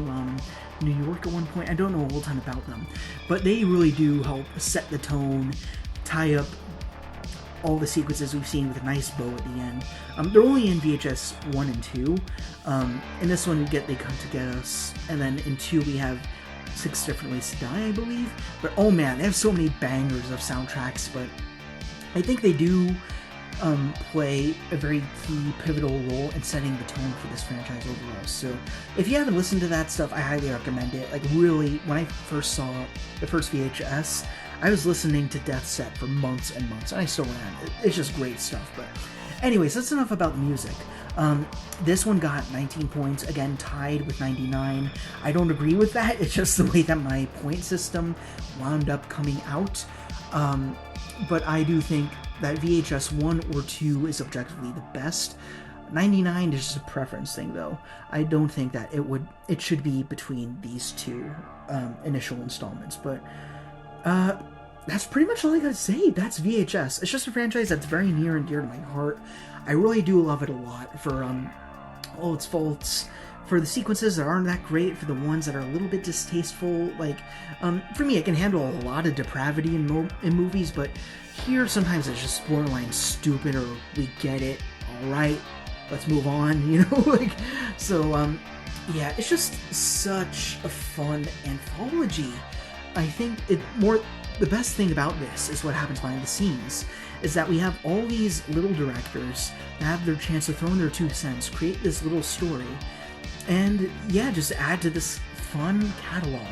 New York at one point. I don't know a whole ton about them, but they really do help set the tone, tie up all the sequences we've seen with a nice bow at the end. They're only in VHS 1 and 2. In this one, we get They Come to Get Us, and then in 2 we have 6 Different Ways to Die, I believe. But oh man, they have so many bangers of soundtracks, but I think they do play a very key, pivotal role in setting the tone for this franchise overall. So if you haven't listened to that stuff, I highly recommend it. Like, really, when I first saw the first VHS, I was listening to Death Set for months and months, and I still am. It's just great stuff. But anyways, that's enough about the music. This one got 19 points, again tied with 99. I don't agree with that, it's just the way that my point system wound up coming out. But I do think that VHS 1 or 2 is objectively the best. 99 is just a preference thing, though. I don't think that it should be between these two initial installments, but that's pretty much all I gotta say. That's VHS. It's just a franchise that's very near and dear to my heart. I really do love it a lot for all its faults, for the sequences that aren't that great, for the ones that are a little bit distasteful. Like, for me, I can handle a lot of depravity in movies, but here sometimes it's just borderline stupid, or we get it, alright, let's move on, you know? Like, so, yeah, it's just such a fun anthology. I think the best thing about this is what happens behind the scenes, is that we have all these little directors that have their chance to throw in their 2 cents, create this little story, and yeah, just add to this fun catalog.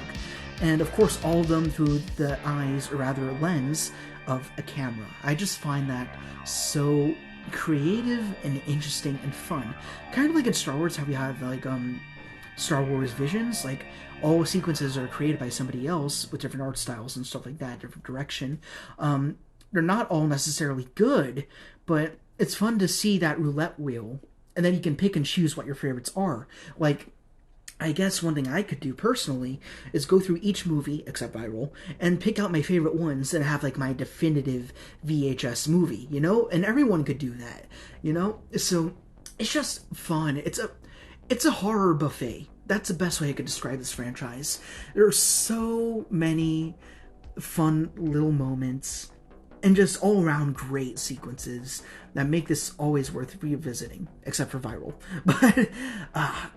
And of course, all of them through the eyes, or rather lens, of a camera. I just find that so creative and interesting and fun. Kind of like in Star Wars, how we have like Star Wars Visions, like all sequences are created by somebody else with different art styles and stuff like that, different direction. They're not all necessarily good, but it's fun to see that roulette wheel, and then you can pick and choose what your favorites are. Like, I guess one thing I could do personally is go through each movie, except Viral, and pick out my favorite ones and have like my definitive VHS movie, you know? And everyone could do that, you know? So it's just fun. It's a horror buffet. That's the best way I could describe this franchise. There are so many fun little moments and just all around great sequences that make this always worth revisiting, except for Viral. But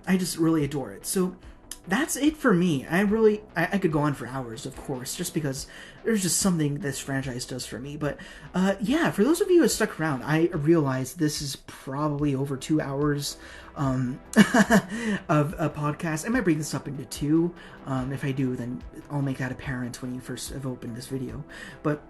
I just really adore it. So that's it for me. I could go on for hours, of course, just because there's just something this franchise does for me. But yeah, for those of you who stuck around, I realize this is probably over 2 hours of a podcast. I might break this up into 2. If I do, then I'll make that apparent when you first have opened this video. But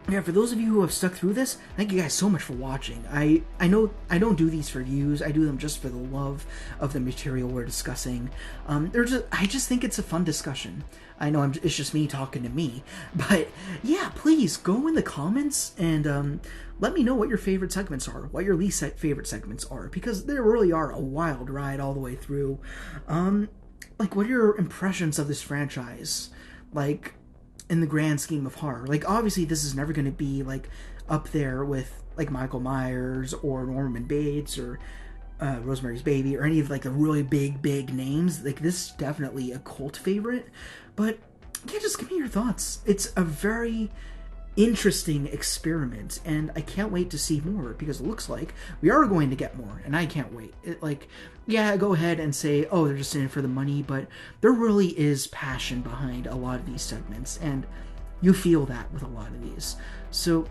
yeah, for those of you who have stuck through this, thank you guys so much for watching. I know I don't do these for views. I do them just for the love of the material we're discussing. I just think it's a fun discussion. I know it's just me talking to me, but yeah, please go in the comments and let me know what your favorite segments are, what your least favorite segments are, because there really are a wild ride all the way through. Like, what are your impressions of this franchise? Like, in the grand scheme of horror. Like, obviously this is never going to be like up there with like Michael Myers or Norman Bates or Rosemary's Baby or any of like the really big names. Like, this is definitely a cult favorite. But yeah, just give me your thoughts. It's a very interesting experiment, and I can't wait to see more, because it looks like we are going to get more, and I can't wait. Yeah, go ahead and say, oh, they're just in it for the money, but there really is passion behind a lot of these segments, and you feel that with a lot of these. So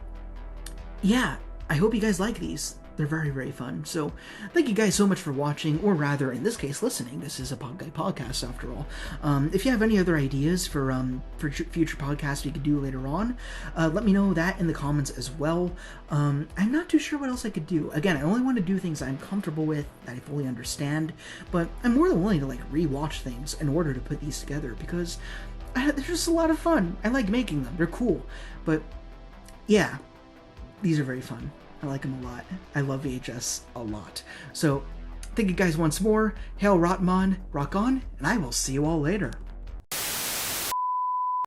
yeah, I hope you guys like these. They're very, very fun. So thank you guys so much for watching, or rather, in this case, listening. This is a PODguy podcast, after all. If you have any other ideas for future podcasts we could do later on, let me know that in the comments as well. I'm not too sure what else I could do. Again, I only want to do things I'm comfortable with, that I fully understand, but I'm more than willing to like rewatch things in order to put these together, because they're just a lot of fun. I like making them. They're cool. But yeah, these are very fun. I like them a lot. I love VHS a lot. So, thank you guys once more. Hail RAATMA, rock on, and I will see you all later.